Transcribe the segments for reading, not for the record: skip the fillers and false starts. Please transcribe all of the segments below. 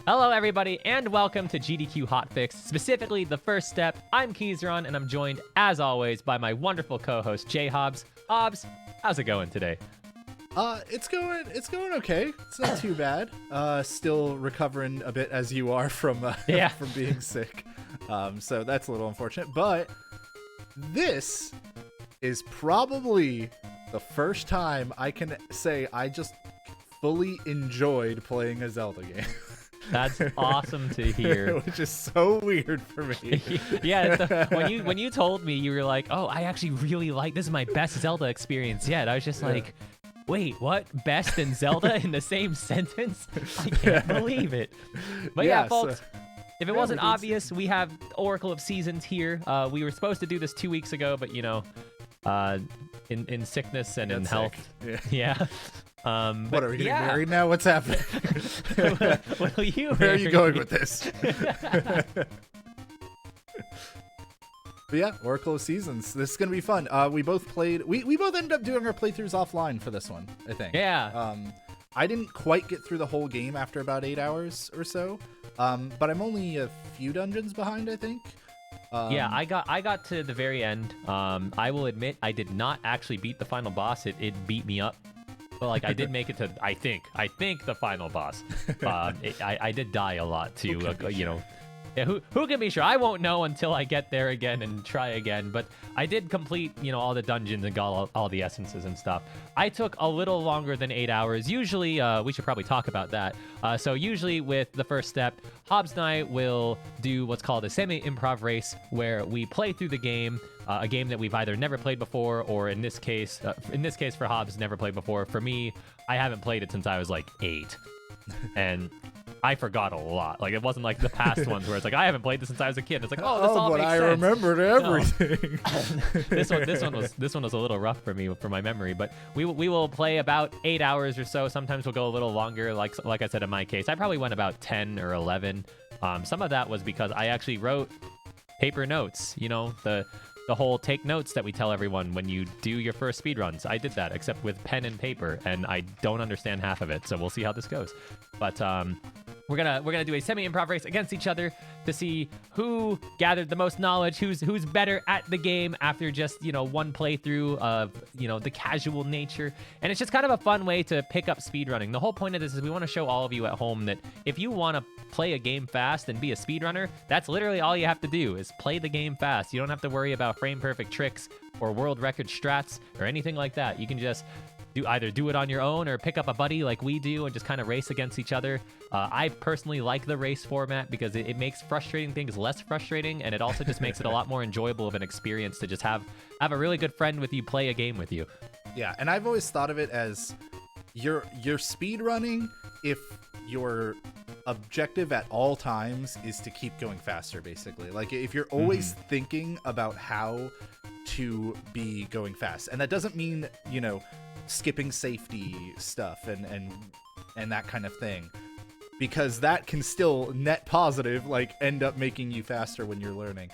Hello, everybody, and welcome to GDQ Hotfix, specifically the first step. I'm Keizaron, and I'm joined, as always, by my wonderful co-host, JHobz. Hobbs, how's it going today? It's going okay. It's not too bad. Still recovering a bit as you are from from being sick. So that's a little unfortunate. But this is probably the first time I can say I just fully enjoyed playing a Zelda game. That's awesome to hear. Which is so weird for me. Yeah, when you told me, you were like, "Oh, I actually really like this. Is my best Zelda experience yet." I was just like, "Wait, what? Best and Zelda in the same sentence? I can't believe it." But yeah, folks. If it wasn't obvious, we have Oracle of Seasons here. We were supposed to do this 2 weeks ago, but in sickness and in health. Yeah. What, are we getting married now? What's happening? Where are you going with this? But yeah, Oracle of Seasons. This is gonna be fun. We both played. We both ended up doing our playthroughs offline for this one, I think. Yeah. I didn't quite get through the whole game after about 8 hours or so. But I'm only a few dungeons behind, I think. Yeah, I got to the very end. I will admit I did not actually beat the final boss. It beat me up. But like I did make it to I think the final boss. I did die a lot too. Yeah, who can be sure? I won't know until I get there again and try again. But I did complete, all the dungeons and got all the essences and stuff. I took a little longer than 8 hours. Usually, we should probably talk about that. So usually with the first step, Hobbs and I will do what's called a semi-improv race, where we play through the game, a game that we've either never played before, or in this case for Hobbs, never played before. For me, I haven't played it since I was like 8. And I forgot a lot. Like, it wasn't like the past ones where it's like, I haven't played this since I was a kid. It's like, oh, this all makes sense. But I remembered everything. No. This one was a little rough for me, for my memory. But we will play about 8 hours or so. Sometimes we'll go a little longer. Like I said, in my case, I probably went about 10 or 11. Some of that was because I actually wrote paper notes. The whole take notes that we tell everyone when you do your first speedruns. I did that, except with pen and paper, and I don't understand half of it, so we'll see how this goes. But we're gonna do a semi-improv race against each other to see who gathered the most knowledge, who's better at the game after just one playthrough of the casual nature. And it's just kind of a fun way to pick up speedrunning. The whole point of this is we want to show all of you at home that if you want to play a game fast and be a speedrunner, that's literally all you have to do is play the game fast. You don't have to worry about frame perfect tricks or world record strats or anything like that. You can just either do it on your own or pick up a buddy like we do and just kind of race against each other. I personally like the race format because it makes frustrating things less frustrating, and it also just makes it a lot more enjoyable of an experience to just have a really good friend with you play a game with you. Yeah, and I've always thought of it as you're speedrunning if your objective at all times is to keep going faster, basically. Like, if you're always thinking about how to be going fast, and that doesn't mean skipping safety stuff and that kind of thing, because that can still net positive, like end up making you faster when you're learning.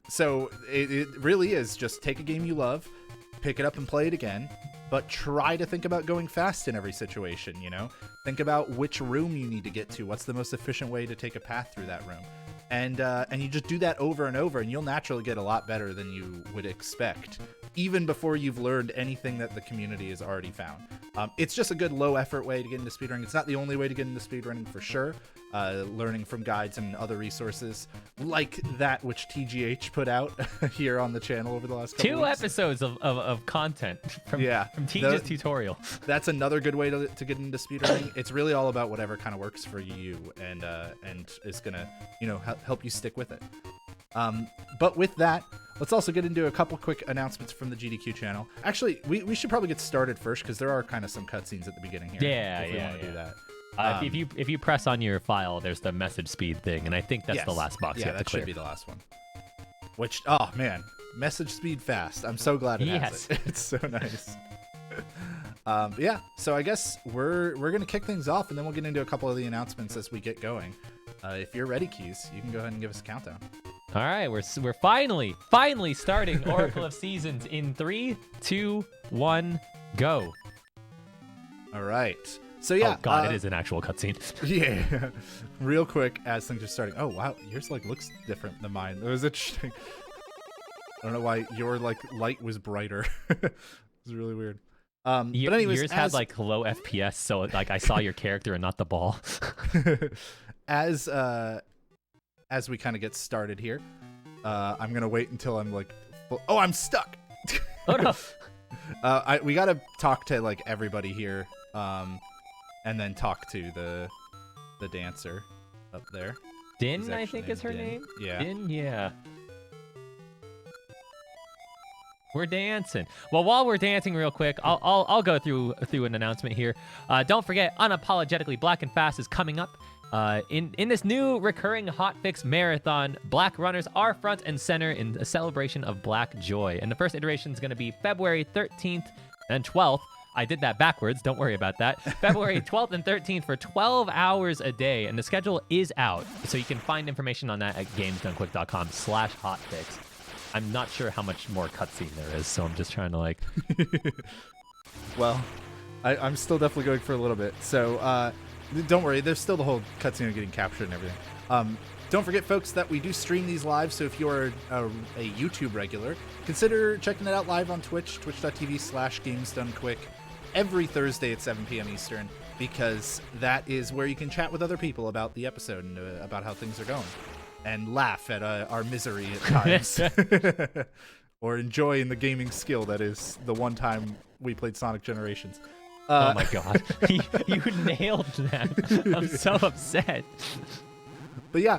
So it really is just take a game you love, pick it up and play it again, but try to think about going fast in every situation. Think about which room you need to get to, what's the most efficient way to take a path through that room, and you just do that over and over, and you'll naturally get a lot better than you would expect, even before you've learned anything that the community has already found. It's just a good low effort way to get into speedrunning. It's not the only way to get into speedrunning for sure. Learning from guides and other resources like that which TGH put out here on the channel over the last couple weeks. 2 episodes of content from TG's tutorial. That's another good way to get into speedrunning. It's really all about whatever kind of works for you and is gonna help you stick with it. But with that, let's also get into a couple quick announcements from the GDQ channel. Actually, we should probably get started first because there are kind of some cutscenes at the beginning here. If we want to do that. If you press on your file, there's the message speed thing, and I think that's the last box you have to clear. Should be the last one. Which, oh man, message speed fast. I'm so glad it has it. It's so nice. Yeah, so I guess we're gonna kick things off, and then we'll get into a couple of the announcements as we get going. If you're ready, Keys, you can go ahead and give us a countdown. All right, we're finally starting Oracle of Seasons in 3, 2, 1, go. All right. So yeah. Oh god, it is an actual cutscene. Yeah. Real quick as things are starting. Oh wow, yours like looks different than mine. It was interesting. I don't know why your like light was brighter. It was really weird. But anyways, yours had like low FPS, so like I saw your character and not the ball. as we kind of get started here, I'm gonna wait until I'm like, oh, I'm stuck. Oh no. We gotta talk to like everybody here, and then talk to the dancer up there. Din, I think is her Din. name. Yeah. Din, yeah. We're dancing. Well, while we're dancing real quick, I'll go through an announcement here. Don't forget, Unapologetically Black and Fast is coming up. In this new recurring Hotfix marathon, Black runners are front and center in a celebration of Black joy. And the first iteration is going to be February 13th and 12th. I did that backwards. Don't worry about that. February 12th and 13th for 12 hours a day. And the schedule is out. So you can find information on that at gamesdonequick.com/hotfix. I'm not sure how much more cutscene there is, so I'm just trying to like... Well, I'm still definitely going for a little bit. So don't worry, there's still the whole cutscene of getting captured and everything. Don't forget, folks, that we do stream these live, so if you're a YouTube regular, consider checking it out live on Twitch, twitch.tv/gamesdonequick, every Thursday at 7 p.m. Eastern, because that is where you can chat with other people about the episode and about how things are going. And laugh at our misery at times. Or enjoy in the gaming skill that is the one time we played Sonic Generations. Oh my god. You nailed that. I'm so upset. But yeah,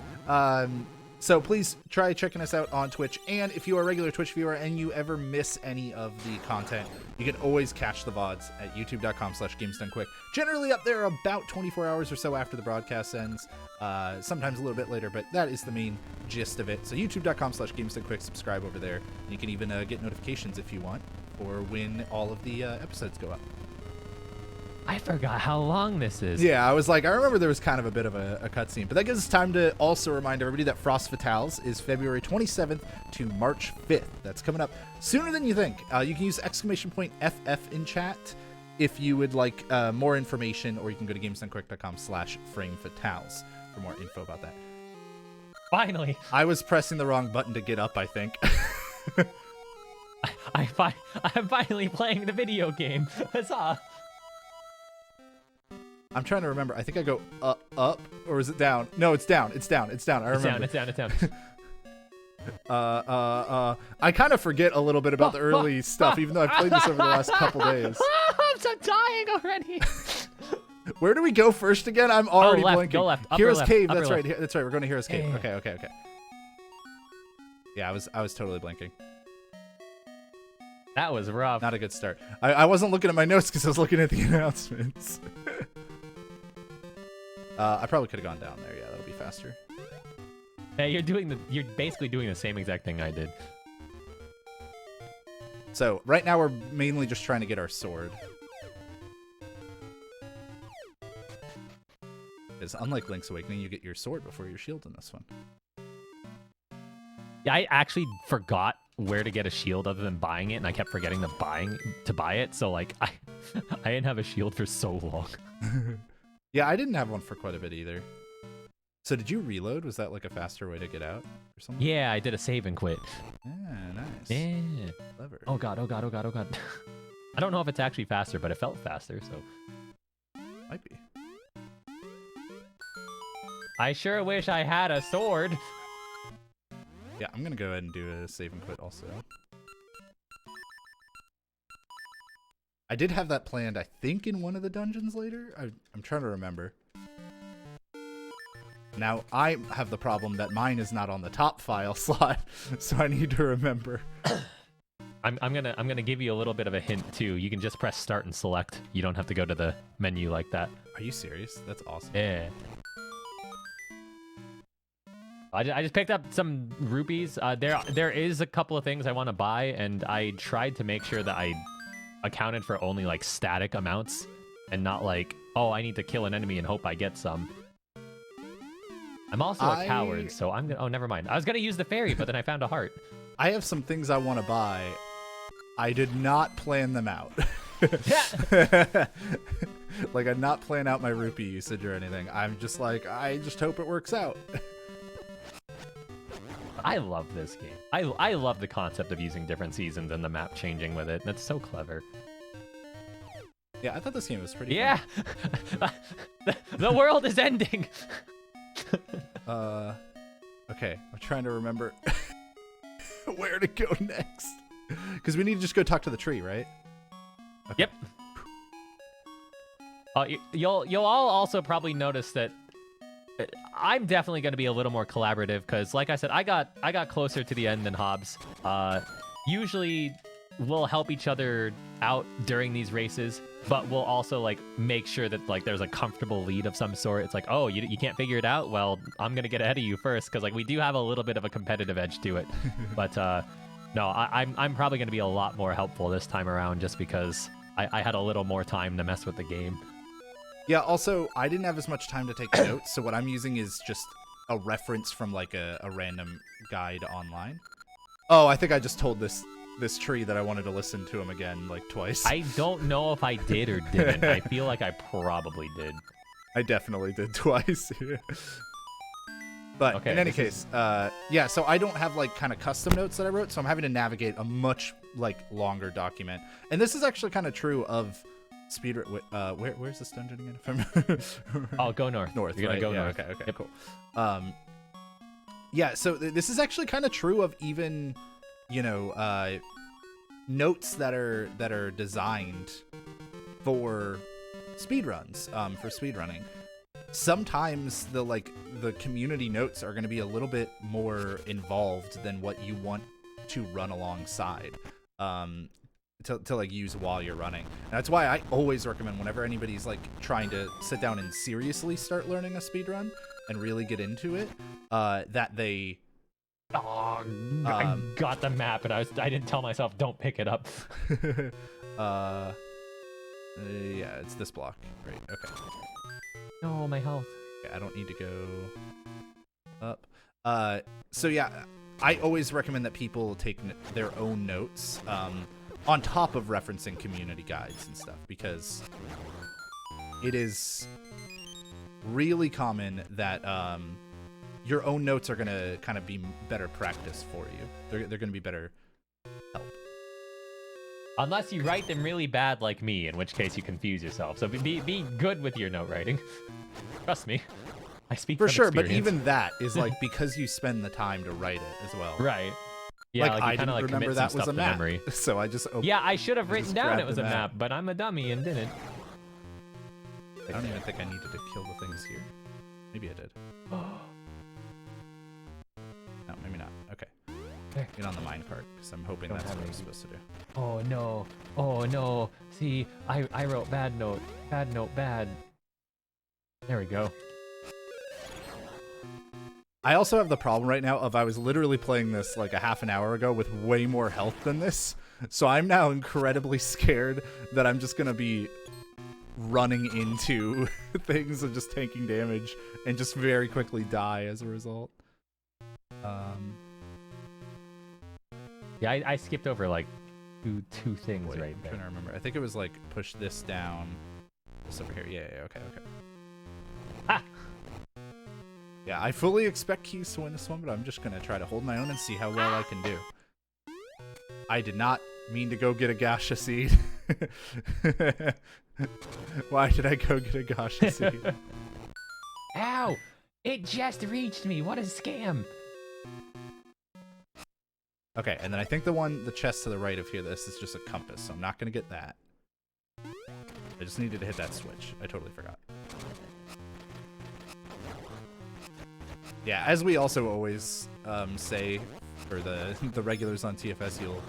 so please try checking us out on Twitch. And if you are a regular Twitch viewer and you ever miss any of the content, you can always catch the VODs at youtube.com/gamesdonequick. Generally up there about 24 hours or so after the broadcast ends. Sometimes a little bit later, but that is the main gist of it. So youtube.com/gamesdonequick, subscribe over there. And you can even get notifications if you want for when all of the episodes go up. I forgot how long this is. Yeah, I was like, I remember there was kind of a bit of a cutscene. But that gives us time to also remind everybody that Frost Fatales is February 27th to March 5th. That's coming up sooner than you think. You can use !FF in chat if you would like more information, or you can go to gamesdonequick.com/framefatales for more info about that. Finally. I was pressing the wrong button to get up, I think. I'm finally playing the video game. Huzzah. I'm trying to remember. I think I go up, or is it down? No, it's down. It's down. It's down. I remember. It's down. I kind of forget a little bit about the early stuff, even though I've played this over the last couple days. I'm so dying already. Where do we go first again? I'm already left, blanking. Go left. Heroes left, Cave. That's left. right. That's right. We're going to Heroes Cave. Yeah. Okay. Yeah, I was totally blanking. That was rough. Not a good start. I wasn't looking at my notes because I was looking at the announcements. I probably could have gone down there. Yeah, that'll be faster. Hey, you're basically doing the same exact thing I did. So right now we're mainly just trying to get our sword. Because unlike Link's Awakening, you get your sword before your shield in this one. Yeah, I actually forgot where to get a shield other than buying it, and I kept forgetting to buy it. So like I didn't have a shield for so long. Yeah, I didn't have one for quite a bit either. So did you reload? Was that like a faster way to get out or something? Yeah, I did a save and quit. Yeah, nice. Yeah. Clever. Oh god. I don't know if it's actually faster, but it felt faster, so. Might be. I sure wish I had a sword. Yeah, I'm gonna go ahead and do a save and quit also. I did have that planned, I think, in one of the dungeons later. I'm trying to remember. Now, I have the problem that mine is not on the top file slot, so I need to remember. I'm gonna give you a little bit of a hint too. You can just press start and select. You don't have to go to the menu like that. Are you serious? That's awesome. Yeah. I just picked up some rupees. There is a couple of things I want to buy, and I tried to make sure that I accounted for only like static amounts and not like, oh, I need to kill an enemy and hope I get some. I'm also a coward, so I'm gonna. Oh, never mind. I was gonna use the fairy, but then I found a heart. I have some things I want to buy. I did not plan them out. Like, I'm not planning out my rupee usage or anything. I'm just like, I just hope it works out. I love this game. I love the concept of using different seasons and the map changing with it. That's so clever. Yeah, I thought this game was pretty Yeah! The world is ending! Okay, I'm trying to remember where to go next. Because we need to just go talk to the tree, right? Okay. Yep. You'll all also probably notice that I'm definitely going to be a little more collaborative because, like I said, I got closer to the end than JHobz. Usually, we'll help each other out during these races, but we'll also like make sure that like there's a comfortable lead of some sort. It's like, oh, you can't figure it out? Well, I'm gonna get ahead of you first because like we do have a little bit of a competitive edge to it. But no, I'm probably gonna be a lot more helpful this time around just because I had a little more time to mess with the game. Yeah, also, I didn't have as much time to take notes, so what I'm using is just a reference from, like, a random guide online. Oh, I think I just told this tree that I wanted to listen to him again, like, twice. I don't know if I did or didn't. I feel like I probably did. I definitely did twice. But okay, in any case, yeah, so I don't have, like, kind of custom notes that I wrote, so I'm having to navigate a much, like, longer document. And this is actually kind of true of Speedrun. Where's this dungeon again? Oh, go north. North. You're right? gonna go yeah, north. Okay. Yep. Cool. Yeah. So this is actually kind of true of even, you know, notes that are designed for speedruns. For speedrunning. Sometimes the community notes are going to be a little bit more involved than what you want to run alongside. To like use while you're running. And that's why I always recommend whenever anybody's like trying to sit down and seriously start learning a speedrun and really get into it, that they I got the map and I didn't tell myself don't pick it up. Yeah, it's this block. Right. Okay. No, my health. Okay, I don't need to go up. So yeah, I always recommend that people take their own notes. On top of referencing community guides and stuff, because it is really common that your own notes are going to kind of be better practice for you. They're going to be better help. Unless you write them really bad like me, in which case you confuse yourself. So be good with your note writing. Trust me. I speak for from sure, experience. but even that is like because you spend the time to write it as well. Right. Yeah, like I didn't remember that was a map, memory. so I just yeah, I should have written down it was a map, but I'm a dummy and didn't. I don't even think I needed to kill the things here. Maybe I did. No, maybe not. Okay. Get on the minecart, because I'm hoping that's what I'm supposed to do. Oh no. Oh no. See, I wrote bad note. Bad note, bad. There we go. I also have the problem right now of I was literally playing this like a half an hour ago with way more health than this. So I'm now incredibly scared that I'm just going to be running into things and just taking damage and just very quickly die as a result. Yeah, I skipped over like two things right I'm there. trying to remember. I think it was like push this down. This over here. Yeah, okay. Ah! Yeah, I fully expect Keys to win this one, but I'm just going to try to hold my own and see how well I can do. I did not mean to go get a Gasha seed. Why did I go get a Gasha seed? Ow! It just reached me. What a scam. Okay, and then I think the chest to the right of here, this is just a compass, so I'm not going to get that. I just needed to hit that switch. I totally forgot. Yeah, as we also always say, for the regulars on TFS, you'll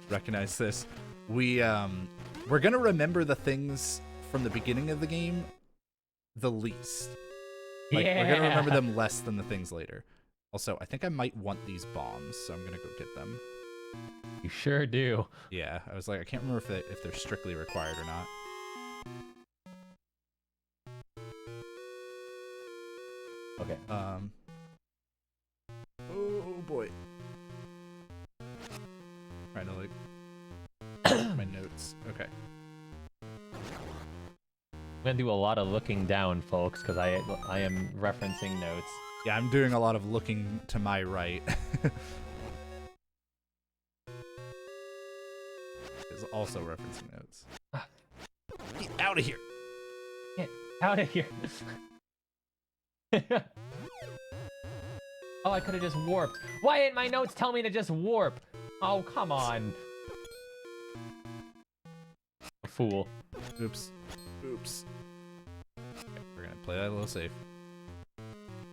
recognize this. We're gonna remember the things from the beginning of the game the least. Like, yeah. We're gonna remember them less than the things later. Also, I think I might want these bombs, so I'm gonna go get them. You sure do. Yeah, I was like, I can't remember if they're strictly required or not. Okay. Oh boy. Trying to like my notes. Okay. I'm gonna do a lot of looking down, folks, because I am referencing notes. Yeah, I'm doing a lot of looking to my right. Is also referencing notes. Get out of here! Get out of here! Oh, I could have just warped. Why didn't my notes tell me to just warp? Oh, come on. Fool. Oops. Oops. Okay, we're gonna play that a little safe.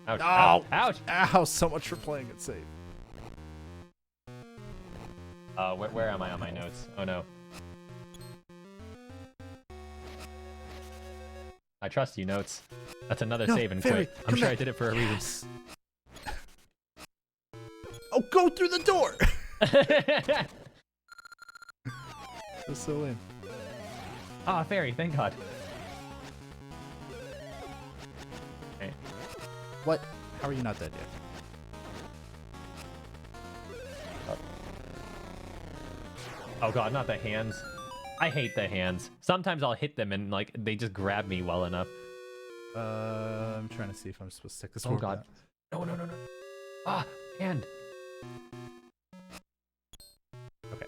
Ouch. Ow! Ouch! Ow! So much for playing it safe. Where am I on my notes? Oh no. I trust you, notes. That's another save and Fairy, quit. I'm sure I did it for a reason. Oh, go through the door! That's so lame. Ah, fairy, thank God. Okay. What? How are you not dead yet? Oh God, not the hands. I hate the hands. Sometimes I'll hit them and like they just grab me well enough. I'm trying to see if I'm supposed to take this. Oh God. No. Ah, hand. Okay.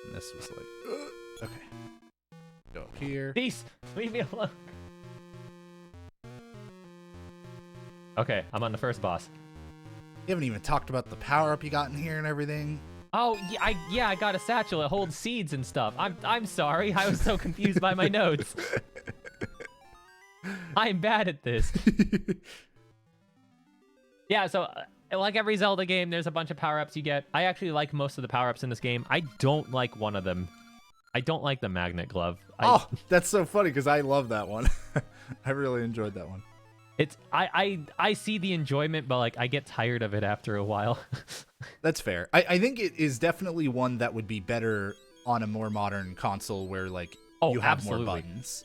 And this was like, okay. Go up here. Peace. Leave me alone. Okay, I'm on the first boss. You haven't even talked about the power-up you got in here and everything. Oh, yeah, I got a satchel. It holds seeds and stuff. I'm sorry. I was so confused by my notes. I'm bad at this. Yeah, so like every Zelda game, there's a bunch of power-ups you get. I actually like most of the power-ups in this game. I don't like one of them. I don't like the magnet glove. Oh, that's so funny because I love that one. I really enjoyed that one. It's I see the enjoyment, but like I get tired of it after a while. That's fair. I think it is definitely one that would be better on a more modern console where like you have absolutely. more buttons.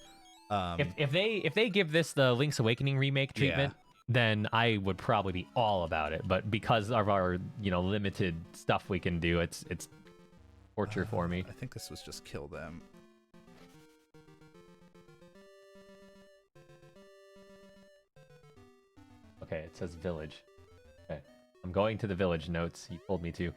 If they give this the Link's Awakening remake treatment, then I would probably be all about it. But because of our limited stuff we can do, it's torture for me. I think this was just kill them. Okay, it says village. Okay, I'm going to the village. Notes. You told me to.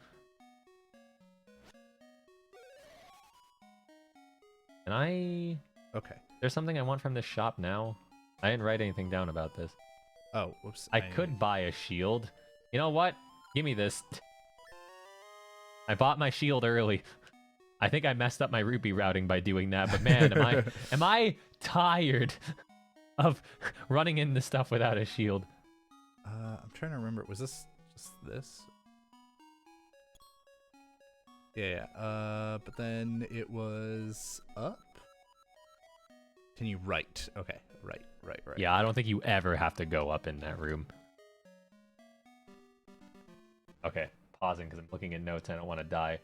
And Okay. There's something I want from this shop now. I didn't write anything down about this. Oh, whoops. I could buy a shield. You know what? Give me this. I bought my shield early. I think I messed up my rupee routing by doing that, but man, am I tired of running into stuff without a shield. I'm trying to remember. Was this just this? Yeah. But then it was up. Can you right? Okay, right. Yeah, I don't think you ever have to go up in that room. Okay, pausing because I'm looking at notes. I don't want to die.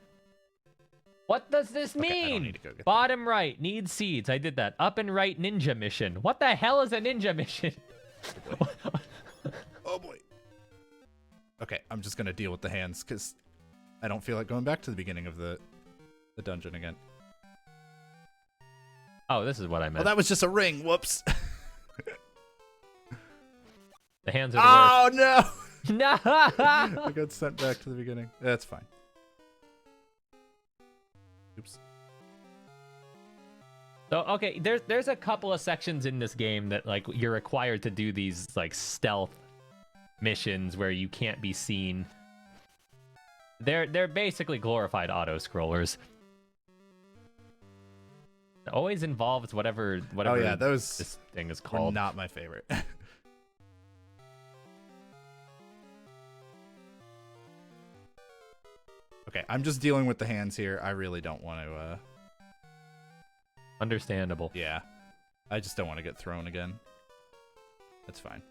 What does this mean? I don't need to go get Bottom right, need seeds. I did that. Up and right, ninja mission. What the hell is a ninja mission? Oh boy. Okay, I'm just gonna deal with the hands because I don't feel like going back to the beginning of the dungeon again. Oh, this is what I meant. Oh, that was just a ring. Whoops. The hands are the worst. Oh no! No! I got sent back to the beginning. That's fine. Oops. So okay, there's a couple of sections in this game that like you're required to do these like stealth missions where you can't be seen. They're basically glorified auto scrollers. It always involves whatever Oh yeah, those this thing is were called. not my favorite. Okay, I'm just dealing with the hands here. I really don't want to Understandable. Yeah. I just don't want to get thrown again. That's fine.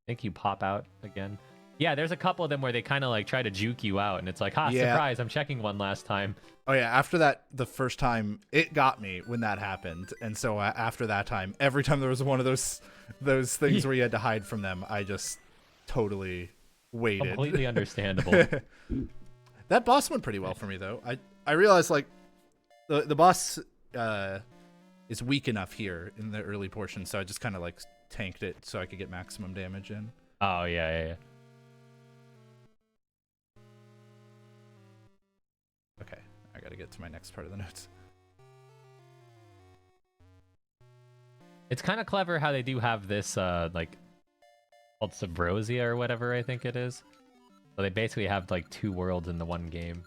I think you pop out again. Yeah, there's a couple of them where they kind of like try to juke you out, and it's like, ha, Yeah. surprise, I'm checking one last time. Oh yeah, after that, the first time, it got me when that happened. And so after that time, every time there was one of those things where you had to hide from them, I just totally waited. Completely understandable. That boss went pretty well for me though. I realized like the boss is weak enough here in the early portion, so I just kind of like tanked it so I could get maximum damage in. Oh yeah. Okay, I gotta get to my next part of the notes. It's kind of clever how they do have this like called Subrosia or whatever I think it is. So they basically have like 2 worlds in the one game.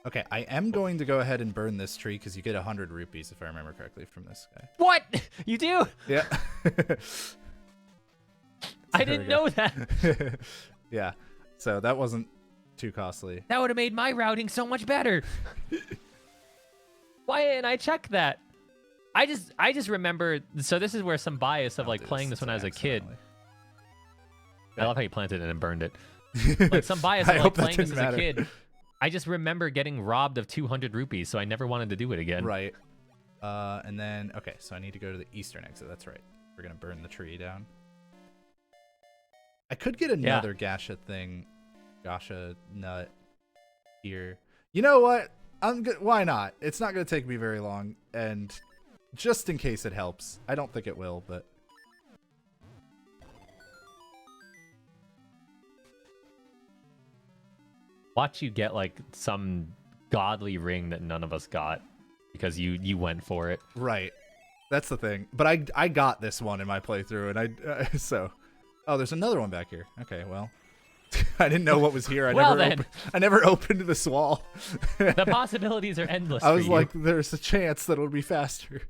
Okay, I am going to go ahead and burn this tree because you get 100 rupees if I remember correctly from this guy. What? You do? Yeah. I didn't know that. Yeah, so that wasn't too costly. That would have made my routing so much better. Why didn't I check that? I just remember. So this is where some bias of like playing this when I was a kid. I love how you planted it and burned it. Like some bias of like playing this as a kid. I just remember getting robbed of 200 rupees, so I never wanted to do it again. Right. And then okay, so I need to go to the eastern exit. That's right. We're gonna burn the tree down. I could get another Gasha thing, Gasha nut here. You know what? Why not? It's not gonna take me very long, and just in case it helps. I don't think it will, but watch you get like some godly ring that none of us got because you went for it. Right. That's the thing. But I got this one in my playthrough, and so. Oh, there's another one back here. Okay, well, I didn't know what was here. I never opened this wall. The possibilities are endless. I was like, there's a chance that it'll be faster.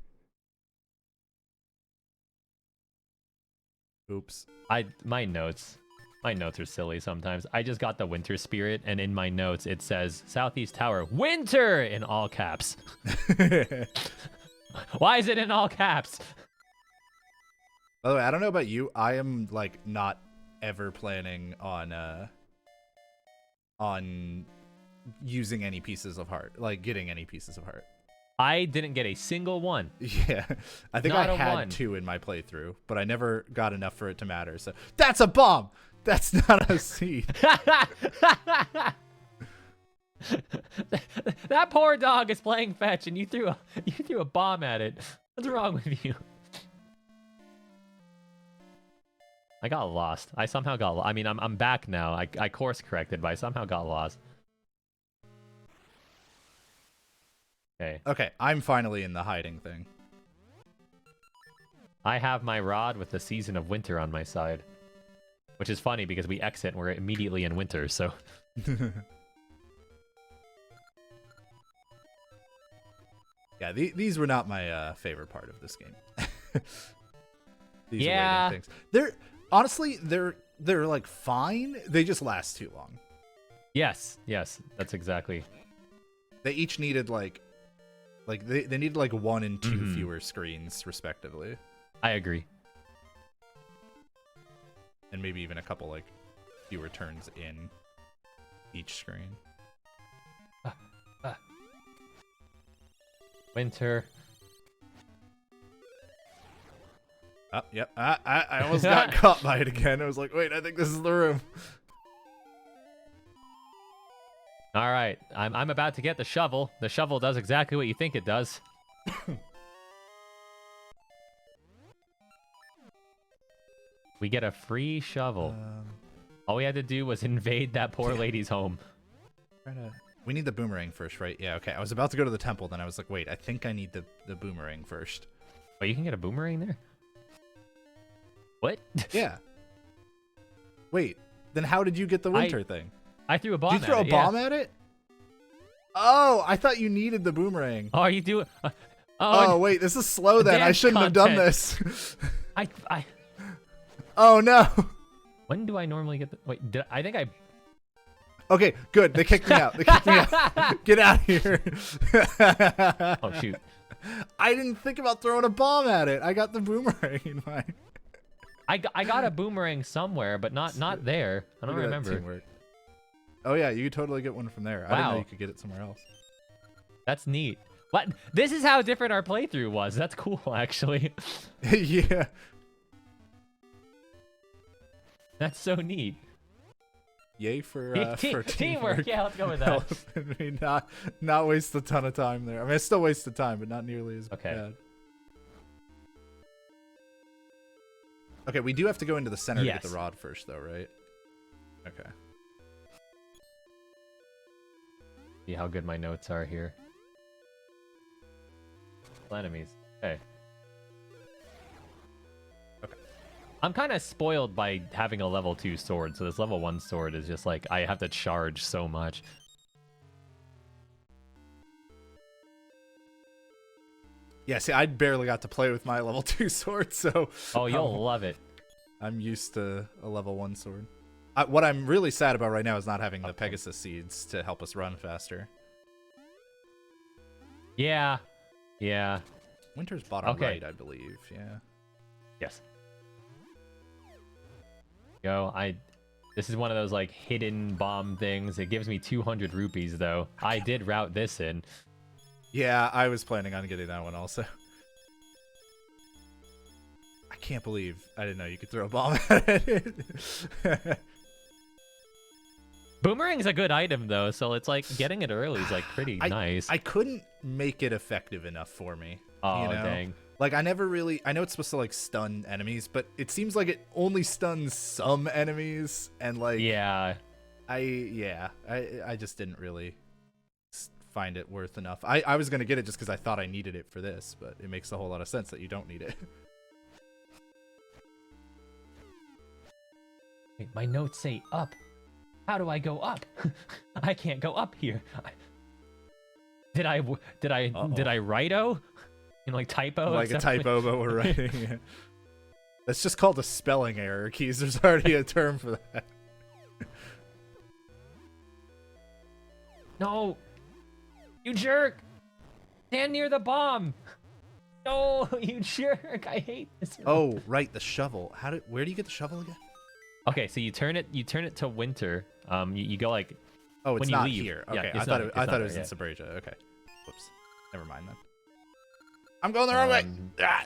Oops. My notes are silly sometimes. I just got the winter spirit, and in my notes it says Southeast Tower winter in all caps. Why is it in all caps? By the way, I don't know about you. I am like not ever planning on using any pieces of heart, like getting any pieces of heart. I didn't get a single one. Yeah, I think I had 2 in my playthrough, but I never got enough for it to matter. So that's a bomb. That's not a seed. That poor dog is playing fetch, and you threw a bomb at it. What's wrong with you? I got lost. I somehow got lost. I mean, I'm back now. I course corrected, but I somehow got lost. Okay. Okay, I'm finally in the hiding thing. I have my rod with the season of winter on my side. Which is funny because we exit and we're immediately in winter, so... Yeah, these were not my favorite part of this game. These yeah. waiting things. Honestly, they're like fine. They just last too long. Yes, that's exactly. They each needed like they needed like 1 and 2 fewer screens respectively. I agree. And maybe even a couple like fewer turns in each screen. Winter. Oh, yep. I almost got caught by it again. I was like, wait, I think this is the room. All right, I'm about to get the shovel. The shovel does exactly what you think it does. We get a free shovel. All we had to do was invade that poor lady's home. We need the boomerang first, right? Yeah, okay. I was about to go to the temple, then I was like, wait, I think I need the boomerang first. Oh, you can get a boomerang there? What? Yeah. Wait, then how did you get the winter thing? I threw a bomb at it. Did you throw a bomb at it? Oh, I thought you needed the boomerang. Oh, you do? Oh, wait, this is slow then. I shouldn't have done this. Oh, no. When do I normally get the... Wait, I think I... Okay, good. They kicked me out. They kicked me out. Get out of here. Oh, shoot. I didn't think about throwing a bomb at it. I got the boomerang in mind. I got a boomerang somewhere, but not there. I don't remember. Oh, yeah, you could totally get one from there. Wow. I didn't know you could get it somewhere else. That's neat. What? This is how different our playthrough was. That's cool, actually. Yeah. That's so neat. Yay for Teamwork. teamwork. Yeah, let's go with that. Helping me not waste a ton of time there. I mean, I still wasted time, but not nearly as bad. Okay, we do have to go into the center to get the rod first, though, right? Okay. See how good my notes are here. Enemies. Okay. Okay. I'm kind of spoiled by having a level 2 sword, so this level 1 sword is just like, I have to charge so much. Yeah, see, I barely got to play with my level 2 sword, so... Oh, you'll love it. I'm used to a level 1 sword. What I'm really sad about right now is not having the Pegasus seeds to help us run faster. Yeah. Yeah. Winter's bottom right, I believe. Yeah. Yes. This is one of those like hidden bomb things. It gives me 200 rupees though. I did route this in. Yeah, I was planning on getting that one also. I can't believe I didn't know you could throw a bomb at it. Boomerang's a good item though, so it's like getting it early is like pretty nice. I couldn't make it effective enough for me. Oh, you know? dang. Like, I never really... I know it's supposed to, like, stun enemies, but it seems like it only stuns some enemies, and, like... Yeah. I just didn't really find it worth enough. I was going to get it just because I thought I needed it for this, but it makes a whole lot of sense that you don't need it. Wait, my notes say up. How do I go up? I can't go up here. Did I write-o? Like typo? Like a typo, but we're writing it. That's just called a spelling error, Keys. There's already a term for that. No! You jerk! Stand near the bomb! No, you jerk! I hate this. Oh, right, the shovel. Where do you get the shovel again? Okay, so you turn it to winter. You go like... Oh, it's when not you leave. here. Okay, Yeah, I thought it was in Sabraja. Okay. Whoops. Never mind then. I'm going the wrong way. Ah.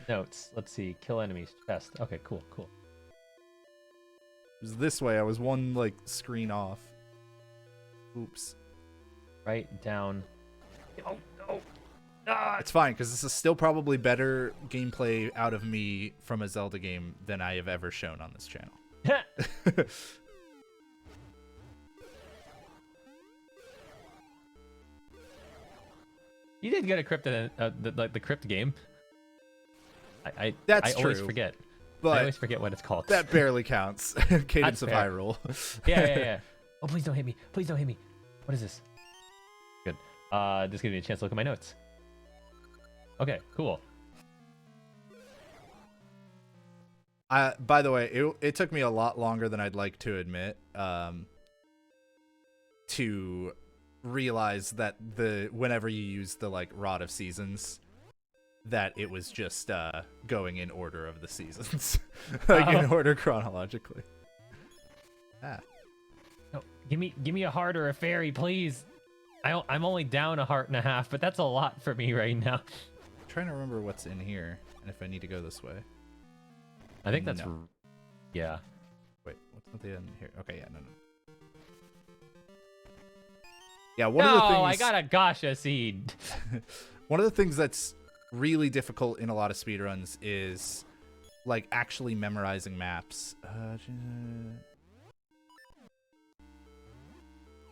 Notes. Let's see. Kill enemies. Chest. Okay, cool. It was this way. I was one, like, screen off. Oops. Right down. Oh, no. It's fine, because this is still probably better gameplay out of me from a Zelda game than I have ever shown on this channel. You did get a crypt the crypt game. That's I always forget. But I always forget what it's called. That barely counts. Cadence of Hyrule. Yeah. Oh, please don't hit me. Please don't hit me. What is this? Good. This gives me a chance to look at my notes. Okay, cool. By the way, it took me a lot longer than I'd like to admit to realize that whenever you use the like Rod of Seasons, that it was just going in order of the seasons, like in order chronologically. No, give me a heart or a fairy, please. I'm only down 1.5 hearts, but that's a lot for me right now. I'm trying to remember what's in here and if I need to go this way. I think that's yeah. Wait, what's at the end here? Okay, no. Yeah, one of the things... I got a Gasha seed. One of the things that's really difficult in a lot of speedruns is like actually memorizing maps.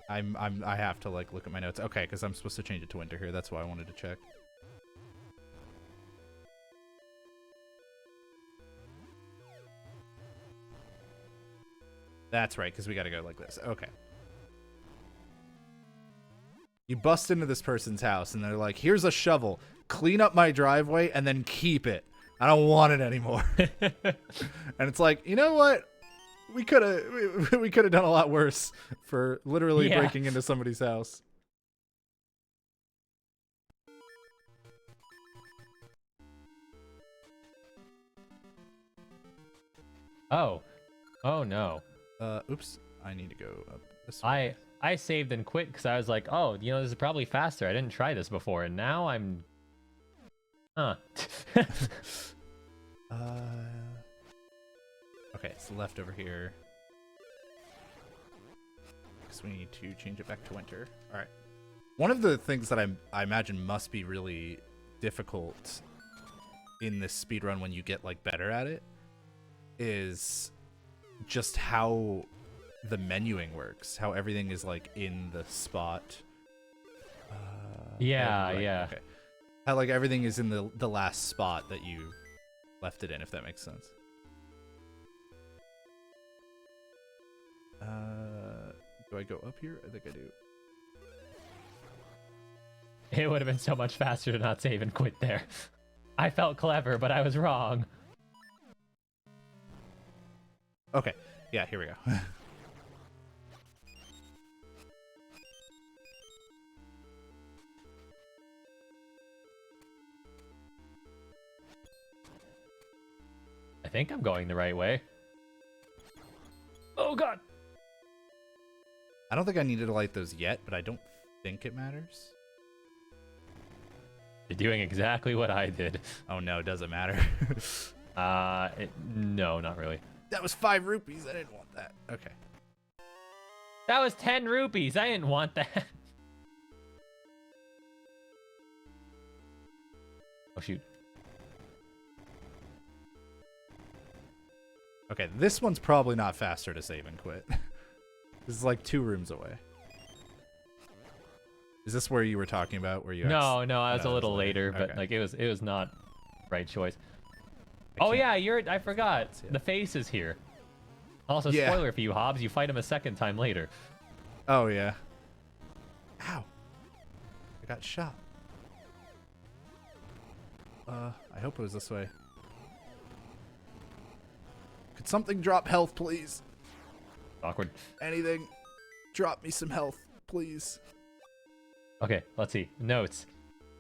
I have to like look at my notes. Okay, because I'm supposed to change it to winter here. That's why I wanted to check. That's right, because we got to go like this. Okay. You bust into this person's house, and they're like, here's a shovel. Clean up my driveway, and then keep it. I don't want it anymore. And it's like, you know what? We could have done a lot worse for literally breaking into somebody's house. Oh no. Oops. I need to go up this way. I saved and quit because I was like, oh, this is probably faster. I didn't try this before, and now I'm... Huh. Okay, it's left over here. because we need to change it back to winter. All right. One of the things that I imagine must be really difficult in this speedrun when you get like better at it is just how the menuing works, how everything is like in the spot. Yeah, right, yeah. Okay. How like everything is in the last spot that you left it in, if that makes sense. Do I go up here? I think I do. It would have been so much faster to not save and quit there. I felt clever, but I was wrong. Okay. Yeah, here we go. I think I'm going the right way. Oh god! I don't think I needed to light those yet, but I don't think it matters. You're doing exactly what I did. Oh no, does it matter? No, not really. That was 5 rupees. I didn't want that. Okay. That was 10 rupees. I didn't want that. Oh shoot. Okay, this one's probably not faster to save and quit. This is like 2 rooms away. Is this where you were talking about? Where you? No, I was a little was later, but okay. like it was not right choice. Oh yeah, I forgot. The face is here. Also, Yeah. spoiler for you, Hobbs, you fight him a second time later. Oh yeah. Ow! I got shot. I hope it was this way. Could something drop health, please? Awkward. Anything. Drop me some health, please. Okay, let's see. Notes.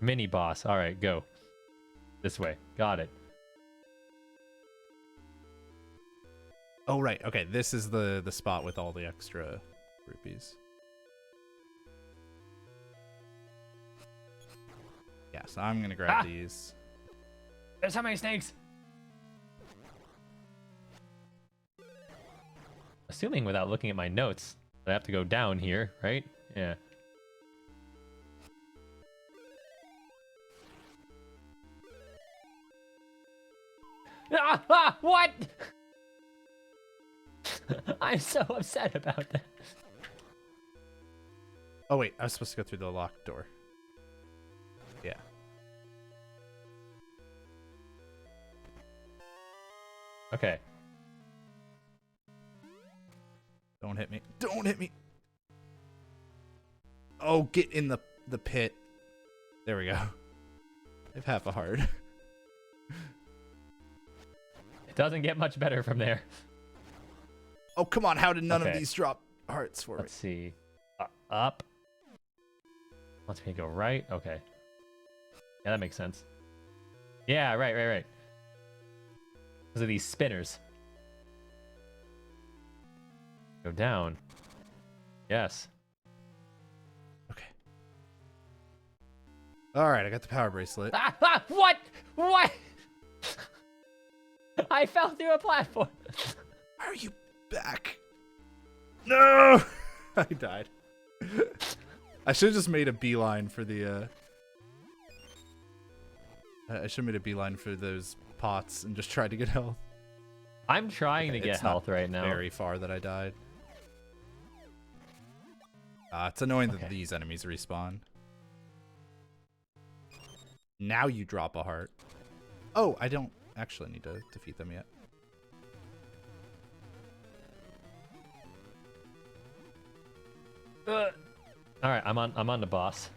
Mini boss. All right, go. This way. Got it. Oh right. Okay, this is the spot with all the extra rupees. Yeah, so I'm gonna grab these. There's how many snakes? Assuming without looking at my notes, I have to go down here, right? Yeah. What? I'm so upset about that. Oh wait, I was supposed to go through the locked door. Yeah. Okay. Don't hit me. Don't hit me. Oh, get in the pit. There we go. I have half a heart. It doesn't get much better from there. Oh, come on. How did none of Okay. these drop hearts for Let's me? see. Up. Wants me to go right? Okay. Yeah, that makes sense. Yeah, right. Those are these spinners. Go down. Yes. Okay. All right, I got the power bracelet. What? What? I fell through a platform. Why are you back? No! I died. I should have just made a beeline for the, I should have made a beeline for those pots and just tried to get health. I'm trying to get It's not health right now. Very far that I died. It's annoying Okay. that these enemies respawn. Now you drop a heart. Oh, I don't actually need to defeat them yet. All right, I'm on the boss.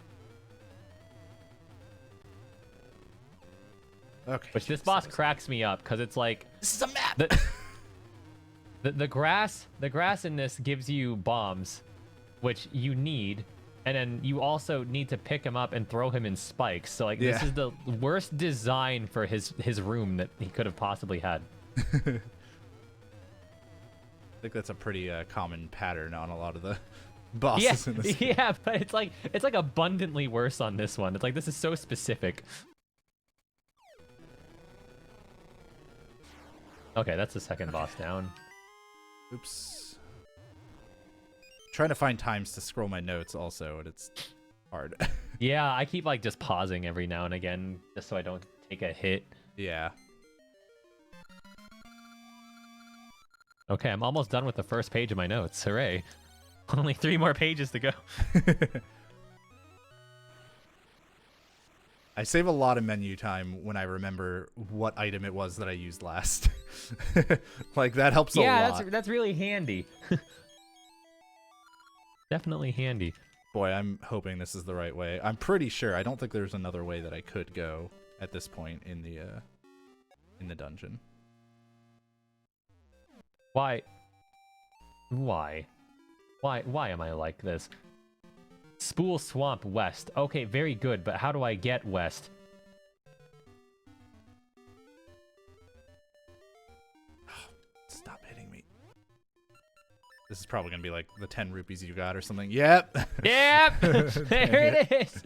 Okay. Which this boss cracks me up because it's like This is a map. the grass in this gives you bombs, which you need, and then you also need to pick him up and throw him in spikes. So like this Yeah. is the worst design for his room that he could have possibly had. I think that's a pretty common pattern on a lot of the bosses in this game. Yeah, but it's like abundantly worse on this one. It's like this is so specific. Okay, that's the second boss down. Oops. trying to find times to scroll my notes also, and it's hard. Yeah, I keep like just pausing every now and again just so I don't take a hit. Yeah. Okay, I'm almost done with the first page of my notes. Hooray. Only 3 more pages to go. I save a lot of menu time when I remember what item it was that I used last. Like, that helps a lot. Yeah, that's really handy. Definitely handy. Boy, I'm hoping this is the right way. I'm pretty sure. I don't think there's another way that I could go at this point in the dungeon. Why? Why am I like this? Spool Swamp west. Okay, very good, but how do I get west? Stop hitting me. This is probably going to be like the 10 rupees you got or something. Yep. Yep. There it is.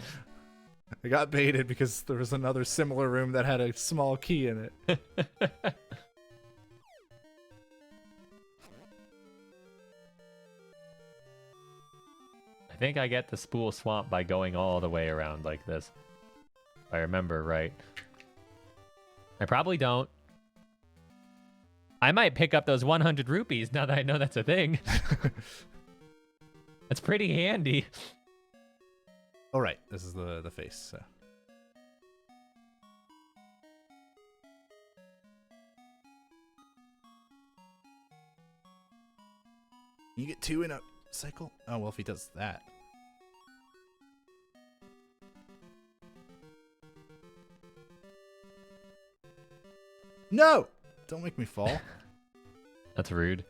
I got baited because there was another similar room that had a small key in it. I think I get the Spool Swamp by going all the way around like this. If I remember right. I probably don't. I might pick up those 100 rupees now that I know that's a thing. That's pretty handy. All right, this is the face. So. You get 2 in a cycle? Oh, well, if he does that. No! Don't make me fall. That's rude.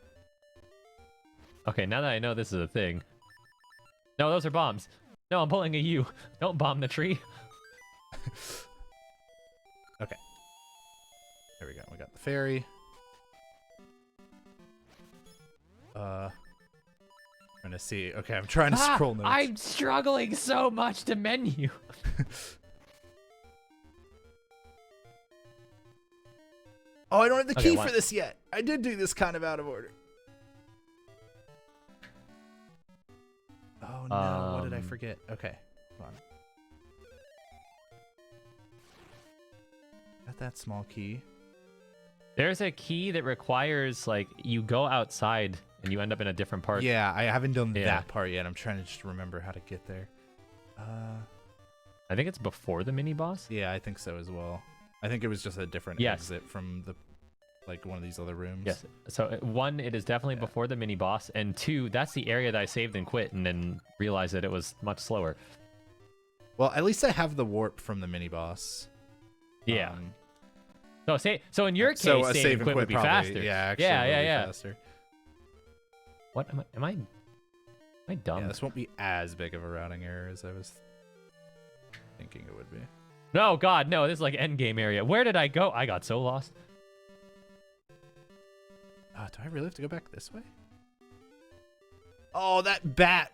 Okay, now that I know this is a thing. No, those are bombs. No, I'm pulling a U. Don't bomb the tree. Okay. There we go. We got the fairy. I'm gonna see. Okay, I'm trying to scroll notes. I'm struggling so much to menu. Oh, I don't have the Okay, key for this yet. I did do this kind of out of order. Oh no, what did I forget? Okay, hold on. Got that small key. There's a key that requires, like, you go outside and you end up in a different part. Yeah, I haven't done that part yet. I'm trying to just remember how to get there. I think it's before the mini boss. Yeah, I think so as well. I think it was just a different exit from the, like, one of these other rooms. Yes. So 1, it is definitely before the mini boss, and 2, that's the area that I saved and quit, and then realized that it was much slower. Well, at least I have the warp from the mini boss. Yeah. So in your case, save and quit would be probably, faster. Yeah, actually, yeah. faster. What am I dumb? Yeah, this won't be as big of a routing error as I was thinking it would be. No, God, no. This is like end game area. Where did I go? I got so lost. Do I really have to go back this way? Oh, that bat.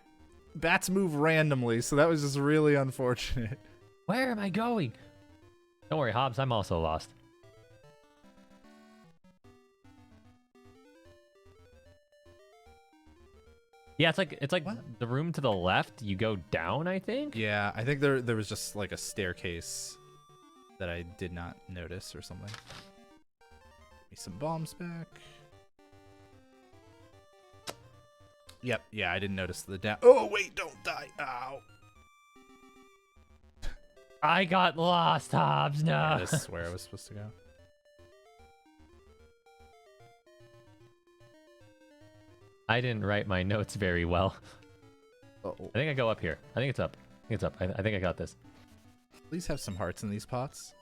Bats move randomly, so that was just really unfortunate. Where am I going? Don't worry, Hobbs. I'm also lost. Yeah, it's like what? The room to the left. You go down, I think. Yeah, I think there was just like a staircase that I did not notice or something. Give me some bombs back. Yep, yeah, I didn't notice the down. Oh wait, don't die! Ow! I got lost, Hobbs. No. Yeah, this is where I was supposed to go. I didn't write my notes very well. Uh-oh. I think I go up here. I think it's up. I think it's up. I think I got this. Please have some hearts in these pots.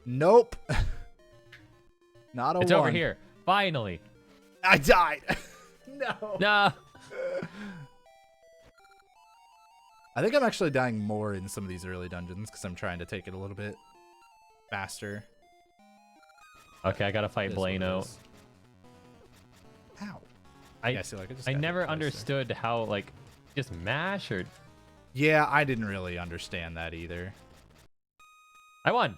Nope. Not a It's one. over here. Finally. I died. No. No. I think I'm actually dying more in some of these early dungeons because I'm trying to take it a little bit faster. Okay, I gotta fight Blano. Ow. I see, like, I never understood how, like, just mash or... Yeah, I didn't really understand that either. I won.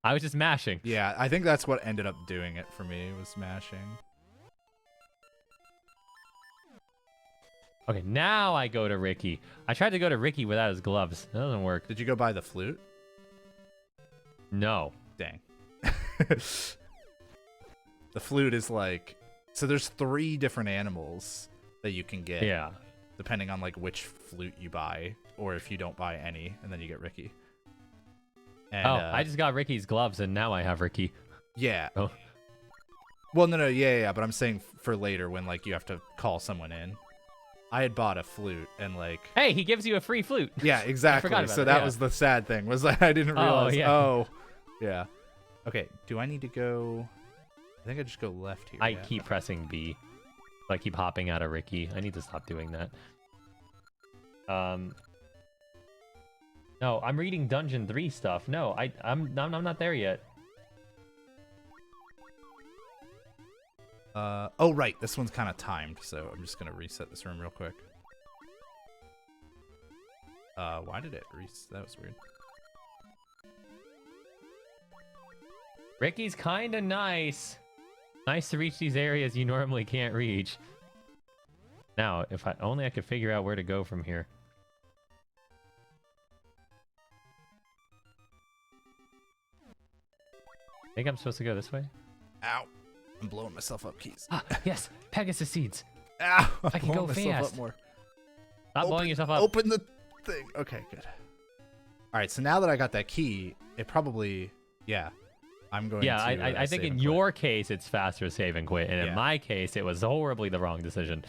I was just mashing. Yeah, I think that's what ended up doing it for me, was mashing. Okay, now I go to Ricky. I tried to go to Ricky without his gloves. That doesn't work. Did you go buy the flute? No. Dang. The flute is like, so there's 3 different animals that you can get. Yeah. Depending on like which flute you buy, or if you don't buy any, and then you get Ricky. And, I just got Ricky's gloves, and now I have Ricky. Yeah. Oh. Well, no, yeah, but I'm saying for later when like you have to call someone in. I had bought a flute and like. Hey, he gives you a free flute. Yeah, exactly. So that was the sad thing, was I didn't realize. Oh, yeah. Okay. Do I need to go? I think I just go left here. I keep pressing B. I keep hopping out of Ricky. I need to stop doing that. No, I'm reading Dungeon 3 stuff. No, I'm not there yet. Oh right, this one's kind of timed, so I'm just gonna reset this room real quick. Why did it reset? That was weird. Ricky's kind of nice. Nice to reach these areas you normally can't reach. Now, if I only could figure out where to go from here. I think I'm supposed to go this way. Ow. I'm blowing myself up, Keys. Ah, yes, Pegasus seeds. Ow. I can go fast. Up more. Stop blowing yourself up. Open the thing. Okay, good. All right, so now that I got that key, it probably, yeah, I'm going to I think in your case, it's faster to save and quit. And in my case, it was horribly the wrong decision.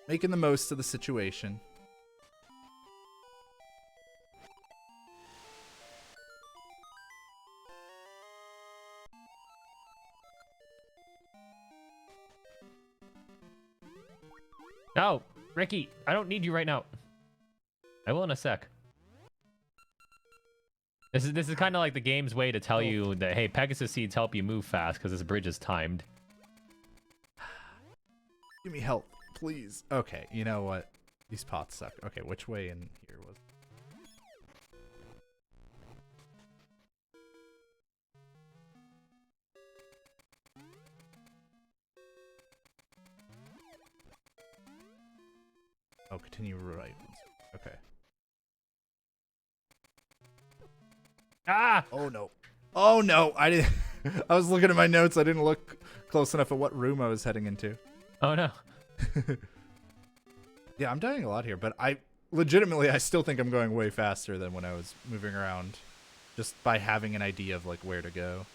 Making the most of the situation. No, Ricky, I don't need you right now. I will in a sec. This is kind of like the game's way to tell you that, hey, Pegasus seeds help you move fast because this bridge is timed. Give me help, please. Okay, you know what? These pots suck. Okay, which way in here was? Oh, continue right. Okay. Ah! Oh no. Oh no! I didn't. I was looking at my notes. I didn't look close enough at what room I was heading into. Oh no. Yeah, I'm dying a lot here, but I legitimately still think I'm going way faster than when I was moving around, just by having an idea of like where to go.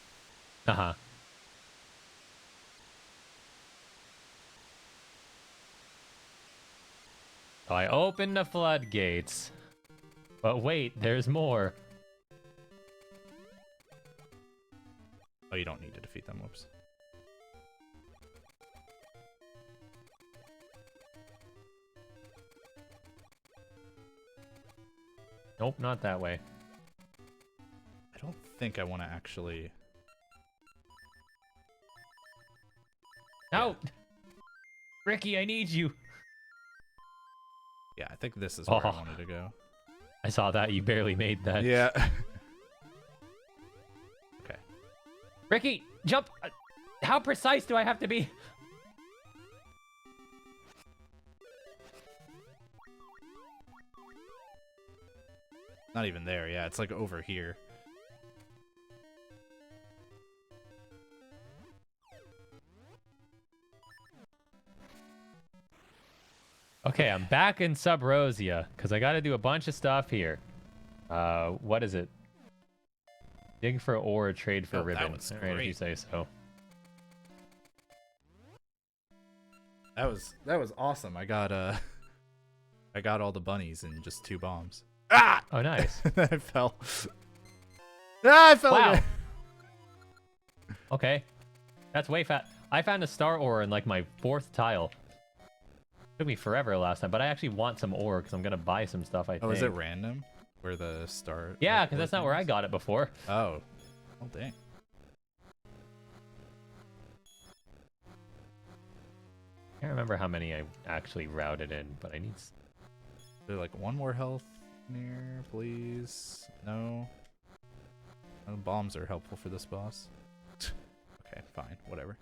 Uh-huh. So I opened the floodgates. But wait, there's more. Oh, you don't need to defeat them. Whoops. Nope, not that way. I don't think I want to actually... No! Ricky, I need you! Yeah, I think this is where I wanted to go. I saw that. You barely made that. Yeah. Okay. Ricky, jump! How precise do I have to be? Not even there. Yeah, it's like over here. Okay, I'm back in Subrosia, because I got to do a bunch of stuff here. What is it? Dig for ore, trade for ribbon. That was All right, if you say so. That was awesome. I got all the bunnies in just 2 bombs. Ah! Oh, nice. I fell. Ah, I fell Wow. again. Okay. That's way fat. I found a star ore in like my 4th tile. Took me forever last time, but I actually want some ore because I'm gonna buy some stuff. I think. Oh, is it random? Where the star? Yeah, because that's not where I got it before. Oh. Oh dang. Can't remember how many I actually routed in, but I need. There's like 1 more health near, please. No. No, bombs are helpful for this boss. Okay, fine, whatever.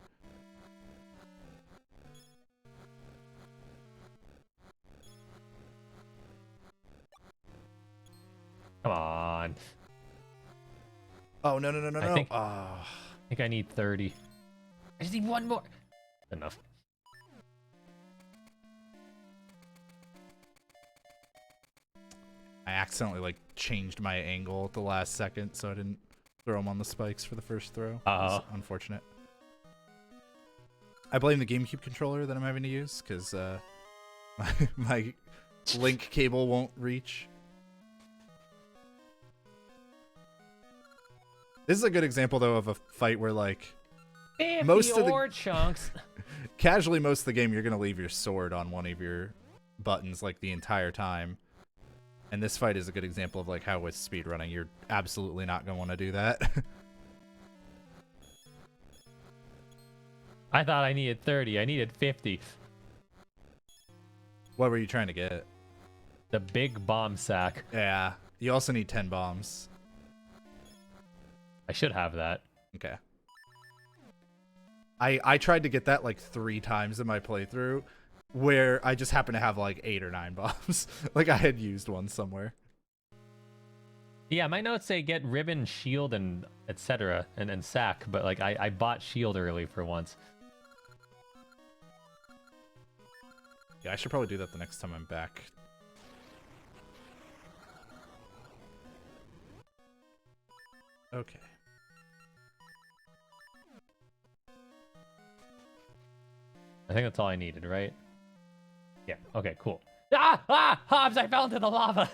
Come on. Oh, no, no, no, no, I no. think, Oh. I think I need 30. I just need one more. Enough. I accidentally, like, changed my angle at the last second, so I didn't throw him on the spikes for the first throw. Uh-oh. Unfortunate. I blame the GameCube controller that I'm having to use, because my link cable won't reach. This is a good example, though, of a fight where, like, most of the chunks. Casually, most of the game, you're going to leave your sword on one of your buttons, like, the entire time. And this fight is a good example of, like, how with speedrunning, you're absolutely not going to want to do that. I thought I needed 30. I needed 50. What were you trying to get? The big bomb sack. Yeah. You also need 10 bombs. I should have that. Okay. I tried to get that, like, 3 times in my playthrough, where I just happened to have, like, 8 or 9 bombs. Like, I had used one somewhere. Yeah, my notes say get ribbon, shield, and etc. and sack, but, like, I bought shield early for once. Yeah, I should probably do that the next time I'm back. Okay. I think that's all I needed, right? Yeah, okay, cool. Hobbs, I fell into the lava!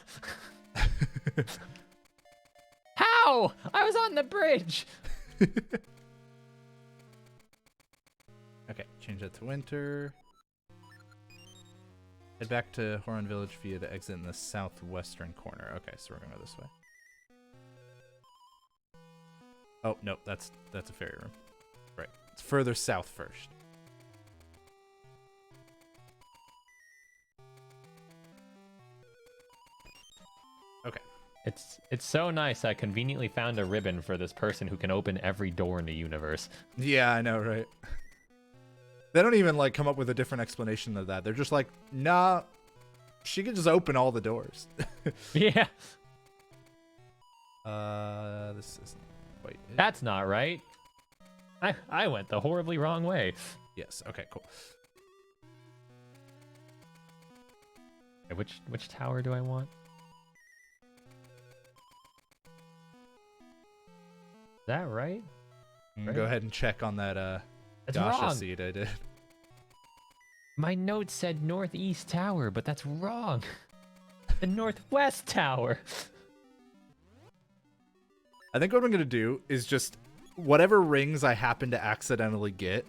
How? I was on the bridge! Okay, change that to winter. Head back to Horon Village via the exit in the southwestern corner. Okay, so we're gonna go this way. Oh, no, that's a fairy room. Right. It's further south first. Okay. It's so nice I conveniently found a ribbon for this person who can open every door in the universe. Yeah, I know, right? They don't even, like, come up with a different explanation of that. They're just like, nah, she can just open all the doors. Yeah. This isn't quite it. That's not right. I went the horribly wrong way. Yes, okay, cool. Okay, which tower do I want? Is that right? Go ahead and check on that That's Gasha wrong. seed I did. My note said northeast tower, but that's wrong. The northwest tower. I think what I'm going to do is just whatever rings I happen to accidentally get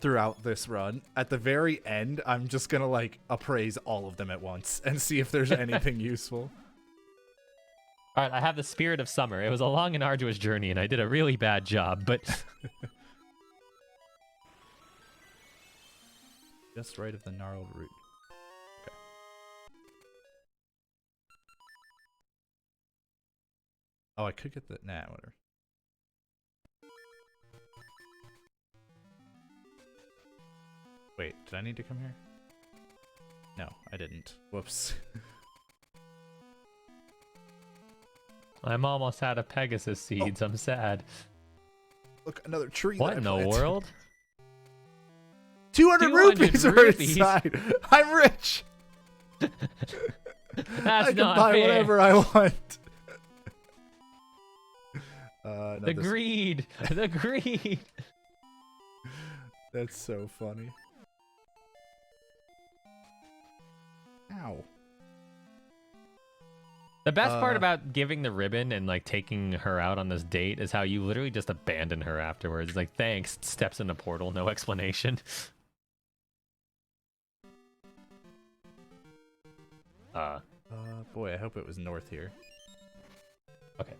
throughout this run, at the very end, I'm just going to, like, appraise all of them at once and see if there's anything useful. All right, I have the spirit of summer. It was a long and arduous journey, and I did a really bad job, but... Just right of the gnarled root. Okay. Oh, I could get the... Nah, whatever. Wait, did I need to come here? No, I didn't. Whoops. I'm almost out of Pegasus seeds. I'm sad. Look, another tree. What in the world? 200 rupees are rupees. inside. I'm rich. That's I can not buy fair. whatever I want. No, The greed. The greed. That's so funny. Ow. The best part about giving the ribbon and, like, taking her out on this date is how you literally just abandon her afterwards. Like, thanks, steps in the portal, no explanation. Boy, I hope it was north here. Okay.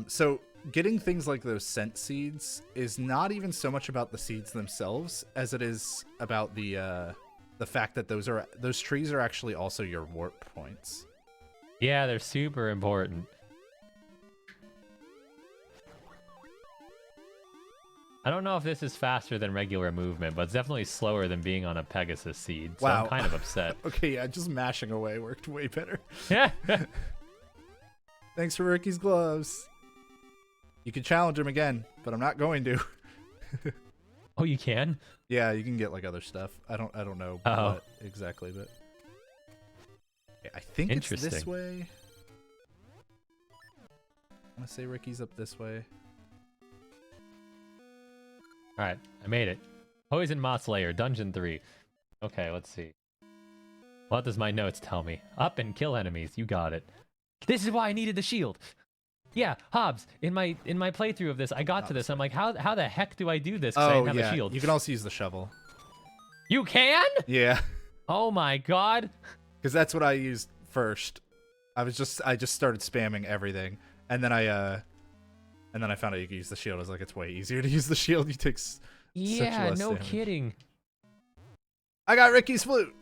So getting things like those scent seeds is not even so much about the seeds themselves as it is about the fact that those trees are actually also your warp points. Yeah, they're super important. I don't know if this is faster than regular movement, but it's definitely slower than being on a Pegasus seed. So Wow. I'm kind of upset. Okay, yeah, just mashing away worked way better. Yeah. Thanks for Ricky's gloves. You can challenge him again, but I'm not going to. Oh, you can? Yeah, you can get like other stuff. I don't know what exactly, but I think it's this way. I'm gonna say Ricky's up this way. All right, I made it. Poison Moss Lair, Dungeon 3. Okay, let's see. What does my notes tell me? Up and kill enemies. You got it. This is why I needed the shield. Yeah, Hobbs. In my playthrough of this, I got to this. I'm like, how the heck do I do this? Because I didn't have a shield. You can also use the shovel. You can? Yeah. Oh my god. Because that's what I used first. I just started spamming everything, and then I found out you could use the shield. I was like, it's way easier to use the shield. You take such less no damage. kidding. I got Ricky's flute,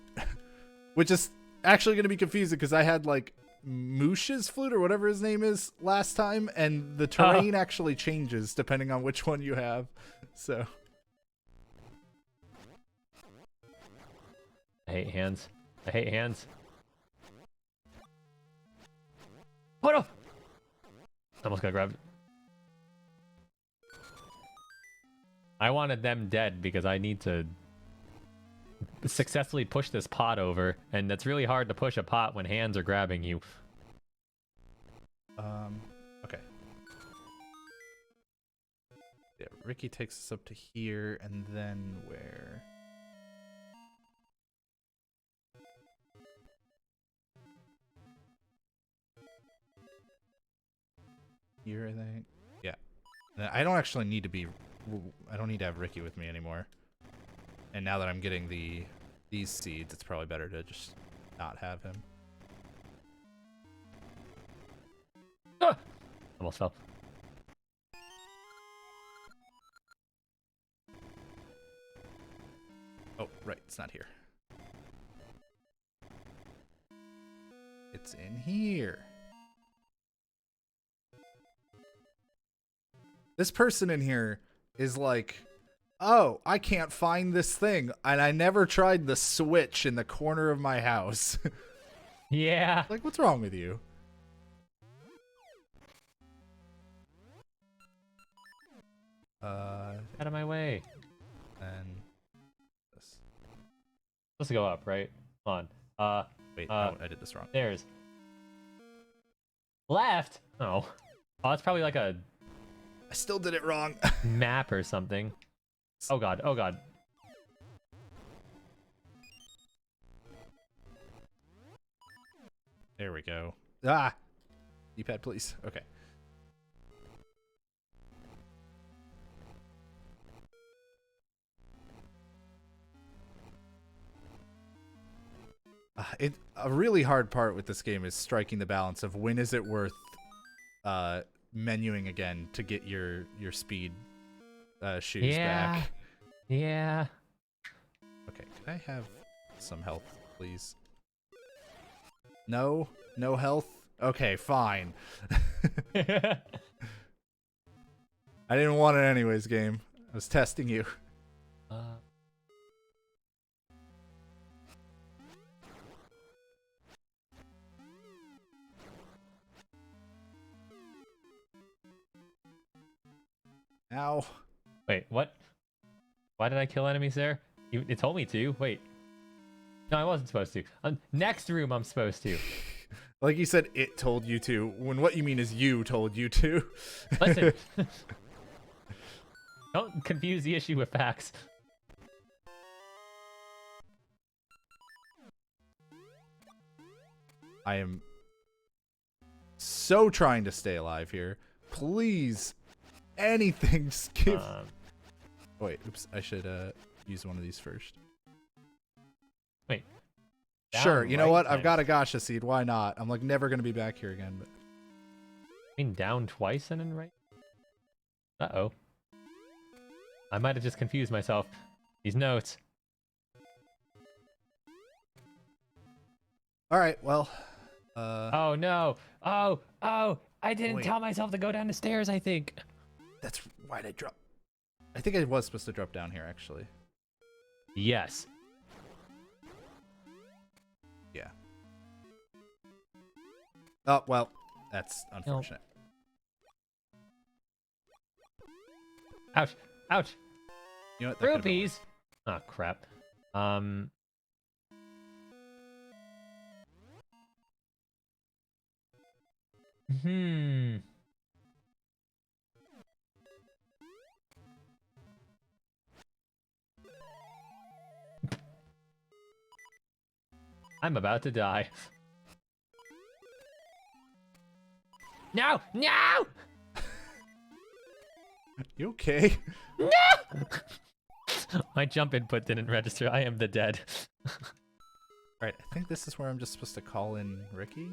which is actually going to be confusing because I had like Moosh's flute or whatever his name is last time, and the terrain actually changes depending on which one you have. So I hate hands. I hate hands. Oh no! Almost got grabbed. I wanted them dead because I need to successfully push this pot over, and it's really hard to push a pot when hands are grabbing you. Okay. Yeah, Ricky takes us up to here, and then where? Here, I think. Yeah. I don't actually need to be... I don't need to have Ricky with me anymore. And now that I'm getting these seeds, it's probably better to just not have him. Ah! Almost fell. Oh, right. It's not here. It's in here. This person in here is like, oh, I can't find this thing, and I never tried the switch in the corner of my house. Yeah. Like, what's wrong with you? Out of my way. And this. Let's go up, right? Come on. Wait, no, I did this wrong. There's left. Oh, that's probably like a I still did it wrong. map or something. Oh god. Oh god. There we go. Ah! D-pad, please. Okay. A really hard part with this game is striking the balance of when is it worth menuing again to get your speed shoes back. Yeah. Okay, can I have some health, please? No? No health? Okay, fine. I didn't want it anyways, game. I was testing you. Ow. Wait, what? Why did I kill enemies there? It told me to. Wait. No, I wasn't supposed to. Next room I'm supposed to. Like you said, it told you to, when what you mean is you told you to. Listen. Don't confuse the issue with facts. I am so trying to stay alive here. Please, anything, skip. Wait, oops, I should use one of these first. Wait. Sure, you know what? Times. I've got a Gasha seed. Why not? I'm like never gonna be back here again. But I mean, down twice and then right. Uh-oh. I might have just confused myself. These notes. all right, well. Oh no. Oh. I didn't Wait. tell myself to go down the stairs, I think. That's why I dropped. I think I was supposed to drop down here, actually. Yes. Yeah. Oh, well, that's unfortunate. Ouch. Ouch. You know what? That could've been Rupees. Oh, crap. Hmm. I'm about to die. No! No! You okay? No! My jump input didn't register. I am the dead. Alright, I think this is where I'm just supposed to call in Ricky.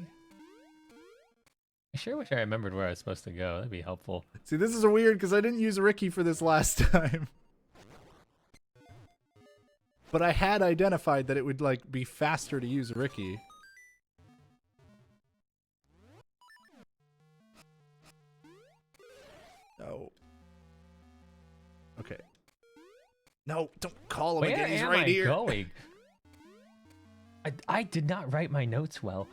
I sure wish I remembered where I was supposed to go. That'd be helpful. See, this is weird because I didn't use Ricky for this last time. But I had identified that it would, like, be faster to use Ricky. No. Okay. No, don't call him Where again. He's am right I here. going? I did not write my notes well.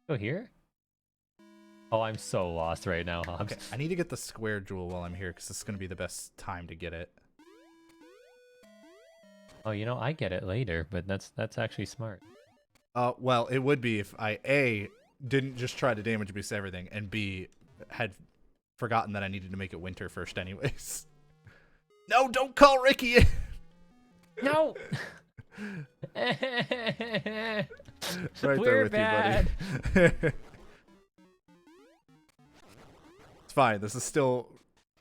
Go here? Oh, I'm so lost right now, Hobbs. Okay, I need to get the square jewel while I'm here because this is going to be the best time to get it. Oh, you know, I get it later, but that's actually smart. Well, it would be if I A, didn't just try to damage boost everything, and B, had forgotten that I needed to make it winter first anyways. No, don't call Ricky in! No! Right there We're with bad. you, buddy. It's fine. This is still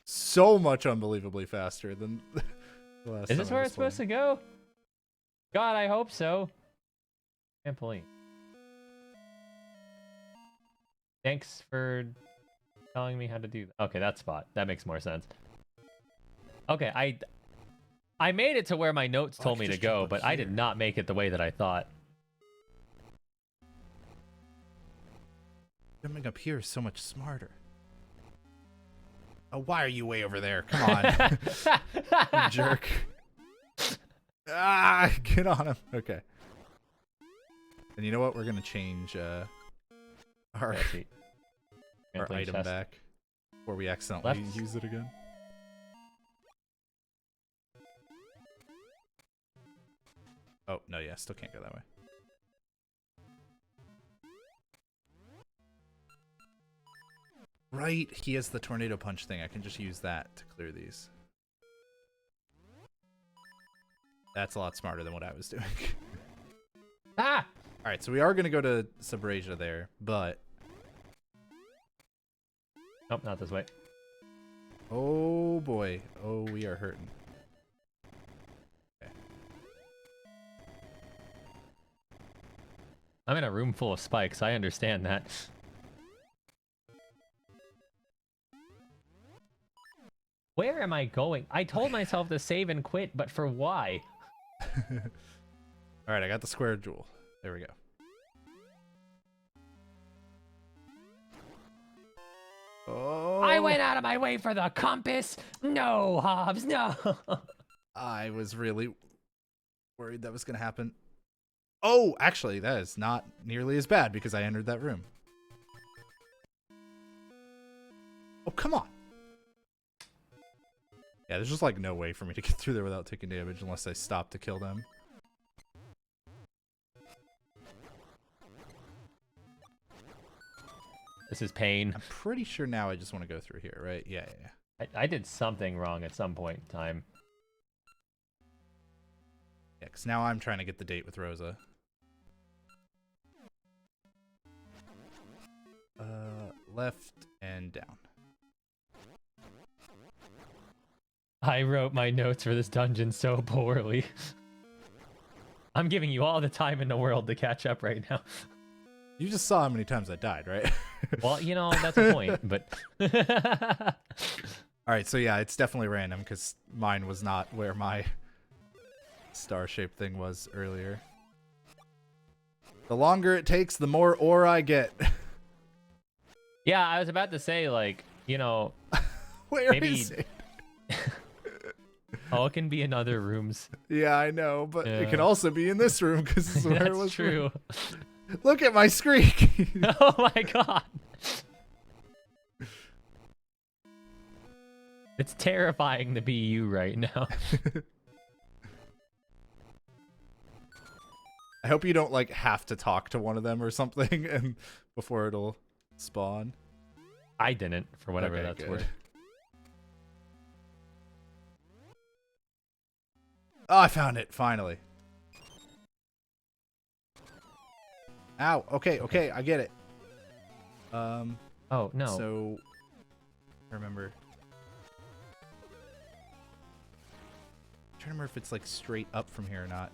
so much unbelievably faster than the last Is this time I where was it's supposed playing. to go? God, I hope so. Trampoline. Thanks for telling me how to do that. Okay, that spot. That makes more sense. Okay, I made it to where my notes Oh, I told could me to just jump go, up but I here. did not make it the way that I thought. Jumping up here is so much smarter. Oh, why are you way over there? Come on. You jerk. Ah, get on him. Okay. And you know what? We're going to change our Trampoline item chest. back before we accidentally Left. use it again. Oh, no, yeah, still can't go that way. Right, he has the tornado punch thing. I can just use that to clear these. That's a lot smarter than what I was doing. Ah! Alright, so we are going to go to Subrasia there, but... Nope, not this way. Oh boy. Oh, we are hurting. Okay. I'm in a room full of spikes. I understand that. Where am I going? I told myself to save and quit, but for why? Alright, I got the square jewel. There we go. Oh! I went out of my way for the compass. No, Hobbs, no. I was really worried that was going to happen. Oh, actually, that is not nearly as bad because I entered that room. Oh, come on. Yeah, there's just like no way for me to get through there without taking damage unless I stop to kill them. This is pain. I'm pretty sure now I just want to go through here, right? Yeah, yeah, yeah. I did something wrong at some point in time. Yeah, because now I'm trying to get the date with Rosa. Left and down. I wrote my notes for this dungeon so poorly. I'm giving you all the time in the world to catch up right now. You just saw how many times I died, right? Well, you know, that's a point, but... Alright, so yeah, it's definitely random because mine was not where my star-shaped thing was earlier. The longer it takes, the more ore I get. Yeah, I was about to say, like, you know, Where Maybe- is it? Oh, it can be in other rooms. Yeah, I know, but it can Yeah. also be in this room because this is where it That's was. true. Look at my squeak. Oh my god. It's terrifying to be you right now. I hope you don't like have to talk to one of them or something, and before it'll spawn. I didn't, for whatever Okay, that's good. worth. Oh, I found it finally. Ow. Okay, I get it. Oh no. So, I remember. I'm trying to remember if it's like straight up from here or not.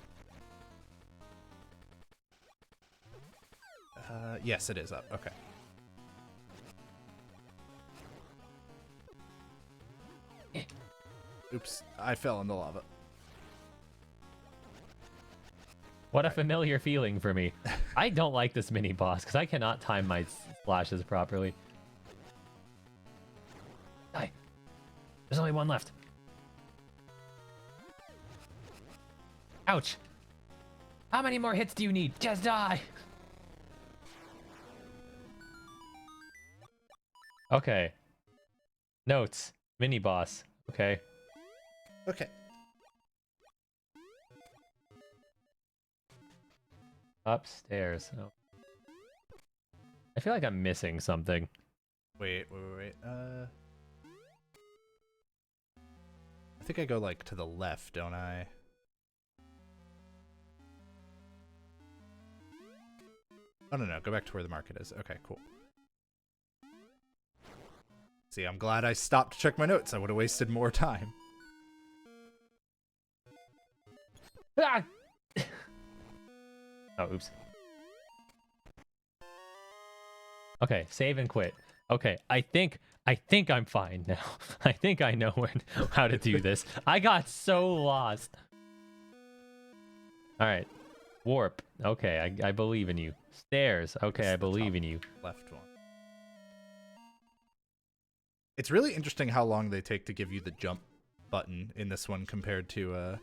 Yes, it is up. Okay. Oops, I fell in the lava. What a familiar feeling for me. I don't like this mini boss because I cannot time my splashes properly. Die. There's only one left. Ouch. How many more hits do you need? Just die. Okay. Notes. Mini boss. Okay. Okay. Upstairs. Oh. I feel like I'm missing something. Wait. I think I go like to the left, don't I? Oh no, go back to where the market is. Okay, cool. See, I'm glad I stopped to check my notes. I would have wasted more time. Ah! Oh, oops. Okay, save and quit. Okay, I think I'm fine now. I think I know how to do this. I got so lost. All right, warp. Okay, I believe in you. Stairs. Okay, It's I the believe top in you. Left one. It's really interesting how long they take to give you the jump button in this one compared to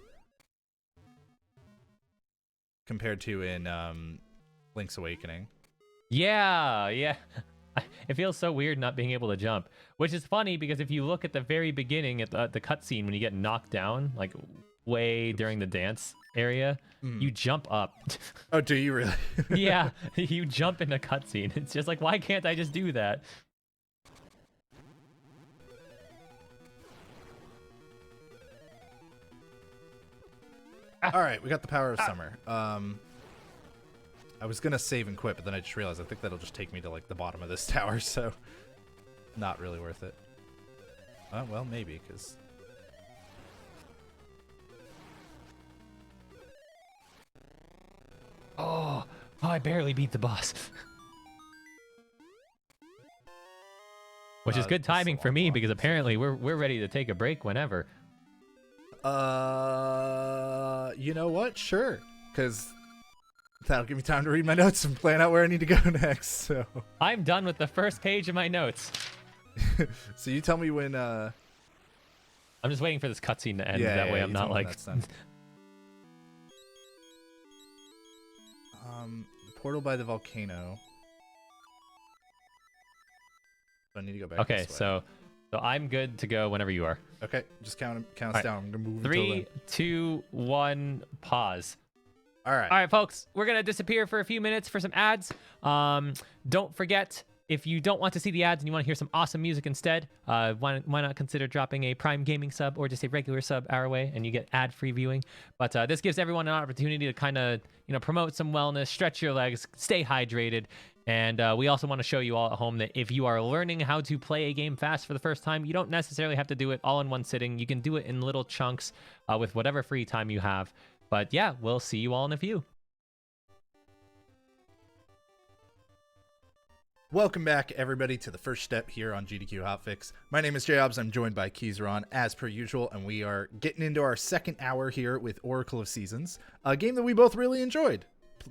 in Link's Awakening. Yeah. It feels so weird not being able to jump, which is funny because if you look at the very beginning at the cutscene when you get knocked down, like way during the dance area, you jump up. Oh, do you really? Yeah, you jump in a cutscene. It's just like, why can't I just do that? All right, we got the power of summer. I was gonna save and quit, but then I just realized I think that'll just take me to like the bottom of this tower, so not really worth it. Well, maybe because. Oh, I barely beat the boss. Which is good this is a timing for long me walk. because apparently we're ready to take a break whenever. You know what? Sure, because that'll give me time to read my notes and plan out where I need to go next. So, I'm done with the first page of my notes. so you tell me when. I'm just waiting for this cutscene to end. Yeah, that yeah, way you I'm tell not me when like. that's done. Portal by the volcano. So I need to go back. Okay, this way. so I'm good to go whenever you are. Okay, just count us Alright. down. I'm gonna move. until 3, then. 2, 1, pause. All right. All right, folks, we're going to disappear for a few minutes for some ads. Don't forget, if you don't want to see the ads and you want to hear some awesome music instead, why not consider dropping a Prime Gaming sub or just a regular sub our way and you get ad-free viewing. But this gives everyone an opportunity to kind of, promote some wellness, stretch your legs, stay hydrated. And we also want to show you all at home that if you are learning how to play a game fast for the first time, you don't necessarily have to do it all in one sitting. You can do it in little chunks with whatever free time you have. But yeah, we'll see you all in a few. Welcome back, everybody, to the first step here on GDQ Hotfix. My name is JHobz. I'm joined by Keizaron, as per usual, and we are getting into our second hour here with Oracle of Seasons, a game that we both really enjoyed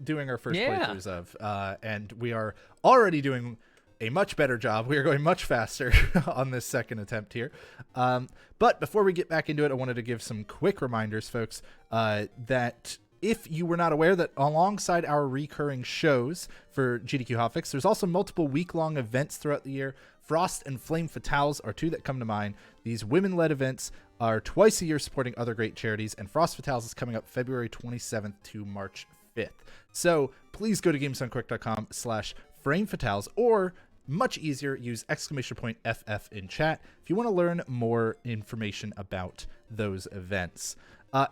doing our first playthroughs of. And we are already doing a much better job. We are going much faster on this second attempt here. But before we get back into it, I wanted to give some quick reminders, folks, that if you were not aware that alongside our recurring shows for GDQ Hotfix, there's also multiple week-long events throughout the year. Frost and Flame Fatales are two that come to mind. These women-led events are twice a year supporting other great charities, and Frost Fatales is coming up February 27th to March 5th. So please go to gamesdonquick.com/framefatales, or much easier, use !FF in chat if you want to learn more information about those events.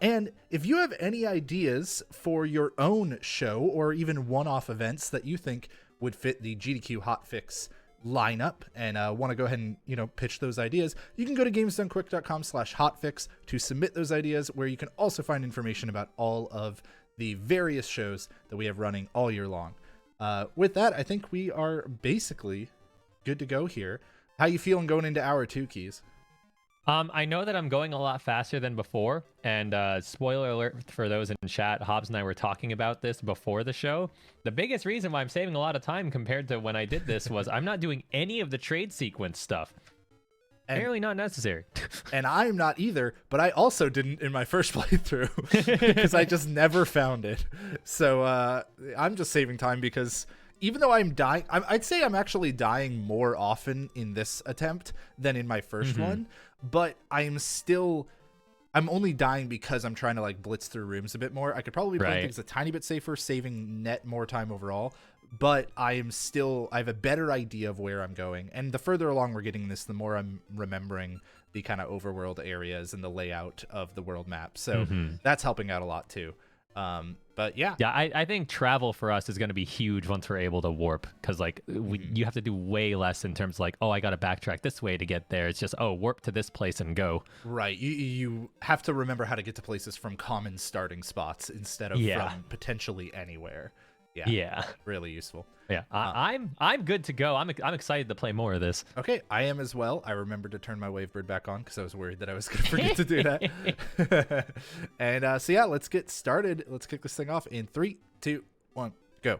And if you have any ideas for your own show or even one-off events that you think would fit the GDQ Hotfix lineup and want to go ahead and, pitch those ideas, you can go to gamesdonquick.com/hotfix to submit those ideas, where you can also find information about all of the various shows that we have running all year long. With that, I think we are basically good to go here. How you feeling going into hour 2, Keys? I know that I'm going a lot faster than before, and spoiler alert for those in chat, JHobz and I were talking about this before the show. The biggest reason why I'm saving a lot of time compared to when I did this was I'm not doing any of the trade sequence stuff. Apparently not necessary. And I'm not either, but I also didn't in my first playthrough because I just never found it. So I'm just saving time because even though I'm dying, I'd say I'm actually dying more often in this attempt than in my first one, but I'm only dying because I'm trying to like blitz through rooms a bit more. I could probably play things a tiny bit safer, saving net more time overall, but I have a better idea of where I'm going. And the further along we're getting this, the more I'm remembering the kind of overworld areas and the layout of the world map. So that's helping out a lot too. But yeah, I think travel for us is going to be huge once we're able to warp, because like you have to do way less in terms of like, oh, I got to backtrack this way to get there. It's just, oh, warp to this place and go. Right. You have to remember how to get to places from common starting spots instead of from potentially anywhere. Yeah. Really useful. Yeah. I'm good to go. I'm excited to play more of this. Okay, I am as well. I remembered to turn my Wavebird back on because I was worried that I was going to forget to do that. And so yeah, let's get started. Let's kick this thing off in 3, 2, 1, go.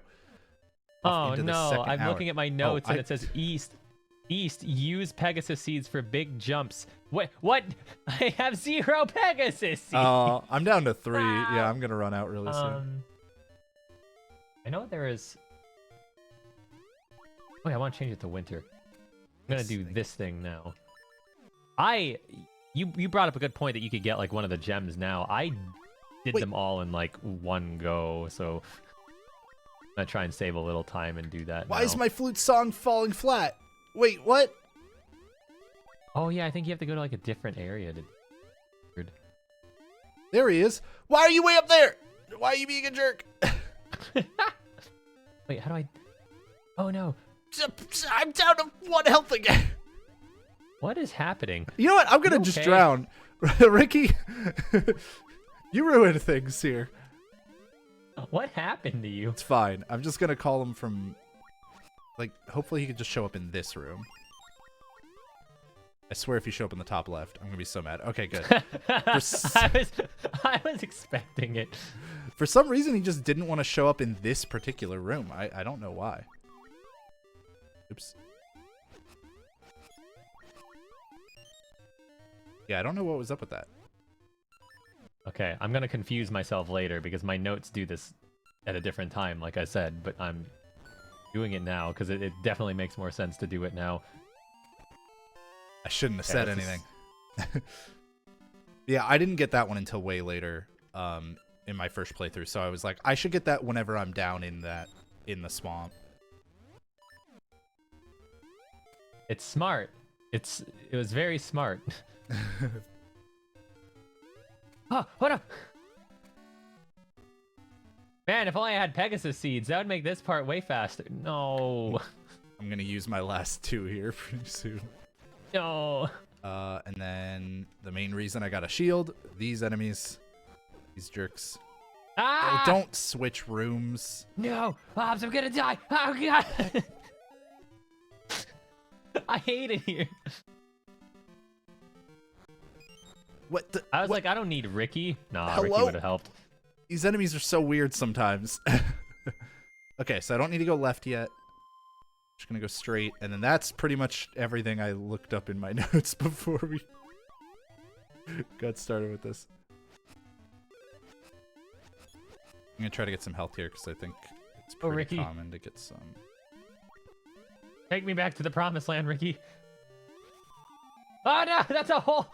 Oh no, I'm looking at my notes and it says east, use Pegasus seeds for big jumps. What? I have 0 Pegasus seeds. Oh, I'm down to 3. Yeah, I'm going to run out really soon. I know there is... Wait, I want to change it to winter. I'm going to do this thing now. You brought up a good point that you could get like one of the gems now. I did them all in like one go, so I'm going to try and save a little time and do that. Why is my flute song falling flat? Wait, what? Oh yeah, I think you have to go to like a different area to... There he is. Why are you way up there? Why are you being a jerk? Wait, how do I... Oh no. I'm down to 1 health again. What is happening? You know what? I'm going to just drown. Ricky, you ruined things here. What happened to you? It's fine. I'm just going to call him from... Like, hopefully he could just show up in this room. I swear if you show up in the top left, I'm going to be so mad. Okay, good. I was expecting it. For some reason, he just didn't want to show up in this particular room. I don't know why. Oops. Yeah, I don't know what was up with that. Okay, I'm going to confuse myself later because my notes do this at a different time, like I said, but I'm doing it now because it definitely makes more sense to do it now. I shouldn't have said anything. Yeah, I didn't get that one until way later in my first playthrough, so I was like, I should get that whenever I'm down in the swamp. It's smart. It was very smart. Oh, hold up! Man, if only I had Pegasus seeds, that would make this part way faster. No. I'm gonna use my last 2 here pretty soon. No. And then the main reason I got a shield, these enemies, these jerks. Ah! Oh, don't switch rooms. No, Hobbs, I'm gonna die. Oh god. I hate it here. What? I was like, I don't need Ricky. Nah, Hello? Ricky would have helped. These enemies are so weird sometimes. Okay, so I don't need to go left yet. Just gonna go straight, and then that's pretty much everything I looked up in my notes before we got started with this. I'm gonna try to get some health here because I think it's pretty Ricky. common to get some. Take me back to the promised land, Ricky. Oh no, that's a hole.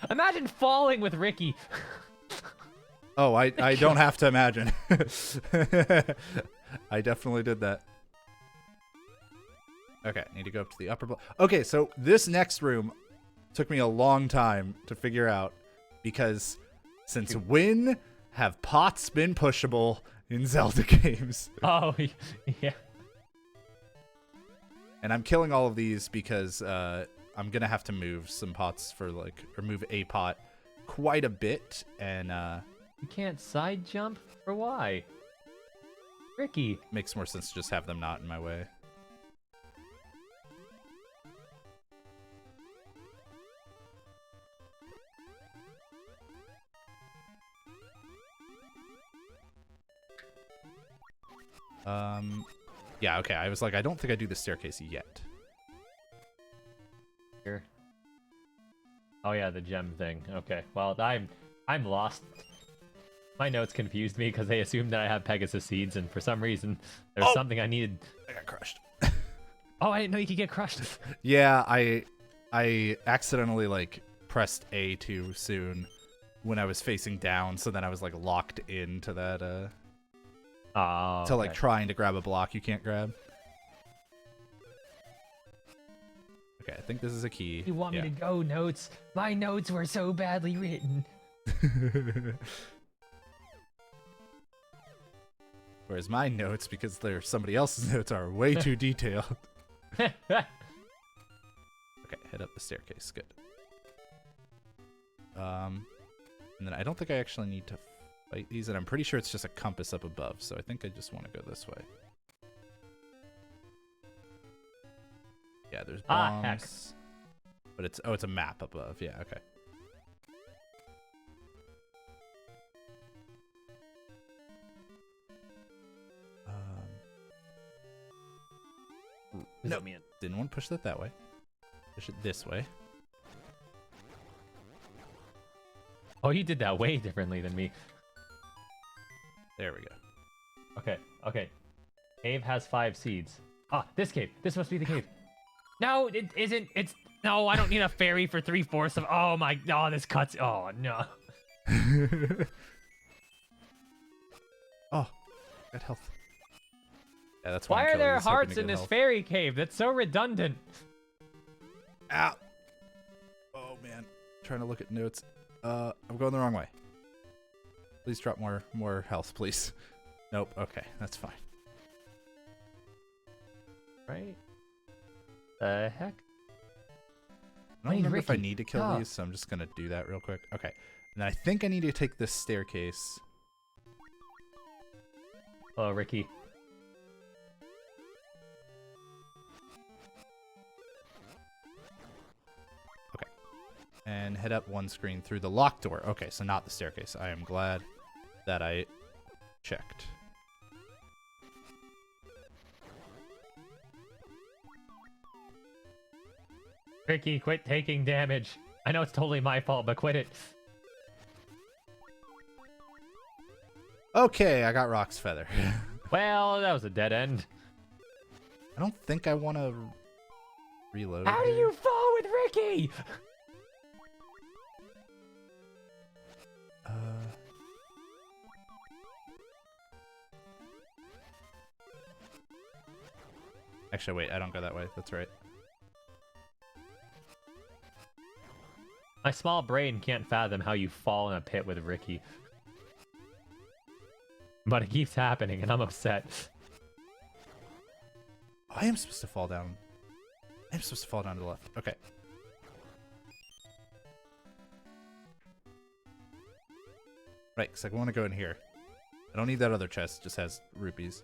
Imagine falling with Ricky. Oh, I don't have to imagine. I definitely did that. Okay, need to go up to the upper block. Okay, so this next room took me a long time to figure out because since when have pots been pushable in Zelda games? Oh, yeah. And I'm killing all of these because I'm gonna have to move some pots or move a pot quite a bit, and You can't side jump? For why? Ricky. makes more sense to just have them not in my way. Yeah, okay. I was like, I don't think I do the staircase yet. Here. Oh yeah, the gem thing. Okay. Well, I'm lost. My notes confused me because they assumed that I have Pegasus seeds, and for some reason there's something I needed. I got crushed. Oh, I didn't know you could get crushed. Yeah, I accidentally pressed A too soon when I was facing down, so then I was locked into that Oh. to Okay. trying to grab a block you can't grab. Okay, I think this is a key. You want me to go, notes? My notes were so badly written. Whereas my notes, because they're somebody else's notes, are way too detailed. Okay, head up the staircase. Good. And then I don't think I actually need to fight these, and I'm pretty sure it's just a compass up above, so I think I just want to go this way. Yeah, there's bombs. Heck. But it's a map above. Yeah, okay. No, didn't want to push that way. Push it this way. Oh, you did that way differently than me. There we go. Okay. Cave has 5 seeds. Ah, this cave. This must be the cave. No, it isn't. No, I don't need a fairy for 3/4 of. Oh my. Oh, this cuts. Oh no. Oh, got health. Yeah, that's Why I'm are killing there these, hoping hearts to in get this health. fairy cave? That's so redundant. Ow. Oh man, trying to look at notes. I'm going the wrong way. Please drop more health, please. Nope. Okay, that's fine. Right? The heck? I don't remember if I Ricky, need to kill these, so I'm just gonna do that real quick. Okay, and then I think I need to take this staircase. Oh, Ricky. Okay, and head up one screen through the locked door. Okay, so not the staircase. I am glad that I checked. Ricky, quit taking damage. I know it's totally my fault, but quit it. Okay, I got Rock's Feather. Well, that was a dead end. I don't think I want to reload. How do here. you fall with Ricky? Actually, wait, I don't go that way. That's right. My small brain can't fathom how you fall in a pit with Ricky. But it keeps happening, and I'm upset. I am supposed to fall down. I'm supposed to fall down to the left. Okay. Right, because I want to go in here. I don't need that other chest. It just has rupees.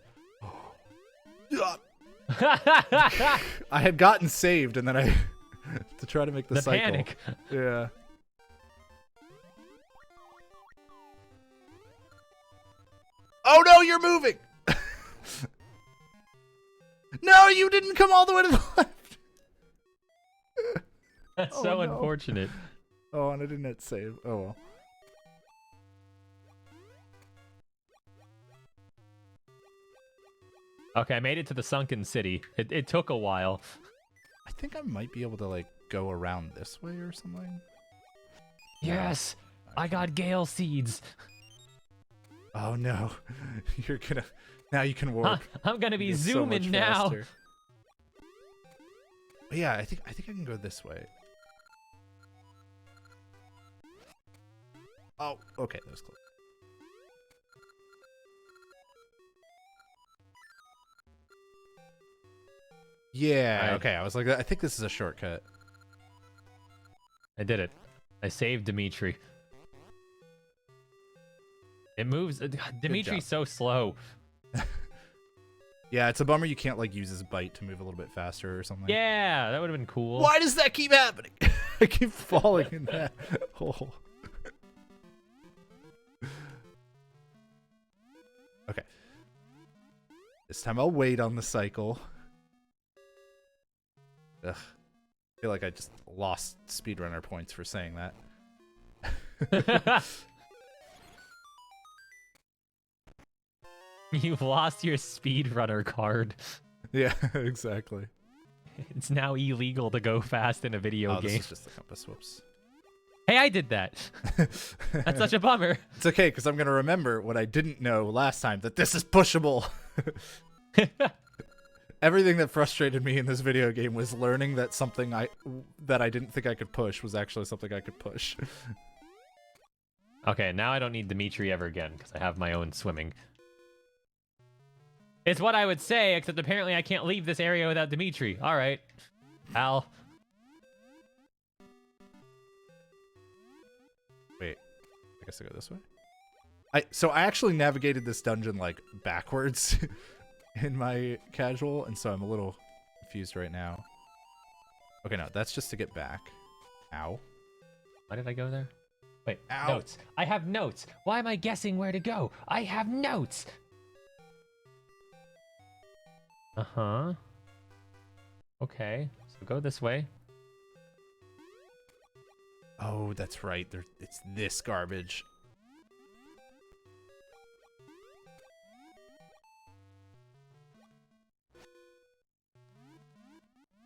I had gotten saved, and then I to try to make the cycle. Panic. Yeah. Oh no, you're moving! No, you didn't come all the way to the left. That's Oh, so no. unfortunate. Oh, and I didn't hit save. Oh well. Okay, I made it to the sunken city. It took a while. I think I might be able to like go around this way or something. Yes, I got Gale seeds. Oh no, you're gonna. Now you can warp. I'm gonna be It's so zooming much now. faster. But yeah, I think I can go this way. Oh, okay, that was close. Yeah, Alright. okay. I was like, I think this is a shortcut. I did it. I saved Dimitri. It moves. Dimitri's so slow. Yeah, it's a bummer you can't like use his bite to move a little bit faster or something. Yeah, that would have been cool. Why does that keep happening? I keep falling in that hole. Okay. This time I'll wait on the cycle. Ugh. I feel like I just lost speedrunner points for saying that. You lost your speedrunner card. Yeah, exactly. It's now illegal to go fast in a video Oh, game. this is just the compass. Whoops. Hey, I did that. That's such a bummer. It's okay, because I'm going to remember what I didn't know last time, that this is pushable. Everything that frustrated me in this video game was learning that something that I didn't think I could push was actually something I could push. Okay, now I don't need Dimitri ever again, because I have my own swimming. It's what I would say, except apparently I can't leave this area without Dimitri. All right, Al. Wait, I guess I go this way? So I actually navigated this dungeon like backwards in my casual, and so I'm a little confused right now. Okay, no, that's just to get back. Ow. Why did I go there? Wait, Ow. notes. I have notes. Why am I guessing where to go? I have notes. Uh-huh. Okay, so go this way. Oh, that's right. It's this garbage.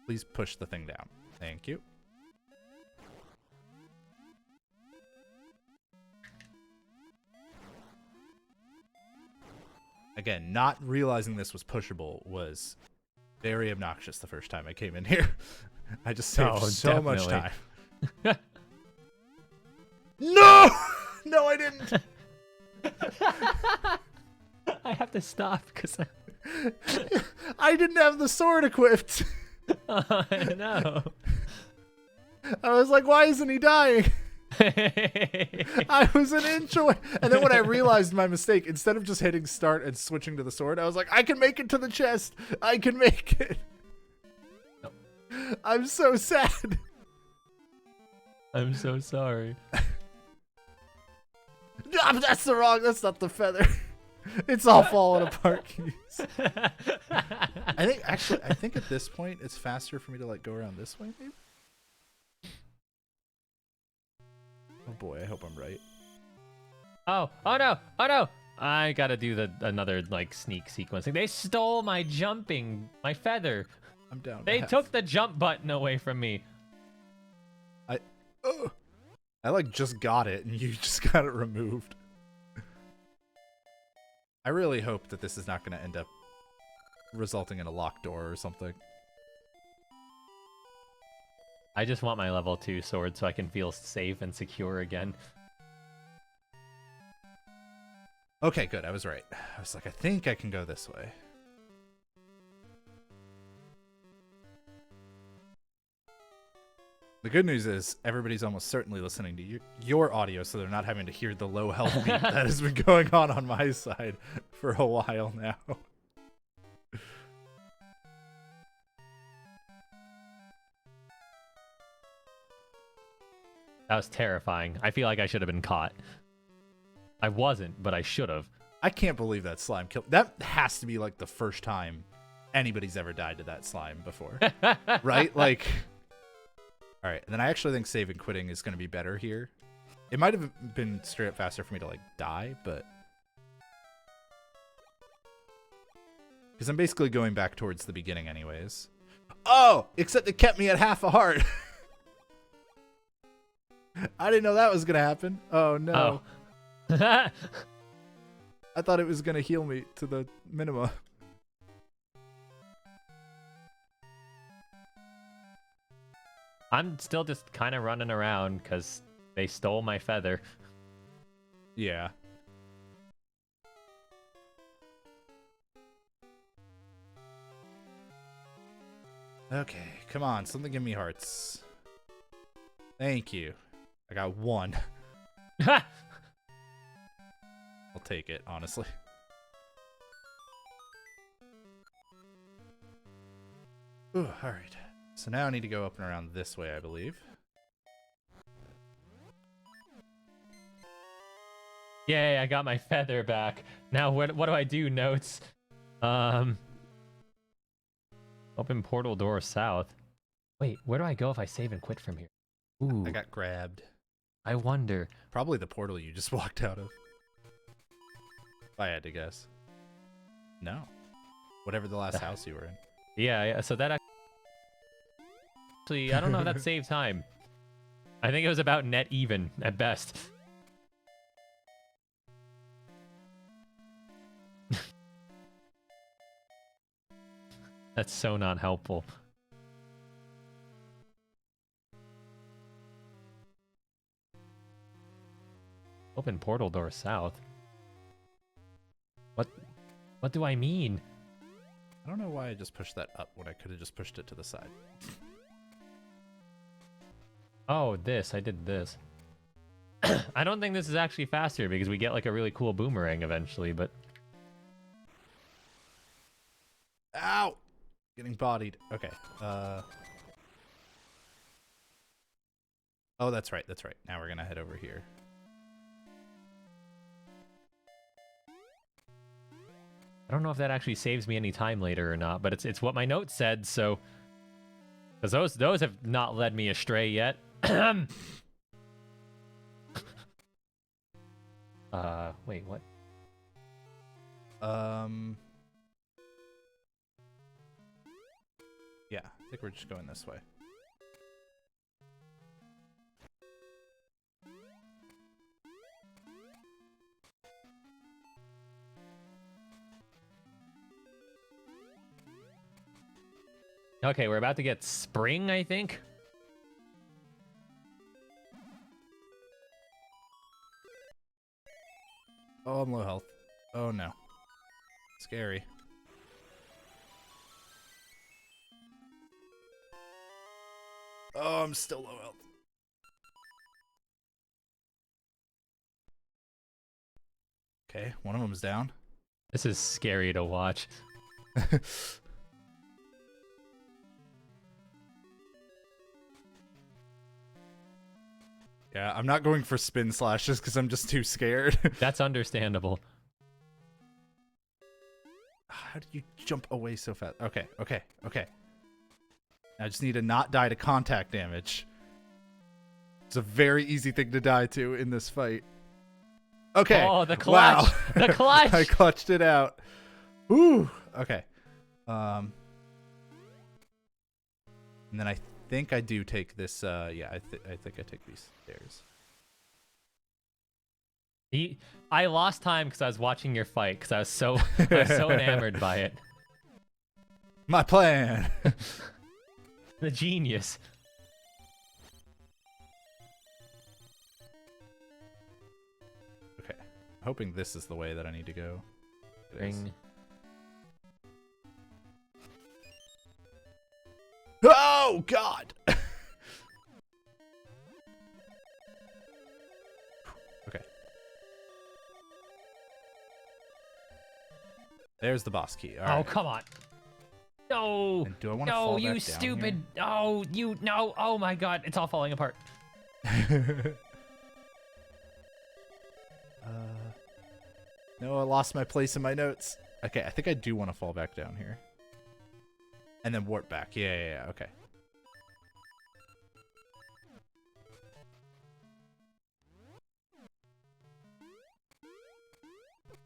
Please push the thing down. Thank you. Again, not realizing this was pushable was very obnoxious the first time I came in here. I just saved Oh, so much definitely. time. No! No, I didn't. I have to stop because I didn't have the sword equipped. I know. I was like, why isn't he dying? I was an inch away. And then when I realized my mistake, instead of just hitting start and switching to the sword, I was like, I can make it to the chest. I can make it. No. I'm so sad. I'm so sorry. That's not the feather. It's all falling apart, Keys. I think at this point it's faster for me to like go around this way, maybe? Oh boy, I hope I'm right. Oh no, oh no. I gotta do another like sneak sequencing. They stole my feather. I'm down. They half. took the jump button away from me. I like just got it and you just got it removed. I really hope that this is not going to end up resulting in a locked door or something. I just want my level 2 sword so I can feel safe and secure again. Okay, good. I was right. I was like, I think I can go this way. The good news is everybody's almost certainly listening to your audio, so they're not having to hear the low health beat that has been going on my side for a while now. That was terrifying. I feel like I should have been caught. I wasn't, but I should have. I can't believe that slime killed. That has to be like the first time anybody's ever died to that slime before. Right? Like, all right. And then I actually think save and quitting is going to be better here. It might have been straight up faster for me to, like, die, but... Because I'm basically going back towards the beginning anyways. Oh! Except it kept me at half a heart. I didn't know that was going to happen. Oh, no. Oh. I thought it was going to heal me to the minima. I'm still just kind of running around because they stole my feather. Yeah. Okay, come on. Something give me hearts. Thank you. I got 1. I'll take it, honestly. Ooh, all right. So now I need to go up and around this way, I believe. Yay, I got my feather back. Now what do I do, notes? Open portal door south. Wait, where do I go if I save and quit from here? Ooh, I got grabbed. I wonder. Probably the portal you just walked out of. If I had to guess. No. Whatever the last house you were in. Yeah, so that actually, I don't know if that saved time. I think it was about net even at best. That's so not helpful. Open portal door south. What do I mean? I don't know why I just pushed that up when I could have just pushed it to the side. Oh, I did this. I don't think this is actually faster because we get like a really cool boomerang eventually, but... Ow! Getting bodied. Okay. Oh, that's right. That's right. Now we're gonna head over here. I don't know if that actually saves me any time later or not, but it's what my notes said, so... Because those have not led me astray yet. Wait, what? Yeah, I think we're just going this way. Okay, we're about to get spring, I think. Oh, I'm low health. Oh no. Scary. Oh, I'm still low health. Okay, one of them's down. This is scary to watch. Yeah, I'm not going for spin slash just because I'm just too scared. That's understandable. How did you jump away so fast? Okay, okay, okay. I just need to not die to contact damage. It's a very easy thing to die to in this fight. Okay. Oh, the clutch! Wow. The clutch! I clutched it out. Ooh. Okay. And then I think I do take this. Yeah, I think I take these stairs. I lost time because I was watching your fight because I was so enamored by it. My plan. The genius. Okay. I'm hoping this is the way that I need to go. Ring. Oh God. Okay. There's the boss key. All right. Oh, come on. No. And do I want to no, fall you back down stupid. here? Oh, you. No. Oh, my God. It's all falling apart. No, I lost my place in my notes. Okay, I think I do want to fall back down here. And then warp back. Yeah. Okay.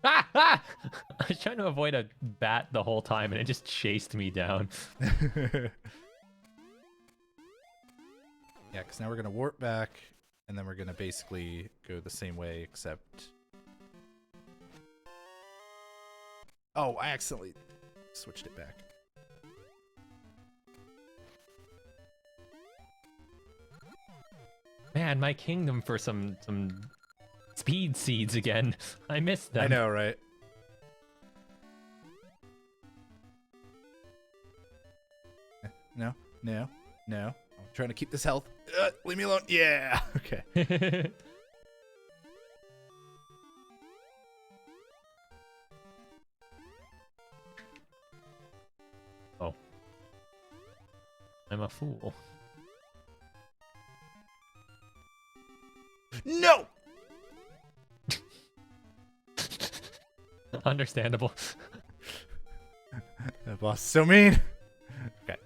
Ah! I was trying to avoid a bat the whole time, and it just chased me down. Yeah, because now we're going to warp back, and then we're going to basically go the same way, except... Oh, I accidentally switched it back. Man, my kingdom for some speed seeds again. I missed them. I know, right? No. I'm trying to keep this health. Leave me alone. Yeah. Okay. Oh. I'm a fool. No! Understandable. That boss is so mean. Okay.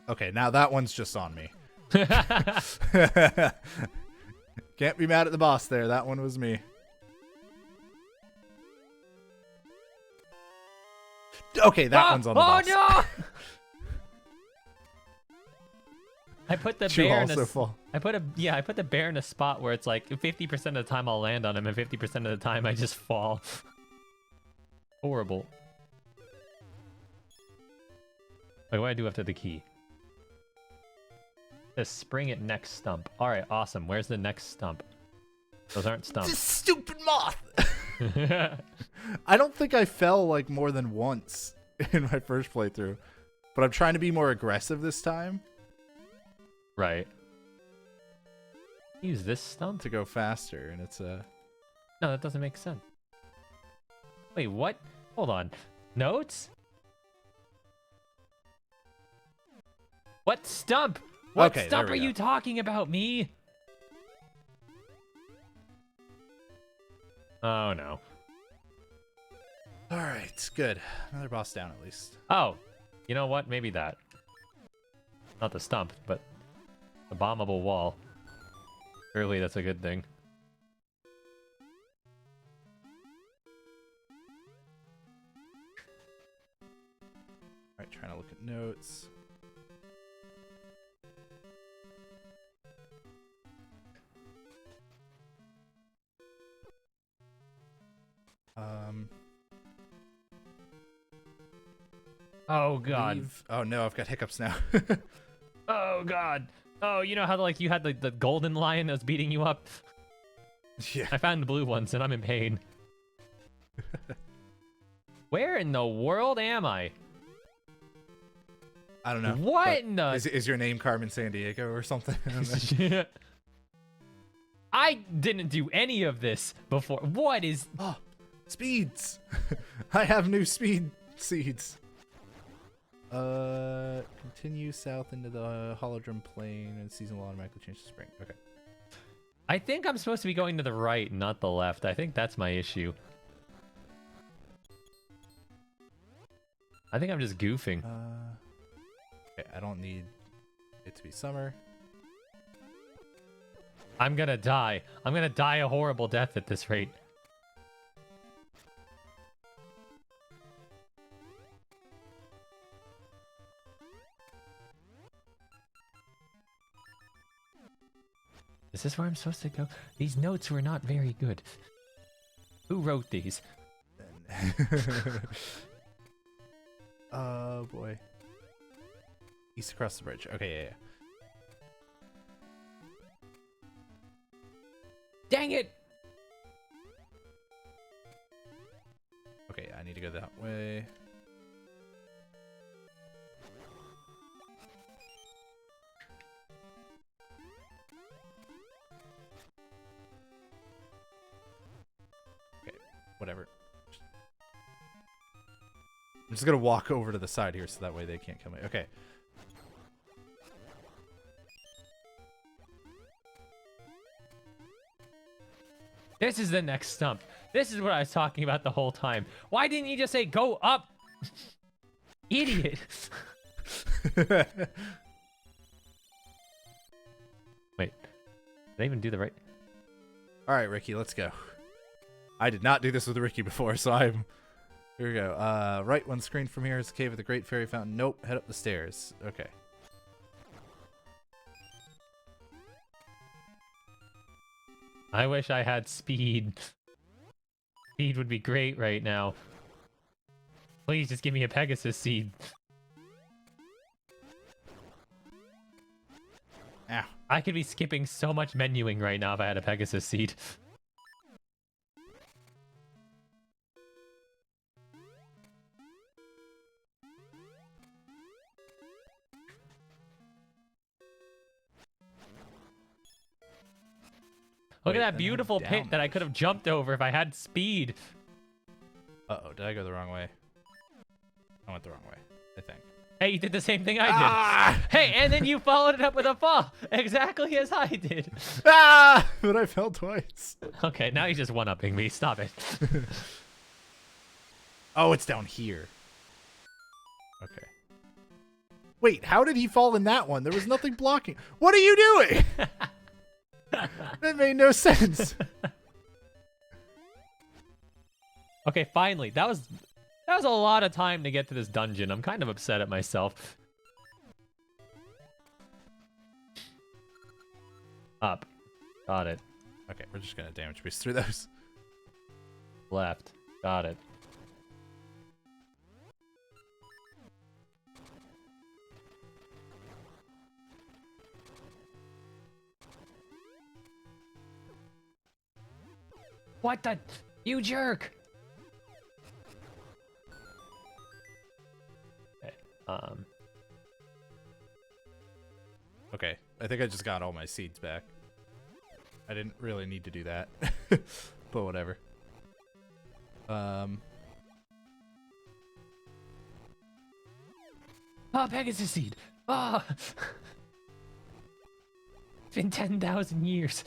Okay, now that one's just on me. Can't be mad at the boss there. That one was me. Okay, that one's on the boss. Oh no! I put the bear in a I put the bear in a spot where it's like 50% of the time I'll land on him and 50% of the time I just fall. Horrible. Wait, what do I do after the key? Just spring at next stump. All right, awesome. Where's the next stump? Those aren't stumps. This stupid moth. I don't think I fell like more than once in my first playthrough, but I'm trying to be more aggressive this time. Right. Use this stump to go faster, and it's a... No, that doesn't make sense. Wait, what? Hold on. Notes? What stump? What stump are you talking about, me? Oh, no. All right, good. Another boss down, at least. Oh, you know what? Maybe that. Not the stump, but the bombable wall. Surely that's a good thing. All right, trying to look at notes. Oh god. Oh no, I've got hiccups now. Oh god. Oh, you know how like you had the golden lion that was beating you up? Yeah. I found the blue ones and I'm in pain. Where in the world am I? I don't know. What in the... Is your name Carmen Sandiego or something? I didn't do any of this before. What is... Oh, speeds. I have new speed seeds. Continue south into the holodrum plane and season will automatically change to spring. Okay. I think I'm supposed to be going to the right, not the left. I think that's my issue. I think I'm just goofing. Okay, I don't need it to be summer. I'm gonna die. I'm gonna die a horrible death at this rate. Is this where I'm supposed to go? These notes were not very good. Who wrote these? Oh boy. East across the bridge. Okay, yeah. Dang it! Okay, I need to go that way. Okay, whatever. I'm just gonna walk over to the side here so that way they can't kill me. Okay. This is the next stump. This is what I was talking about the whole time. Why didn't you just say go up? Idiot. Wait, did I even do the right? All right, Ricky, let's go. I did not do this with Ricky before, so I'm... Here we go. Right one screen from here is the cave of the Great Fairy Fountain. Nope, head up the stairs. Okay. I wish I had speed. Speed would be great right now. Please just give me a Pegasus seed. Ow. I could be skipping so much menuing right now if I had a Pegasus seed. Look Wait, at that then beautiful I'm pit down that I there. could have jumped over if I had speed. Uh-oh, did I go the wrong way? I went the wrong way, I think. Hey, you did the same thing I did. Ah! Hey, and then you followed it up with a fall. Exactly as I did. Ah! But I fell twice. Okay, now you're just one-upping me. Stop it. Oh, it's down here. Okay. Wait, how did he fall in that one? There was nothing blocking. What are you doing? That made no sense. Okay, finally. That was a lot of time to get to this dungeon. I'm kind of upset at myself. Up. Got it. Okay, we're just gonna damage boost through those. Left. Got it. What the? You jerk! Okay, Okay, I think I just got all my seeds back. I didn't really need to do that, but whatever. Oh, Pegasus seed! Oh! It's been 10,000 years.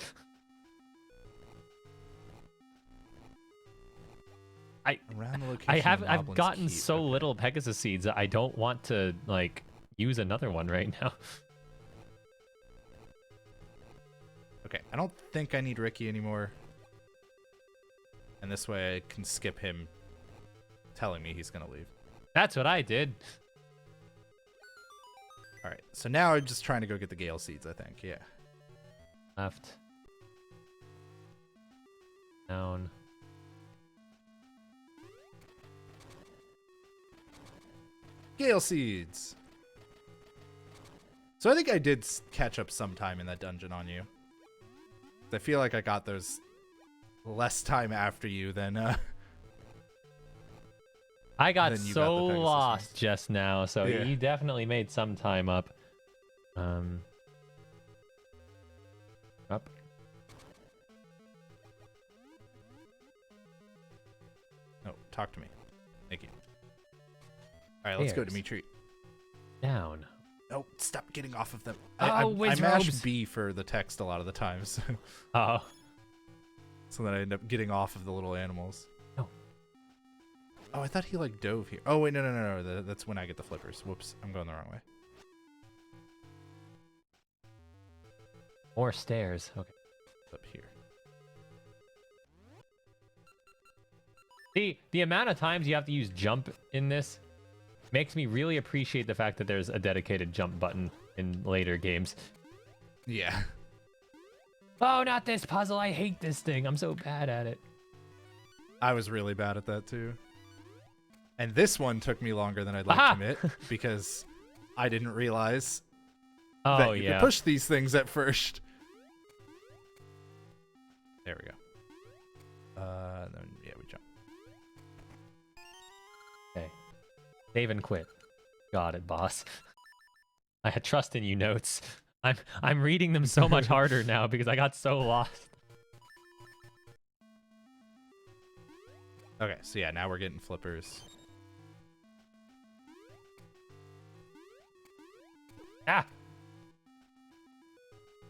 Around the location of I've Moblin's gotten Keep. so Okay. little Pegasus seeds that I don't want to like use another one right now. Okay, I don't think I need Ricky anymore. And this way I can skip him telling me he's gonna leave. That's what I did. Alright, so now I'm just trying to go get the Gale seeds, I think, yeah. Left. Down. Gale seeds! So I think I did catch up sometime in that dungeon on you. I feel like I got those less time after you than I got Then you so got the Pegasus lost seeds. just now, so Yeah. you definitely made some time up. Up. No, talk to me. Thank you. Alright, let's go, Stairs. Dimitri. Down. No, stop getting off of them. Oh, I whiz mash robes. B for the text a lot of the times. Oh. So then I end up getting off of the little animals. Oh. Oh, I thought he like dove here. Oh, wait, no. That's when I get the flippers. Whoops, I'm going the wrong way. More stairs. Okay. It's up here. The amount of times you have to use jump in this makes me really appreciate the fact that there's a dedicated jump button in later games. Yeah. Oh, not this puzzle. I hate this thing. I'm so bad at it. I was really bad at that too. And this one took me longer than I'd like Aha! to admit because I didn't realize Oh, that you yeah. could push these things at first. There we go. Then yeah, we jump. Okay. Save and quit. Got it, boss. I had trust in you, notes. I'm reading them so much harder now because I got so lost. Okay, so yeah, now we're getting flippers. Ah!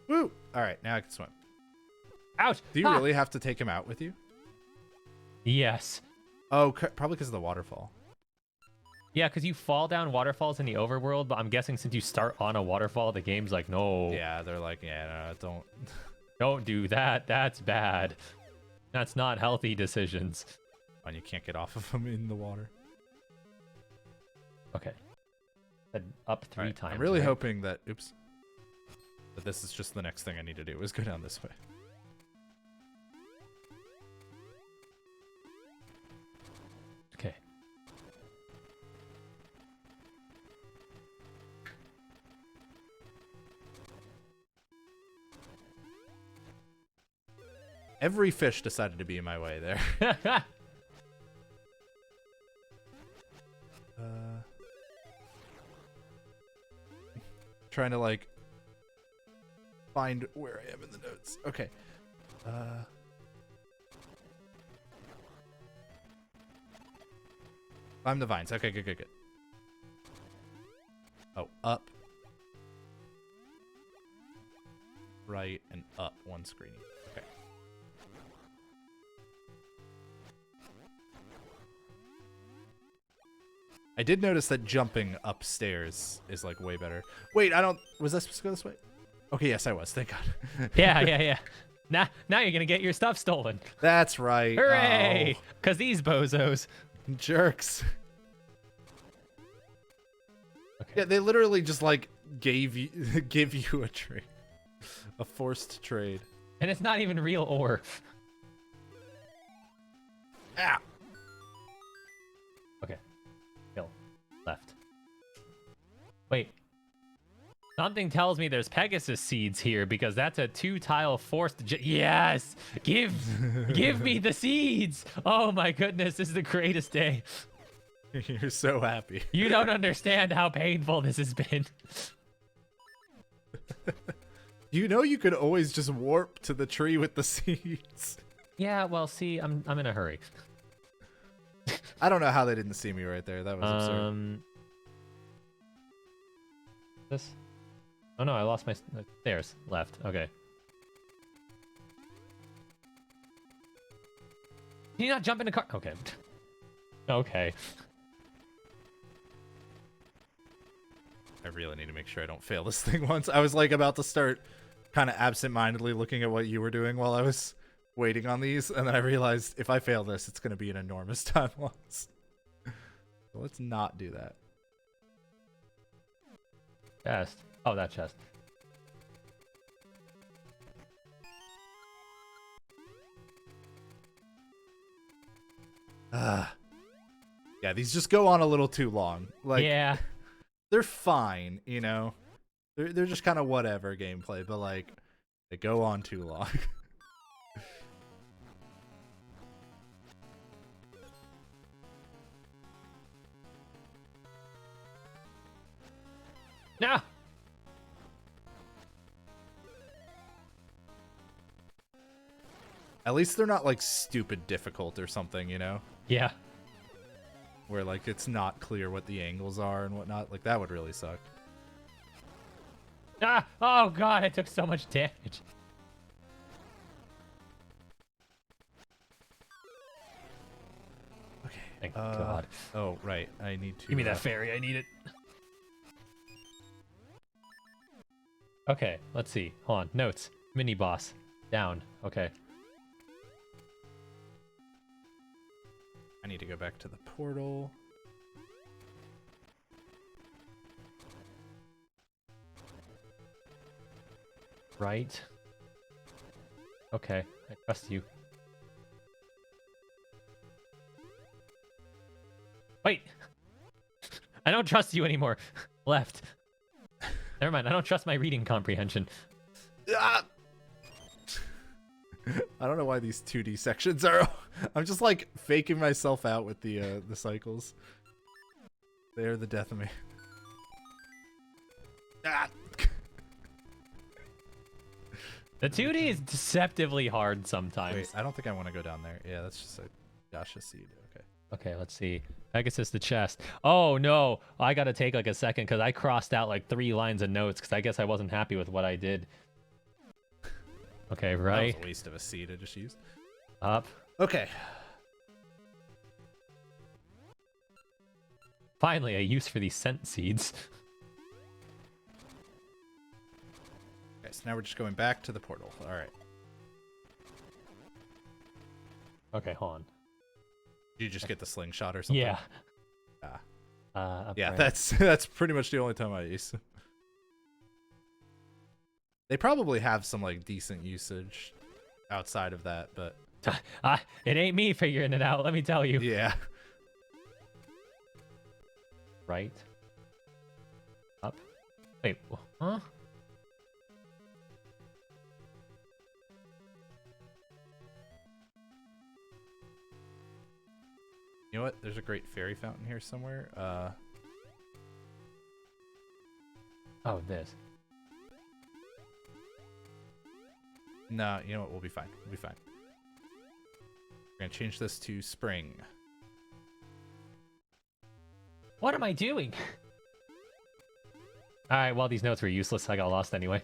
Woo! All right, now I can swim. Ouch! Do you Ah! really have to take him out with you? Yes. Oh, probably because of the waterfall. Yeah, because you fall down waterfalls in the overworld, but I'm guessing since you start on a waterfall, the game's like, no. Yeah, they're like, yeah, no, Don't do that. That's bad. That's not healthy decisions. And you can't get off of them in the water. Okay. Up three times. I'm really right? hoping that, oops, that this is just the next thing I need to do is go down this way. Okay. Every fish decided to be in my way there. Trying to like find where I am in the notes. Okay. Climb the vines. Okay, good. Oh, up. Right and up one screen. Okay. I did notice that jumping upstairs is like way better. Wait, was I supposed to go this way? Okay, yes, I was. Thank God. Yeah. Now you're gonna get your stuff stolen. That's right. Hooray! Oh, Cause these bozos. jerks. Okay. Yeah, they literally just like give you a trade, a forced trade. And it's not even real ore. Ah. Okay. Kill. Left. Wait. Something tells me there's Pegasus seeds here because that's a 2-tile forced. Yes! Give me the seeds! Oh my goodness, this is the greatest day. You're so happy. You don't understand how painful this has been. You know you could always just warp to the tree with the seeds. Yeah, well, see, I'm in a hurry. I don't know how they didn't see me right there. That was absurd. This? Oh no, I lost my stairs. Left. Okay. Can you not jump in a car? Okay. Okay. I really need to make sure I don't fail this thing once. I was like about to start kind of absent-mindedly looking at what you were doing while I was waiting on these, and then I realized if I fail this, it's going to be an enormous time loss. So let's not do that. Chest. Oh, that chest. Yeah, these just go on a little too long. Like, yeah. they're fine, you know? They're just kind of whatever gameplay, but like, they go on too long. No. At least they're not like stupid difficult or something, you know? Yeah. Where like it's not clear what the angles are and whatnot. Like that would really suck. Ah! Oh god, I took so much damage. Okay. Thank god. Oh, right. I need to... Give me that fairy, I need it. Okay, let's see. Hold on. Notes. Mini boss. Down. Okay. I need to go back to the portal. Right. Okay, I trust you. Wait! I don't trust you anymore. Left. Never mind, I don't trust my reading comprehension. Ah! I don't know why these 2D sections are... I'm just like faking myself out with the cycles. They're the death of me. Ah! The 2D is deceptively hard sometimes. Wait, I don't think I want to go down there. Yeah, that's just a Yasha seed. Okay. Okay, let's see. Pegasus the chest. Oh no, I gotta take like a second because I crossed out like 3 lines of notes because I guess I wasn't happy with what I did. Okay, right. That was a waste of a seed I just used. Up. Okay. Finally, a use for these scent seeds. Okay, so now we're just going back to the portal. All right. Okay, hold on. Did you just get the slingshot or something? Yeah. Yeah, right. that's pretty much the only time I use. They probably have some like decent usage outside of that, but it ain't me figuring it out, let me tell you. yeah. Right. Up. Wait, huh? You know what? There's a great fairy fountain here somewhere. Oh, this. No, you know what? We'll be fine. We'll be fine. We're gonna change this to spring. What am I doing? Alright, well, these notes were useless. I got lost anyway.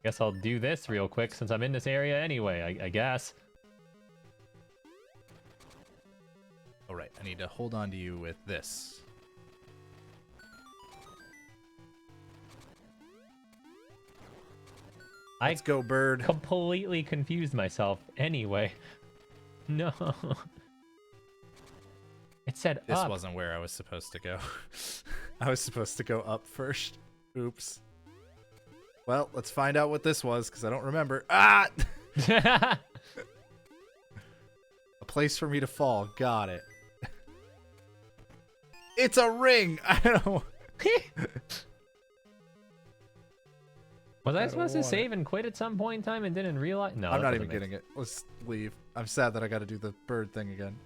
Guess I'll do this real quick since I'm in this area anyway, I guess. Alright, I need to hold on to you with this. Let's go, bird. Completely confused myself anyway. No. It said This up. wasn't where I was supposed to go. I was supposed to go up first. Oops. Well, let's find out what this was, because I don't remember. Ah! A place for me to fall. Got it. It's a ring! I don't... Was I supposed to save and quit at some point in time and didn't realize? No, I'm not even getting it. Let's leave. I'm sad that I got to do the bird thing again.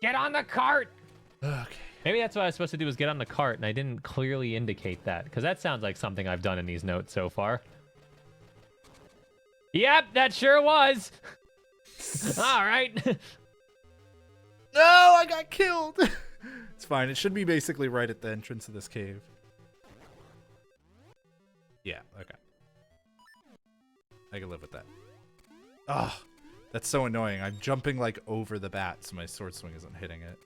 Get on the cart! Okay. Maybe that's what I was supposed to do, was get on the cart, and I didn't clearly indicate that, because that sounds like something I've done in these notes so far. Yep, that sure was! Alright. No, I got killed! It's fine. It should be basically right at the entrance of this cave. Yeah, okay. I can live with that. Ugh. That's so annoying. I'm jumping like over the bat, so my sword swing isn't hitting it.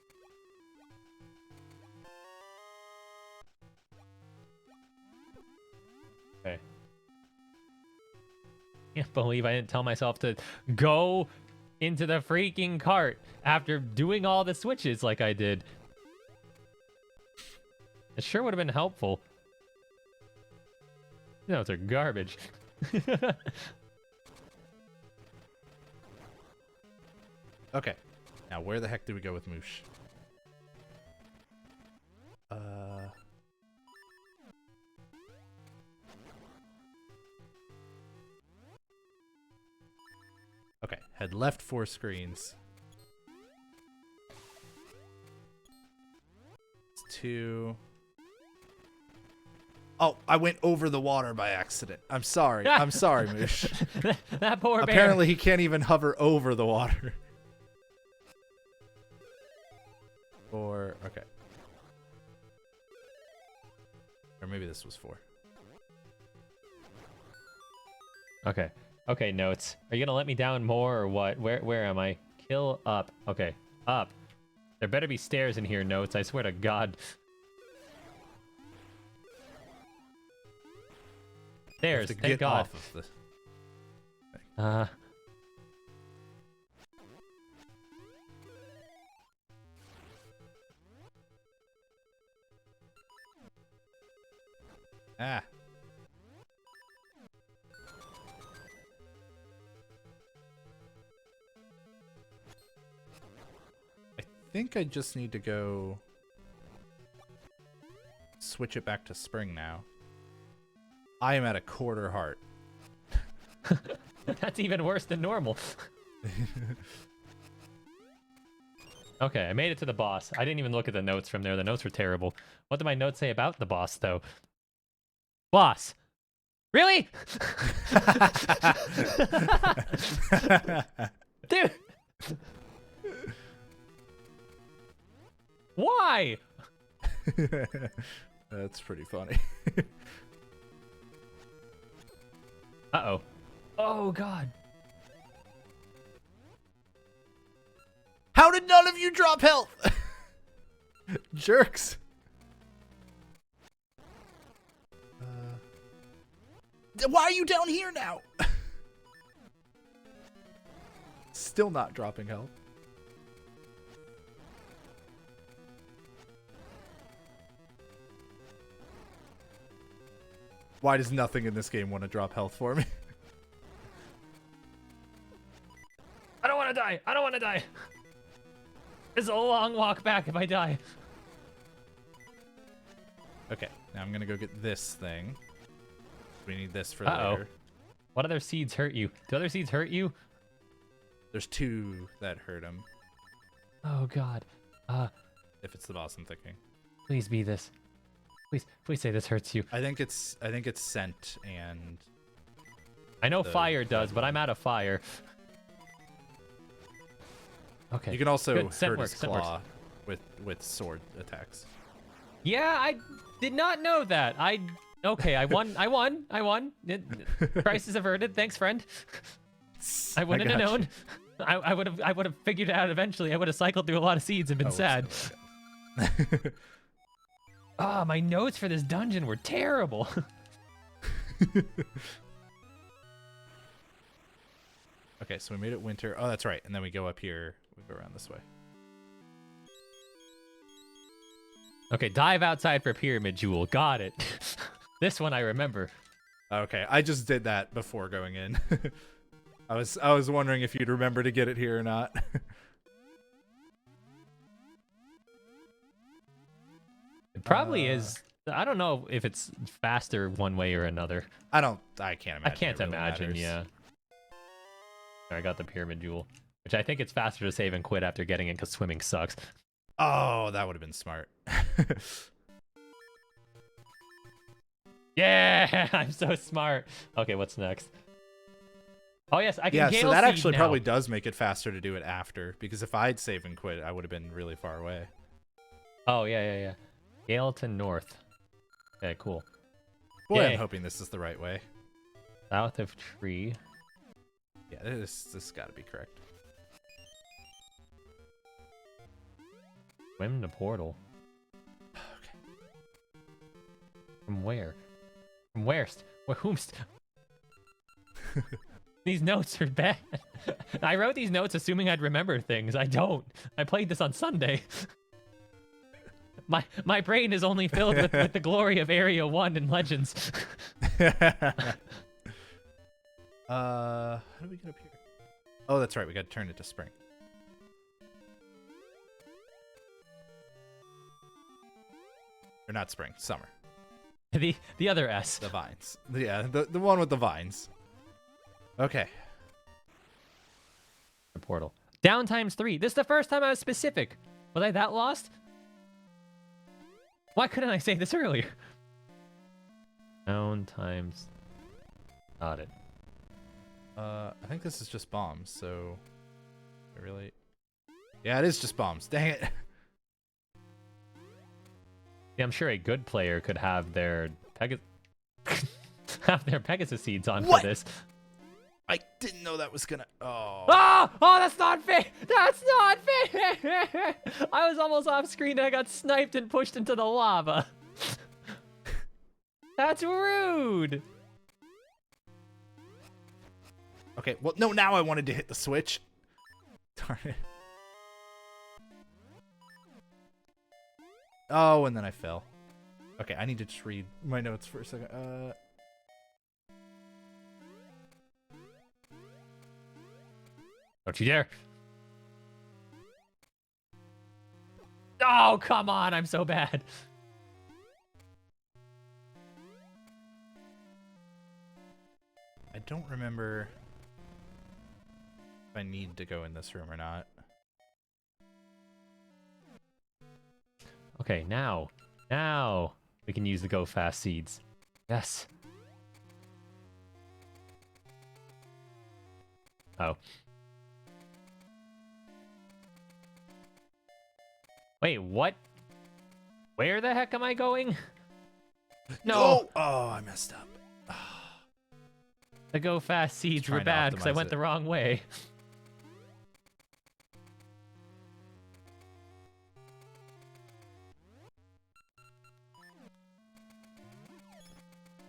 Okay. Can't believe I didn't tell myself to go into the freaking cart after doing all the switches like I did. It sure would have been helpful. You know, they're garbage. Okay. Now, where the heck do we go with Moosh? Okay. Head left 4 screens. It's 2. Oh, I went over the water by accident. I'm sorry. I'm sorry, Moosh. That poor bear. Apparently, he can't even hover over the water. 4. Okay. Or maybe this was 4. Okay. Okay, notes. Are you gonna let me down more or what? Where am I? Kill up. Okay. Up. There better be stairs in here, notes. I swear to God. Stairs, To thank get God. off of the... Ah. I think I just need to go switch it back to spring now. I am at a quarter heart. That's even worse than normal. Okay, I made it to the boss. I didn't even look at the notes from there. The notes were terrible. What did my notes say about the boss, though? Boss! Really? Dude! Why? That's pretty funny. Uh-oh. Oh, God. How did none of you drop health? Jerks. Why are you down here now? Still not dropping health. Why does nothing in this game want to drop health for me? I don't want to die. I don't want to die. It's a long walk back if I die. Okay, now I'm going to go get this thing. We need this for later. What other seeds hurt you? Do other seeds hurt you? There's 2 that hurt him. Oh, God. If it's the boss I'm thinking. Please be this. Please say this hurts you. I think it's scent and... I know fire does, but I'm out of fire. Okay. You can also Good. hurt his claw with sword attacks. Yeah, I did not know that. Okay, I won. Crisis averted. Thanks, friend. I wouldn't have known. I would have figured it out eventually. I would have cycled through a lot of seeds and been sad. Ah, my notes for this dungeon were terrible. Okay, so we made it winter. Oh, that's right. And then we go up here. We go around this way. Okay, dive outside for pyramid jewel. Got it. This one I remember. Okay, I just did that before going in. I was wondering if you'd remember to get it here or not. It probably is. I don't know if it's faster one way or another. I can't imagine. I can't it really imagine, matters. yeah. I got the pyramid jewel, which I think it's faster to save and quit after getting it because swimming sucks. Oh, that would have been smart. Yeah, I'm so smart. Okay, what's next? Oh yes, I can. Yeah, Gale so that Seed actually now. probably does make it faster to do it after, because if I'd save and quit, I would have been really far away. Oh yeah. Galeton North. Okay, cool. Boy, Yay. I'm hoping this is the right way. South of Tree. Yeah, this got to be correct. Swim to portal. Okay. From where? From wherest? Whomst? These notes are bad. I wrote these notes assuming I'd remember things. I don't. I played this on Sunday. My brain is only filled with the glory of Area 1 and Legends. How do we get up here? Oh, that's right. We got to turn it to spring. Or not spring, summer. The other S. The vines. Yeah, the one with the vines. Okay. The portal. Down times 3. This is the first time I was specific. Was I that lost? Why couldn't I say this earlier? Down times. Got it. I think this is just bombs, so... Really? Yeah, it is just bombs. Dang it. Yeah, I'm sure a good player could have their Pegasus seeds on What? for this. I didn't know that was gonna... Oh. Oh, that's not fair. That's not fair. I was almost off screen and I got sniped and pushed into the lava. That's rude. Okay, well, no, now I wanted to hit the switch. Darn it. Oh, and then I fell. Okay, I need to just read my notes for a second. Don't you dare. Oh, come on. I'm so bad. I don't remember if I need to go in this room or not. Okay, now we can use the go fast seeds. Yes. Oh. Wait, what? Where the heck am I going? No. Oh, I messed up. The go fast seeds were trying to bad because I optimize went it. the wrong way.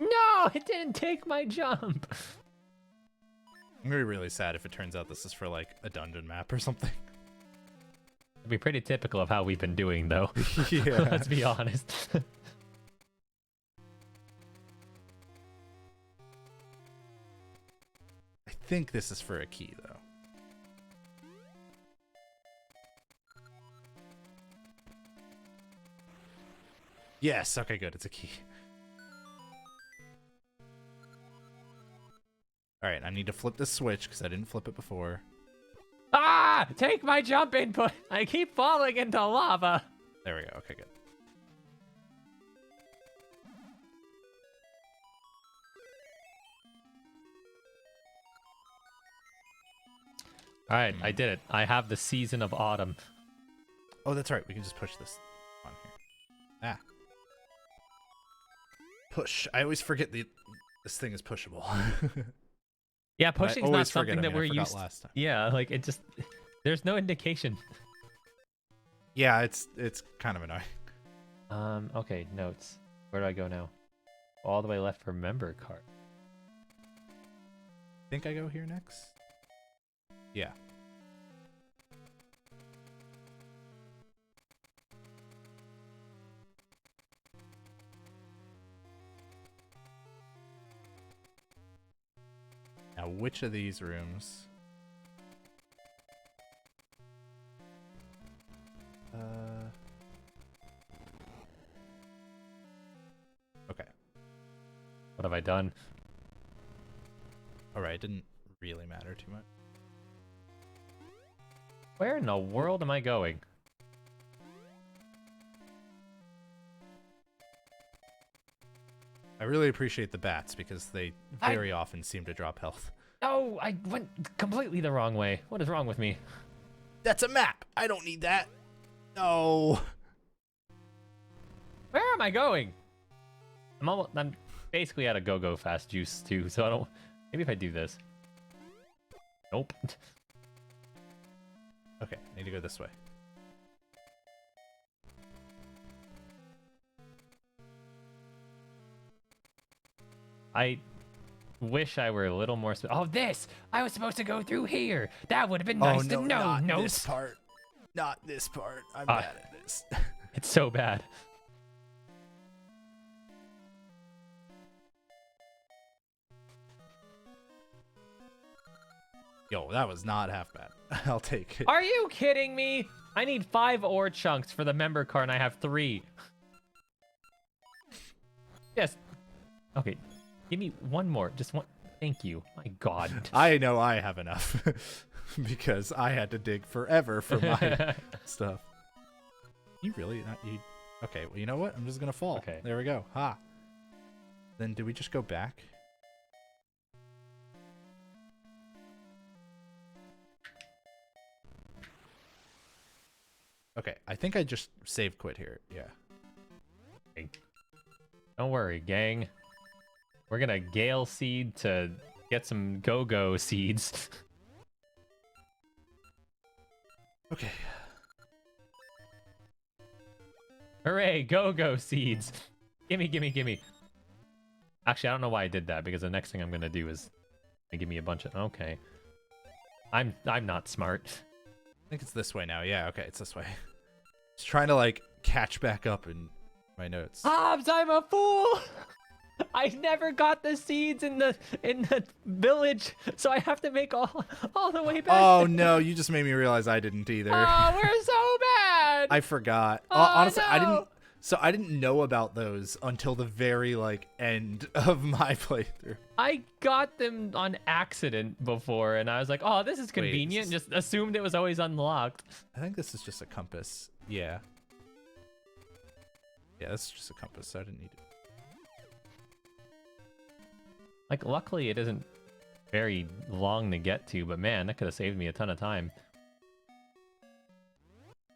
No, it didn't take my jump. I'm gonna be really sad if it turns out this is for like a dungeon map or something. It'd be pretty typical of how we've been doing, though. Yeah. Let's be honest. I think this is for a key though. Yes, okay, good. It's a key. All right, I need to flip this switch because I didn't flip it before. Ah! Take my jump input! I keep falling into lava! There we go. Okay, good. Alright, I did it. I have the season of autumn. Oh, that's right. We can just push this on here. Ah. Push. I always forget this thing is pushable. Yeah, pushing's not always forget, something I that mean, I we're forgot used to. last time. Yeah, like it just there's no indication. Yeah, it's kind of annoying. Okay, notes. Where do I go now? All the way left for member card. Think I go here next? Yeah. Now, which of these rooms? Okay. What have I done? Alright, it didn't really matter too much. Where in the world am I going? I really appreciate the bats because they very often seem to drop health. No, I went completely the wrong way. What is wrong with me? That's a map! I don't need that! No! Where am I going? I'm basically out of go fast juice too, so I don't. Maybe if I do this. Nope. Okay, I need to go this way. I wish I were a little more. Oh, this! I was supposed to go through here. That would have been nice to know. Not Notes. this part. Not this part. I'm bad at this. It's so bad. Yo, that was not half bad. I'll take it. Are you kidding me? I need 5 ore chunks for the member card, and I have 3. Yes. Okay. Give me one more. Just one. Thank you. My God. I know I have enough because I had to dig forever for my stuff. You really not you? Okay. Well, you know what? I'm just gonna fall. Okay. There we go. Ha. Then do we just go back? Okay. I think I just save quit here. Yeah. Hey. Don't worry, gang. We're gonna Gale seed to get some go-go seeds. Okay. Hooray, go-go seeds. Gimme, gimme, gimme. Actually, I don't know why I did that, because the next thing I'm gonna do is give me a bunch of. Okay. I'm not smart. I think it's this way now. Yeah. Okay. It's this way. Just trying to like catch back up in my notes. Hobbs, I'm a fool. I never got the seeds in the village, so I have to make all the way back. Oh there. no, you just made me realize I didn't either. Oh, we're so bad. I forgot. Oh, Honestly, no. I didn't know about those until the very like end of my playthrough. I got them on accident before, and I was like, "Oh, this is convenient." this Just assumed it was always unlocked. I think this is just a compass. Yeah. Yeah, this is just a compass, so I didn't need it. Like, luckily, it isn't very long to get to, but man, that could have saved me a ton of time.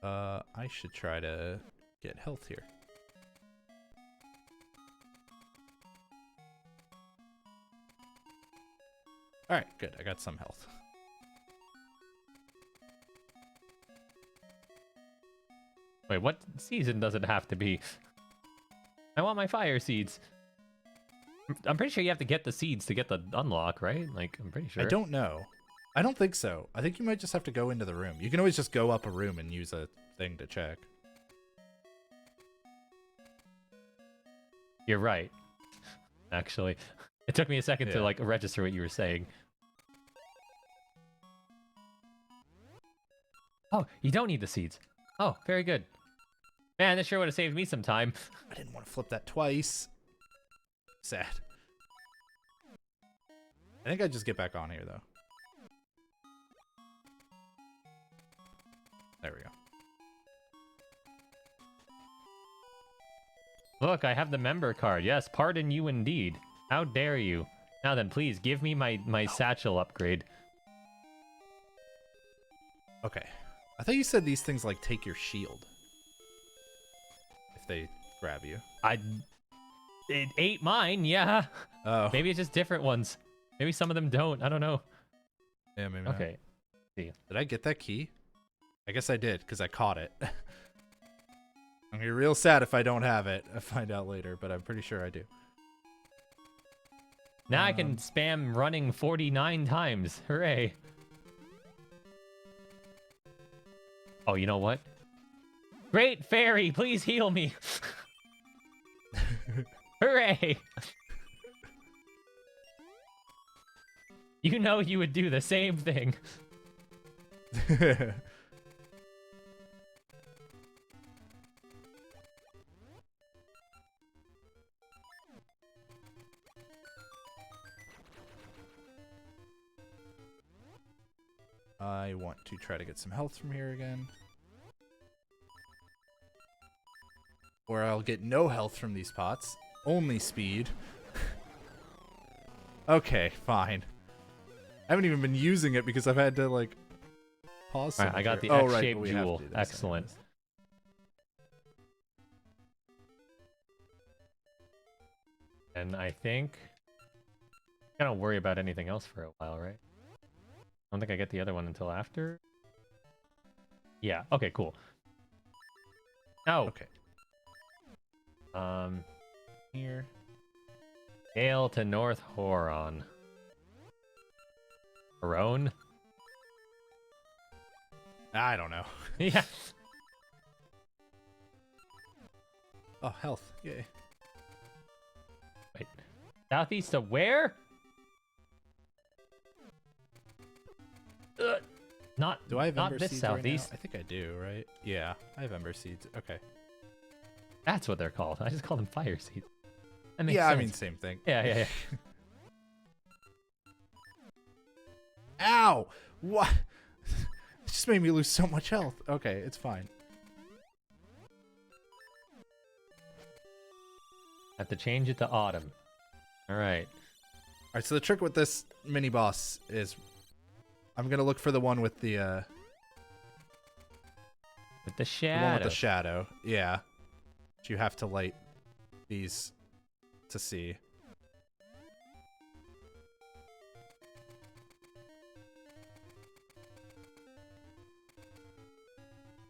I should try to get health here. All right, good. I got some health. Wait, what season does it have to be? I want my fire seeds. I'm pretty sure you have to get the seeds to get the unlock, right? Like, I'm pretty sure. I don't know. I don't think so. I think you might just have to go into the room. You can always just go up a room and use a thing to check. You're right. Actually, it took me a second to like register what you were saying. Oh, you don't need the seeds. Oh, very good. Man, this sure would have saved me some time. I didn't want to flip that twice. Sad. I think I just get back on here, though. There we go. Look, I have the member card. Yes, pardon you indeed. How dare you? Now then, please, give me my satchel upgrade. Okay. I thought you said these things, like, take your shield. If they grab you. It ate mine, yeah. Oh. Maybe it's just different ones. Maybe some of them don't. I don't know. Yeah, maybe Okay. See. Did I get that key? I guess I did, because I caught it. I'm going to be real sad if I don't have it. I'll find out later, but I'm pretty sure I do. Now I can spam running 49 times. Hooray. Oh, you know what? Great fairy, please heal me. Hooray. You know you would do the same thing. I want to try to get some health from here again. Or I'll get no health from these pots. Only speed. Okay, fine. I haven't even been using it because I've had to, like, pause. All right, I got the right, X-shaped jewel. Excellent. And I think I don't worry about anything else for a while, right? I don't think I get the other one until after. Yeah. Okay. Cool. Oh. Okay. Here. Gale to North Horon. Horon? I don't know. Yeah. Oh, health. Yay. Wait. Southeast to where? Not. Do I have not ember this seeds southeast? right now? I think I do, right? Yeah, I have ember seeds. Okay. That's what they're called. I just call them fire seeds. That makes Yeah, sense. I mean, same thing. Yeah. Ow! What? It just made me lose so much health. Okay, it's fine. Have to change it to autumn. All right. All right, so the trick with this mini boss is I'm going to look for the one with the With the shadow. the one with the shadow. Yeah. But you have to light these to see.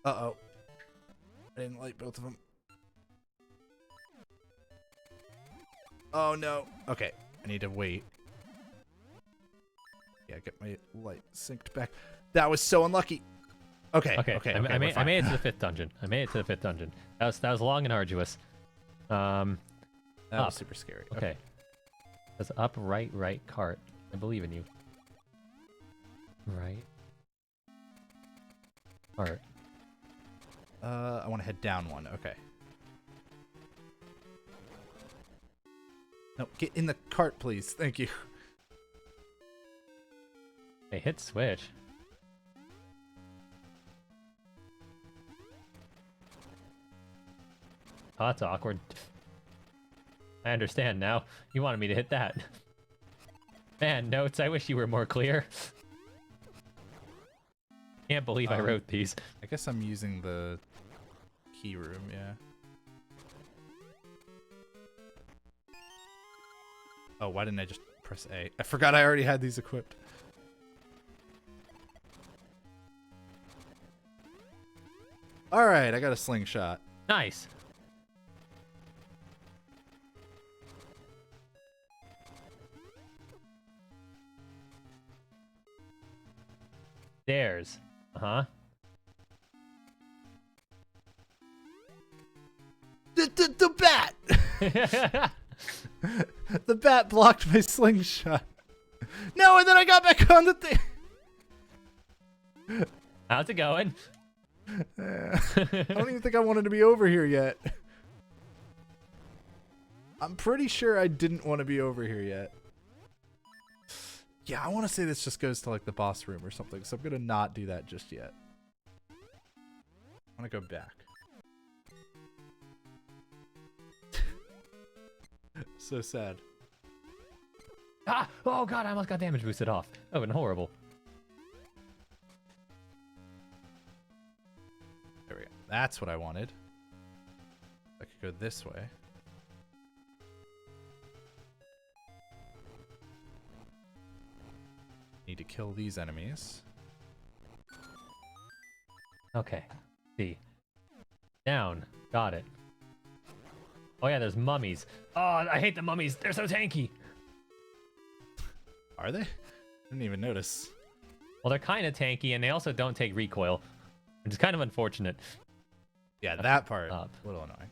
Uh-oh. I didn't light both of them. Oh, no. Okay. I need to wait. Yeah, get my light synced back. That was so unlucky. Okay. I made it to the fifth dungeon. That was long and arduous. That up. was super scary. Okay. That's up, right, cart. I believe in you. Right. Cart. I want to head down one. Okay. No, get in the cart, please. Thank you. Hey, hit switch. Oh, that's awkward. I understand now. You wanted me to hit that. Man, notes, I wish you were more clear. Can't believe I wrote these. I guess I'm using the key room, yeah. Oh, why didn't I just press A. I forgot I already had these equipped. All right, I got a slingshot. Nice. Stairs. Uh-huh. The bat! The bat blocked my slingshot. No, and then I got back on the thing. How's it going? I don't even think I wanted to be over here yet. I'm pretty sure I didn't want to be over here yet. Yeah, I want to say this just goes to like the boss room or something, so I'm going to not do that just yet. I want to go back. So sad. Ah! Oh god, I almost got damage boosted off. That would have been horrible. There we go. That's what I wanted. I could go this way. Need to kill these enemies. Okay. See. Down. Got it. Oh yeah, there's mummies. Oh, I hate the mummies. They're so tanky. Are they? I didn't even notice. Well, they're kind of tanky, and they also don't take recoil, which is kind of unfortunate. Yeah, that part. Up. A little annoying.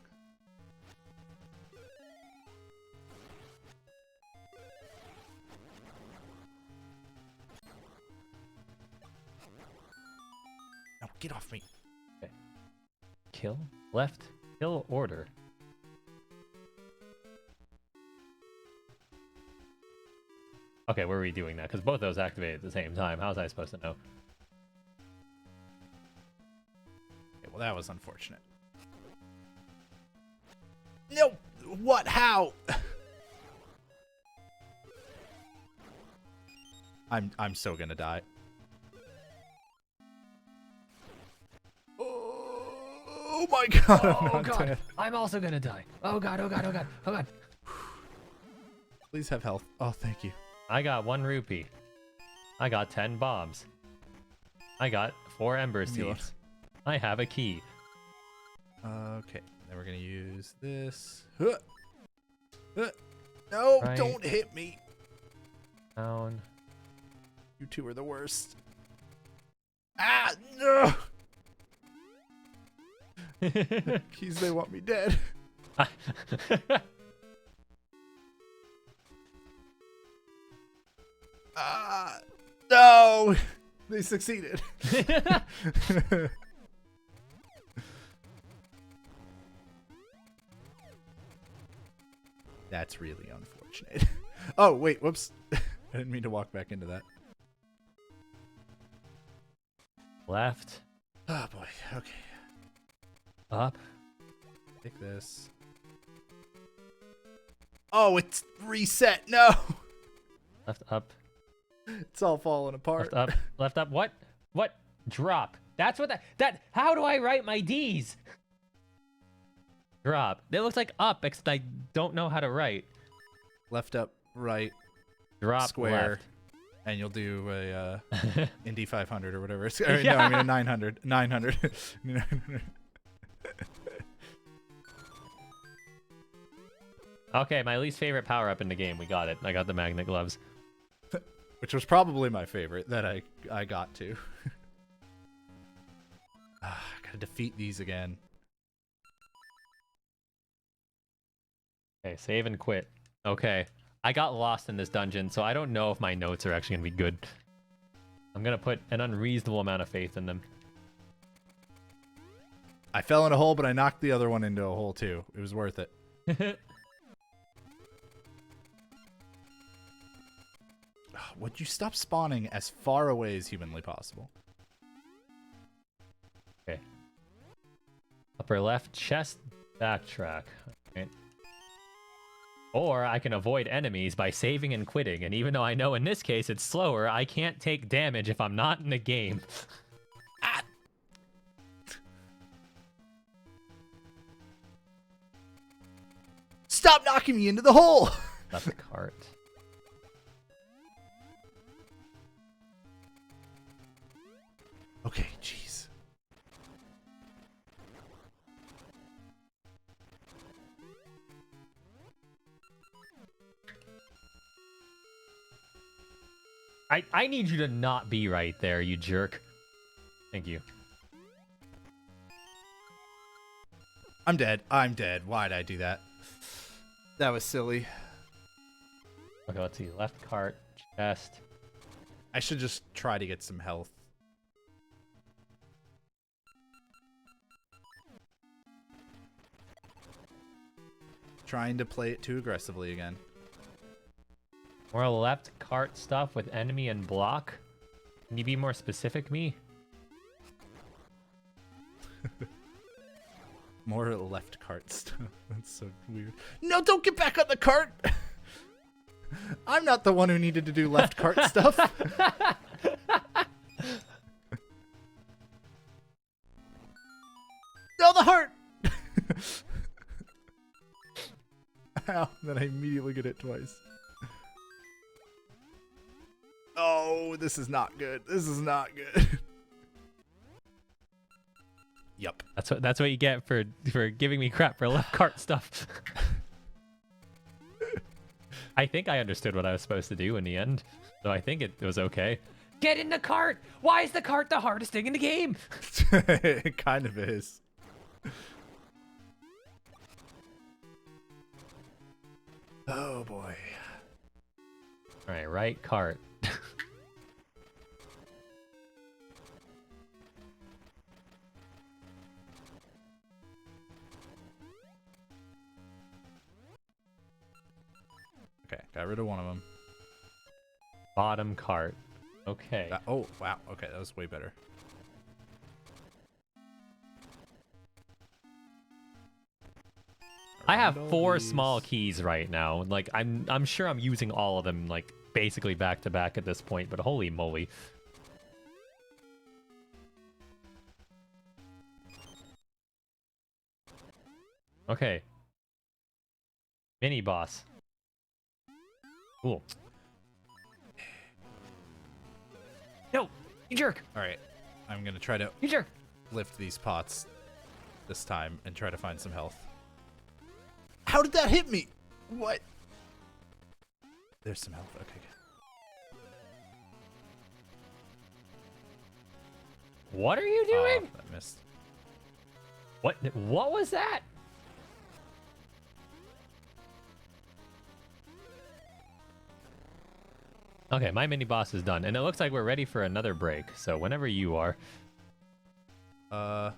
No, get off me. Okay. Kill? Left? Kill order. Okay, where are we doing that? Because both those activated at the same time. How was I supposed to know? Okay, well, that was unfortunate. No! What? How? I'm so gonna die. Oh my god, I'm not god, dead. I'm also gonna die. Oh god, oh god, oh god, oh god. Please have health. Oh, thank you. I got 1 rupee. I got 10 bombs. I got 4 ember seeds. I have a key. Okay, then we're gonna use this. No, Right. don't hit me. Down. You two are the worst. Ah, no. Keys, they want me dead. No, they succeeded. That's really unfortunate. Oh, wait, whoops. I didn't mean to walk back into that. Left. Oh, boy. Okay. Up. Take this. Oh, it's reset. No. Left up. It's all falling apart. Left up. Left up. What? What? Drop. That's what that. How do I write my D's? Drop. It looks like up, except I don't know how to write. Left up, right, Drop. square, Left. and you'll do a Indy 500 or whatever. Or, no, I mean a 900. 900. 900. Okay, my least favorite power up in the game. We got it. I got the magnet gloves. Which was probably my favorite that I got to. I gotta defeat these again. Okay, save and quit. Okay, I got lost in this dungeon, so I don't know if my notes are actually gonna be good. I'm gonna put an unreasonable amount of faith in them. I fell in a hole, but I knocked the other one into a hole too. It was worth it. Would you stop spawning as far away as humanly possible? Okay. Upper left, chest, backtrack. Okay. Or I can avoid enemies by saving and quitting, and even though I know in this case it's slower, I can't take damage if I'm not in the game. Ah! Stop knocking me into the hole! Left cart. Okay, jeez. I need you to not be right there, you jerk. Thank you. I'm dead. I'm dead. Why'd I do that? That was silly. Okay, let's see. Left cart, chest. I should just try to get some health. Trying to play it too aggressively again. More left cart stuff with enemy and block. Can you be more specific, me? More left cart stuff. That's so weird. No, don't get back on the cart! I'm not the one who needed to do left cart stuff. No, the heart! Ow, then I immediately get it twice. Oh, this is not good. This is not good. Yup. That's what you get for giving me crap for left cart stuff. I think I understood what I was supposed to do in the end, so I think it was okay. Get in the cart! Why is the cart the hardest thing in the game? It kind of is. Oh boy. All right cart. Okay, got rid of one of them. Bottom cart. Okay. Oh, wow. Okay, that was way better. I have 4 small keys right now. Like I'm sure I'm using all of them like basically back to back at this point, but holy moly. Okay. Mini boss. Cool. No, you jerk. All right, I'm gonna try to You jerk. lift these pots this time and try to find some health. How did that hit me? What? There's some health. Okay, good. What are you doing? Oh, I missed. What was that? Okay, my mini boss is done, and it looks like we're ready for another break. So whenever you are. Yeah,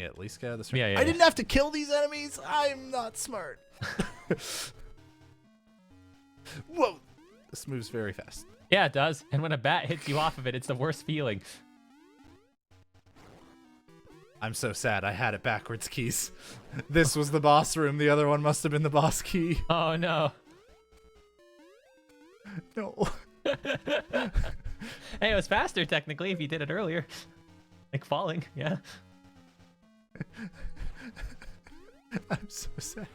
at least get out of this. Yeah. I didn't have to kill these enemies. I'm not smart. Whoa, this moves very fast. Yeah, it does. And when a bat hits you off of it, it's the worst feeling. I'm so sad. I had it backwards, Keys. This was the boss room. The other one must have been the boss key. Oh no. No. Hey, it was faster technically if you did it earlier. Like falling, yeah. I'm so sad.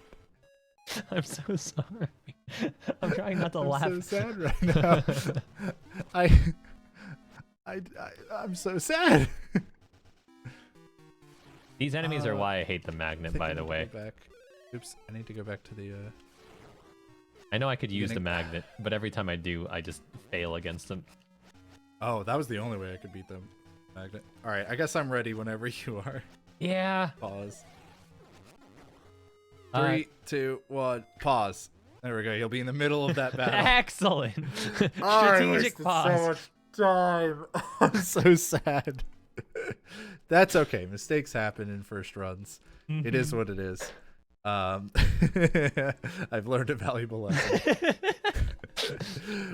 I'm so sorry. I'm trying not to laugh. I'm so sad right now. I'm so sad. These enemies are why I hate the magnet, by the way. Oops, I need to go back to the... I know I could use the magnet, but every time I do, I just fail against them. Oh, that was the only way I could beat them. Magnet. All right, I guess I'm ready whenever you are. Yeah. Pause. 3, 2, 1, pause. There we go. You'll be in the middle of that battle. Excellent. Strategic pause. So much time. I'm so sad. That's okay. Mistakes happen in first runs. It is what it is. I've learned a valuable lesson.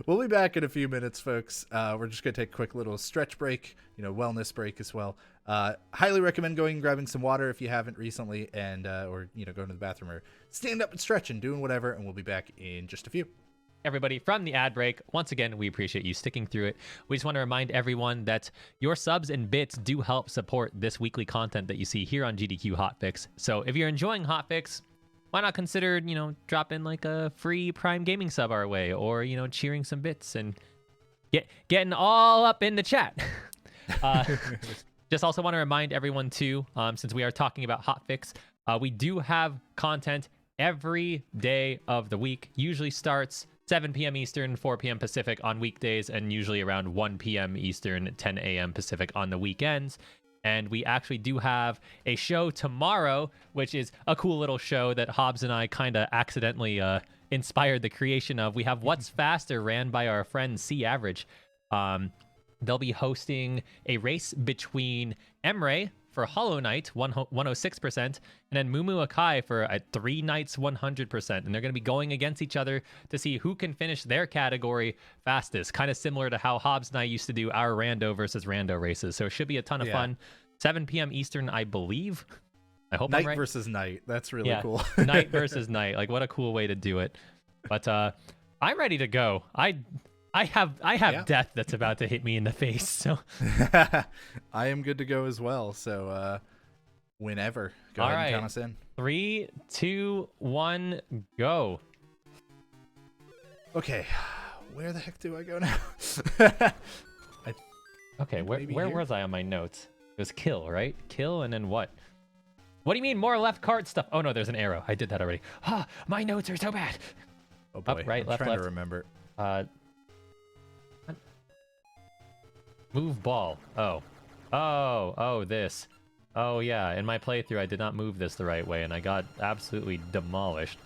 We'll be back in a few minutes, folks. We're just gonna take a quick little stretch break, wellness break as well. Highly recommend going and grabbing some water if you haven't recently, and or going to the bathroom or stand up and stretch and doing whatever. And we'll be back in just a few. Everybody, from the ad break, once again, we appreciate you sticking through it. We just want to remind everyone that your subs and bits do help support this weekly content that you see here on GDQ Hotfix. So if you're enjoying Hotfix, why not consider, dropping like a free Prime Gaming sub our way, or, cheering some bits and getting all up in the chat. Just also want to remind everyone too, since we are talking about Hotfix, we do have content every day of the week. Usually starts 7 p.m. Eastern, 4 p.m. Pacific on weekdays, and usually around 1 p.m. Eastern, 10 a.m. Pacific on the weekends. And we actually do have a show tomorrow, which is a cool little show that Hobbs and I kind of accidentally inspired the creation of. We have What's Faster, ran by our friend C Average. They'll be hosting a race between Emre for Hollow Knight, 106%, and then Mumu Akai for 3 Knights, 100%. And they're going to be going against each other to see who can finish their category fastest. Kind of similar to how Hobbs and I used to do our Rando versus Rando races. So it should be a ton of fun. 7 p.m. Eastern, I believe. I hope I'm right. Night versus night. That's really cool. Night versus night. Like, what a cool way to do it. But I'm ready to go. I have death that's about to hit me in the face, so I am good to go as well. So whenever, go ahead and count us in. 3, 2, 1, go. Okay, where the heck do I go now? Okay, where was I on my notes? It was kill, right? Kill and then what? What do you mean more left card stuff? Oh no, there's an arrow. I did that already. Ah, my notes are so bad. Oh boy, up, right, I'm left, trying left. to remember. Move ball. Oh, this. Oh yeah, in my playthrough I did not move this the right way and I got absolutely demolished.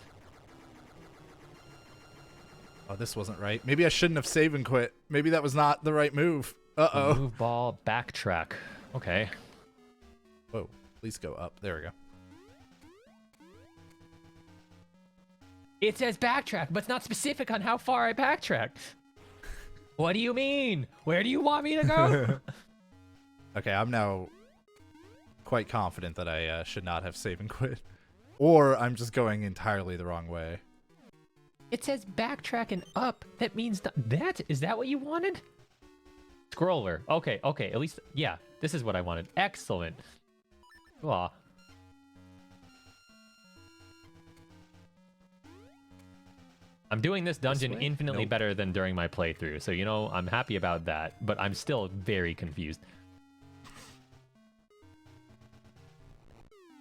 Oh, this wasn't right. Maybe I shouldn't have save and quit. Maybe that was not the right move. Uh-oh. Move ball, backtrack. Okay. Whoa, please go up. There we go. It says backtrack, but it's not specific on how far I backtrack. What do you mean? Where do you want me to go? Okay, I'm now quite confident that I should not have save and quit. Or I'm just going entirely the wrong way. It says backtrack and up. That means that? Is that what you wanted? Scroller. Okay, at least, yeah, this is what I wanted. Excellent. Aw. I'm doing this dungeon infinitely better than during my playthrough, so, you know, I'm happy about that, but I'm still very confused.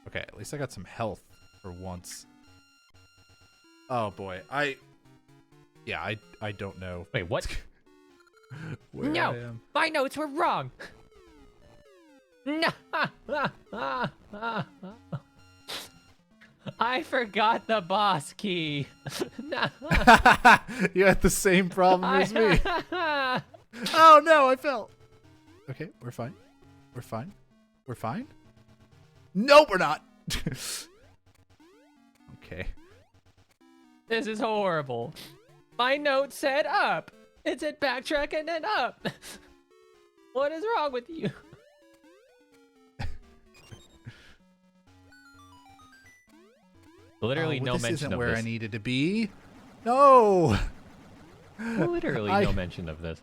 Okay, at least I got some health for once. Oh boy, I don't know. Wait, what? Where I am. My notes were wrong. No. I forgot the boss key. No. You had the same problem as me. Oh no, I fell. Okay, we're fine. We're fine. We're fine. No, we're not. Okay. This is horrible. My note said up. It said backtrack and then up. What is wrong with you? Literally no mention of this. This isn't where I needed to be. No. Literally no mention of this.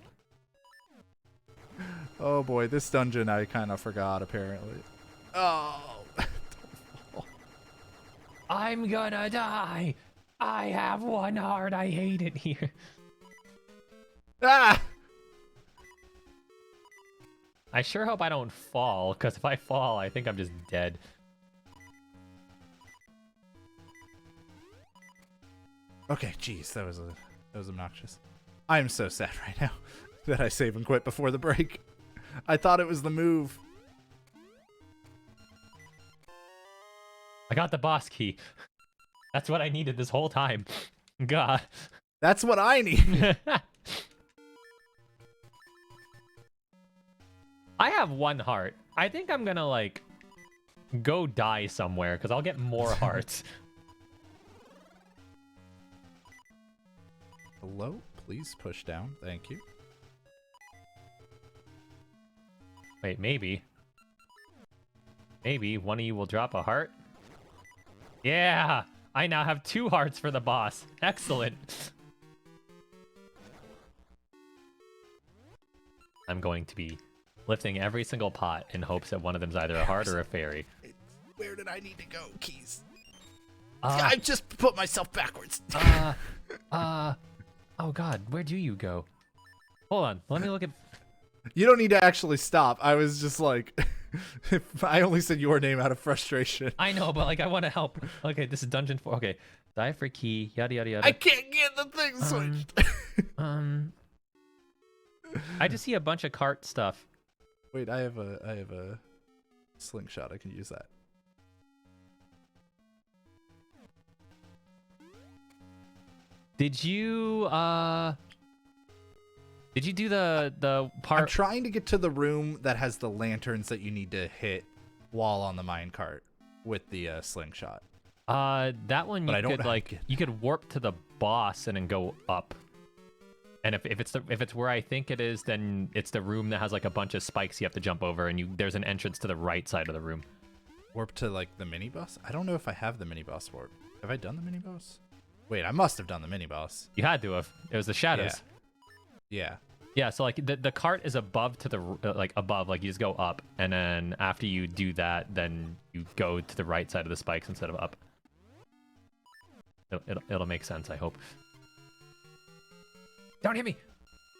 Oh boy, this dungeon I kind of forgot apparently. Oh. I'm gonna die. I have one heart. I hate it here. Ah! I sure hope I don't fall, because if I fall, I think I'm just dead. Okay, jeez, that was obnoxious. I am so sad right now that I save and quit before the break. I thought it was the move. I got the boss key. That's what I needed this whole time. God. That's what I need. I have one heart. I think I'm gonna, like, go die somewhere, because I'll get more hearts. Hello? Please push down. Thank you. Wait, maybe. Maybe one of you will drop a heart? Yeah! I now have 2 hearts for the boss. Excellent. I'm going to be lifting every single pot in hopes that one of them's either a heart or a fairy. Where did I need to go, Keys? I just put myself backwards. Oh god, where do you go? Hold on, let me look at... You don't need to actually stop. I was just like, I only said your name out of frustration. I know, but like I want to help. Okay, this is dungeon 4. Okay, die for key. Yada yada yada. I can't get the thing switched. I just see a bunch of cart stuff. Wait, I have a slingshot. I can use that. Did you do the part? I'm trying to get to the room that has the lanterns that you need to hit while on the minecart with the slingshot. That one you could like you could warp to the boss and then go up. And if it's where I think it is, then it's the room that has like a bunch of spikes you have to jump over, and there's an entrance to the right side of the room. Warp to like the mini boss? I don't know if I have the mini boss warp. Have I done the mini boss? Wait, I must have done the mini boss. You had to have. It was the shadows. Yeah. Yeah. So like the cart is above to the above, like you just go up, and then after you do that, then you go to the right side of the spikes instead of up. It'll make sense, I hope. Don't hit me!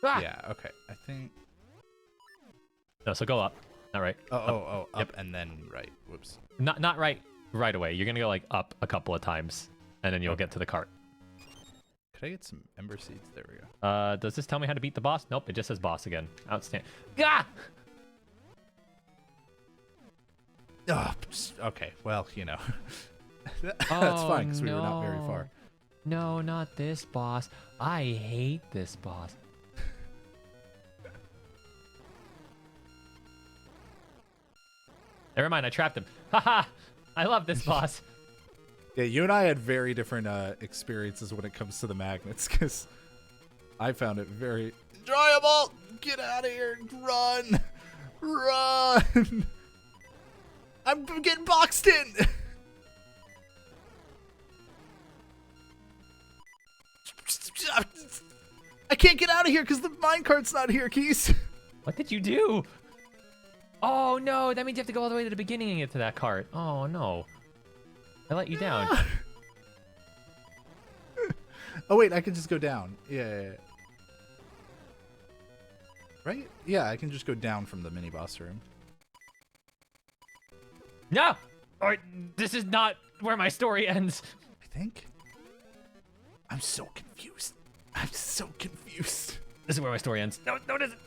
Ah! Yeah, okay. I think... No, so go up. Not right. Up and then right. Whoops. Not right away. You're gonna go like up a couple of times, and then you'll get to the cart. Could I get some ember seeds? There we go. Does this tell me how to beat the boss? Nope, it just says boss again. Outstanding. Gah! Oh, okay, well, you know. That's fine, because we were not very far. No, not this boss. I hate this boss. Never mind, I trapped him. Haha! I love this boss. Yeah, you and I had very different experiences when it comes to the magnets, because I found it very enjoyable. Get out of here. Run. Run. I'm getting boxed in. I can't get out of here because the minecart's not here, Keys. What did you do? Oh no, that means you have to go all the way to the beginning and get to that cart. Oh no. I let you down. Oh wait, I can just go down. Yeah. Right? Yeah, I can just go down from the mini boss room. No! Or this is not where my story ends. I think. I'm so confused. I'm so confused. This is where my story ends. No, it isn't.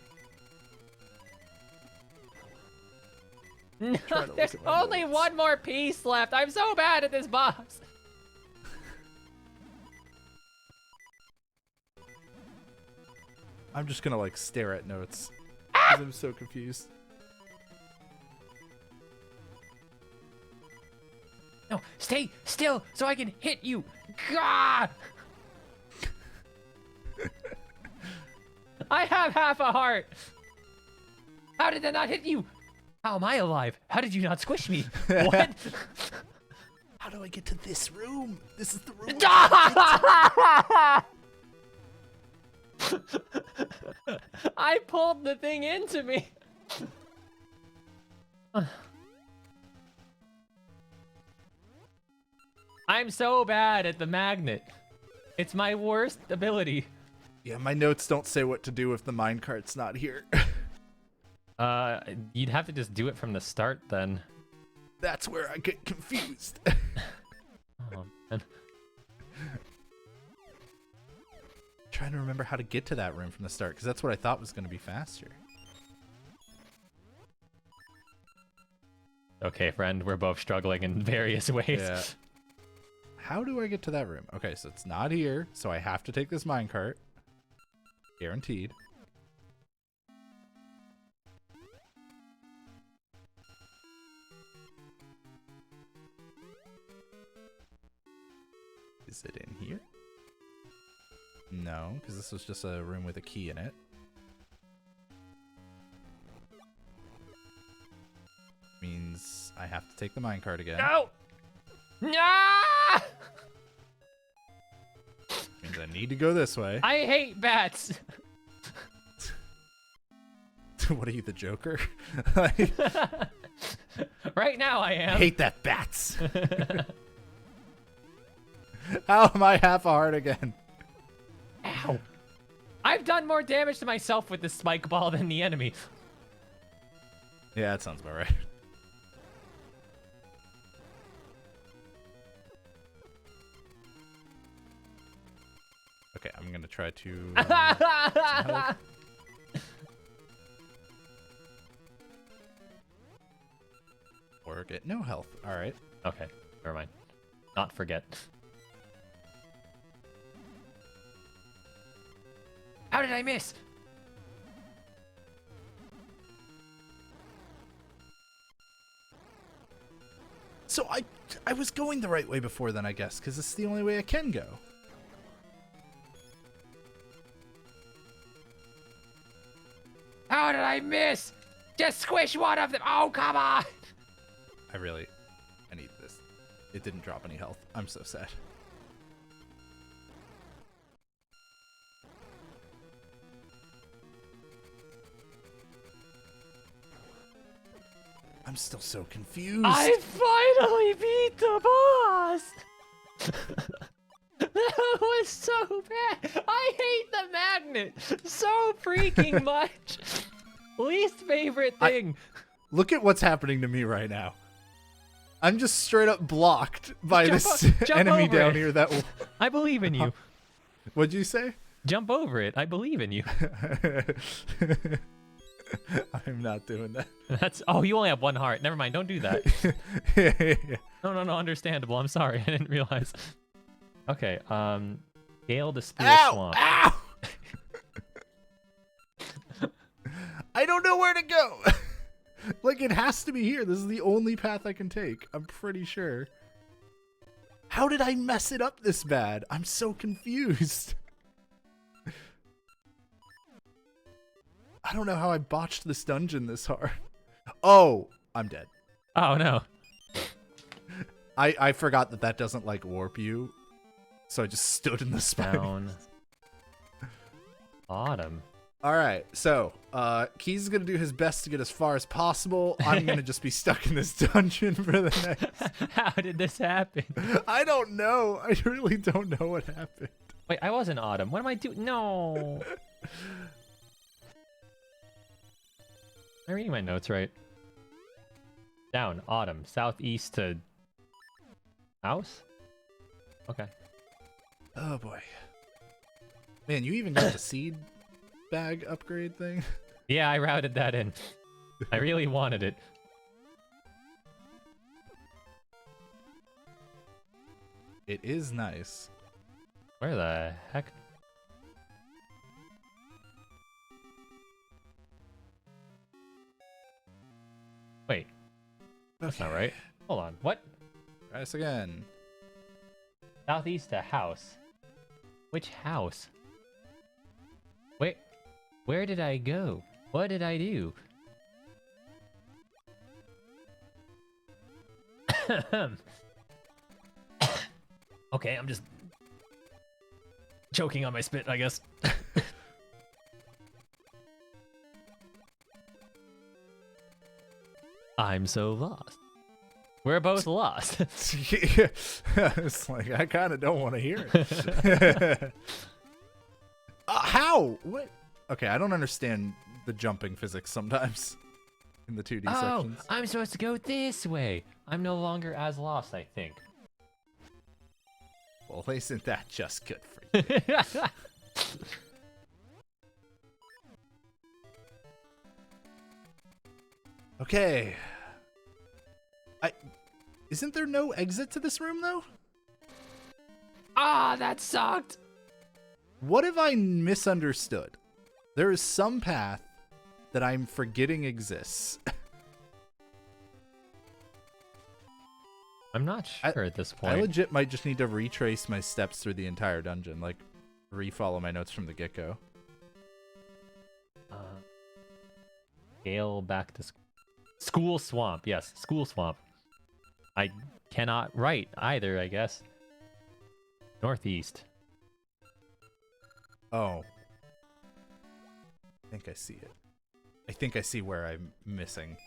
No, there's only one more piece left. I'm so bad at this boss. I'm just gonna like stare at notes because I'm so confused. No, stay still so I can hit you. God! I have half a heart. How did that not hit you? How am I alive? How did you not squish me? What? How do I get to this room? This is the room. I pulled the thing into me. I'm so bad at the magnet. It's my worst ability. Yeah, my notes don't say what to do if the minecart's not here. You'd have to just do it from the start then. That's where I get confused. Oh, man. Trying to remember how to get to that room from the start, because that's what I thought was going to be faster. Okay, friend, we're both struggling in various ways. Yeah. How do I get to that room? Okay, so it's not here, so I have to take this minecart. Guaranteed. Is it in here? No, because this was just a room with a key in it. Means I have to take the minecart again. No! No! Means I need to go this way. I hate bats. What are you, the Joker? Right now I am. I hate that bats. How am I half a heart again? Ow. I've done more damage to myself with this spike ball than the enemy. Yeah, that sounds about right. Okay, I'm gonna try to. Some health. Or get no health. All right. Okay, never mind. Not forget. How did I miss? So I was going the right way before then, I guess, because it's the only way I can go. How did I miss? Just squish one of them. Oh, come on. I need this. It didn't drop any health. I'm so sad. I'm still so confused. I finally beat the boss. That was so bad. I hate the magnet so freaking much. Least favorite thing. Look at what's happening to me right now. I'm just straight up blocked by this enemy down here that will... I believe in you. What'd you say? Jump over it. I believe in you. I'm not doing that. That's... Oh, you only have one heart. Never mind. Don't do that. Yeah. No. Understandable. I'm sorry. I didn't realize. Okay. Gale the Spear Swamp. Ow! I don't know where to go. Like, it has to be here. This is the only path I can take. I'm pretty sure. How did I mess it up this bad? I'm so confused. I don't know how I botched this dungeon this hard. Oh, I'm dead. Oh, no. I forgot that doesn't, like, warp you. So I just stood in the spot. Down. Autumn. All right, so Keys is gonna do his best to get as far as possible. I'm gonna just be stuck in this dungeon for the next. How did this happen? I don't know. I really don't know what happened. Wait, I was in Autumn. What am I doing? No. Am I reading my notes right? Down, Autumn, southeast to house. Okay. Oh boy. Man, you even got the seed bag upgrade thing? Yeah, I routed that in. I really wanted it. It is nice. Where the heck? Wait. That's not right. Hold on. What? Try this again. Southeast to house. Which house? Wait. Where did I go? What did I do? Okay, I'm just choking on my spit, I guess. I'm so lost. We're both lost. It's like, I kind of don't want to hear it. How? What? Okay, I don't understand the jumping physics sometimes in the 2D sections. I'm supposed to go this way. I'm no longer as lost, I think. Well, isn't that just good for you? Okay. Isn't there no exit to this room, though? Ah, that sucked. What have I misunderstood? There is some path that I'm forgetting exists. I'm not sure at this point. I legit might just need to retrace my steps through the entire dungeon, like refollow my notes from the get-go. Gale back to school swamp. Yes, school swamp. I cannot write either, I guess. Northeast. Oh. I think I see it. I think I see where I'm missing.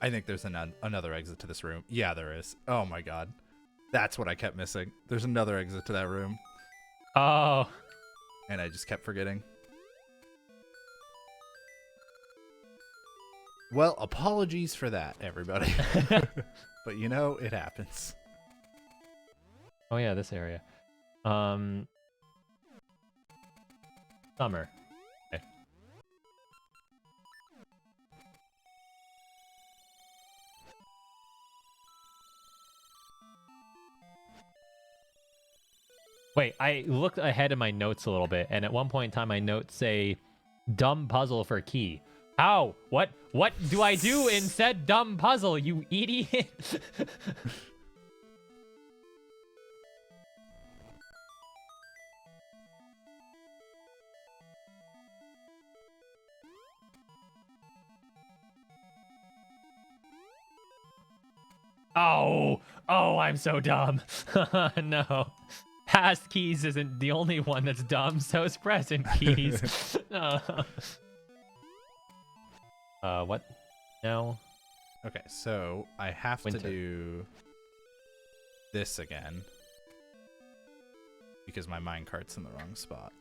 I think there's another exit to this room. Yeah, there is. Oh my god. That's what I kept missing. There's another exit to that room. Oh. And I just kept forgetting. Well, apologies for that, everybody. But you know, it happens. Oh yeah, this area. Summer. Okay. Wait, I looked ahead in my notes a little bit, and at one point in time, my notes say, "Dumb puzzle for key." How? What do I do in said dumb puzzle, you idiot? Oh, I'm so dumb. No. Past keys isn't the only one that's dumb, so is present keys. What? No. Okay, so I have Winter. to do this again because my minecart's in the wrong spot.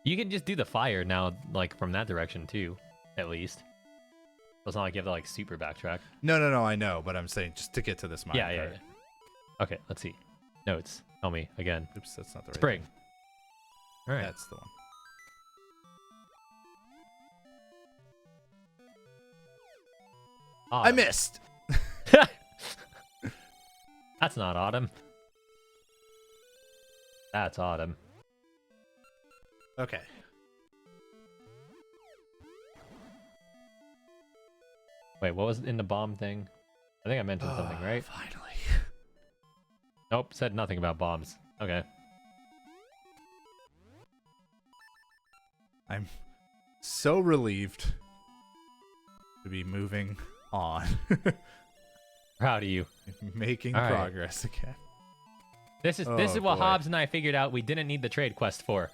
You can just do the fire now, like from that direction too, at least. So it's not like you have to like super backtrack. No, I know, but I'm saying just to get to this minecart. Yeah. Okay, let's see. Notes. Tell me again. Oops, that's not the right Spring. thing. All right. That's the one. I Autumn. missed. That's not autumn. That's autumn. Okay. Wait, what was in the bomb thing? I think I mentioned something, right? Finally. Nope, said nothing about bombs. Okay. I'm so relieved to be moving on. Proud of you. Making All right. progress again. This is Oh, what boy. Hobbs and I figured out we didn't need the trade quest for.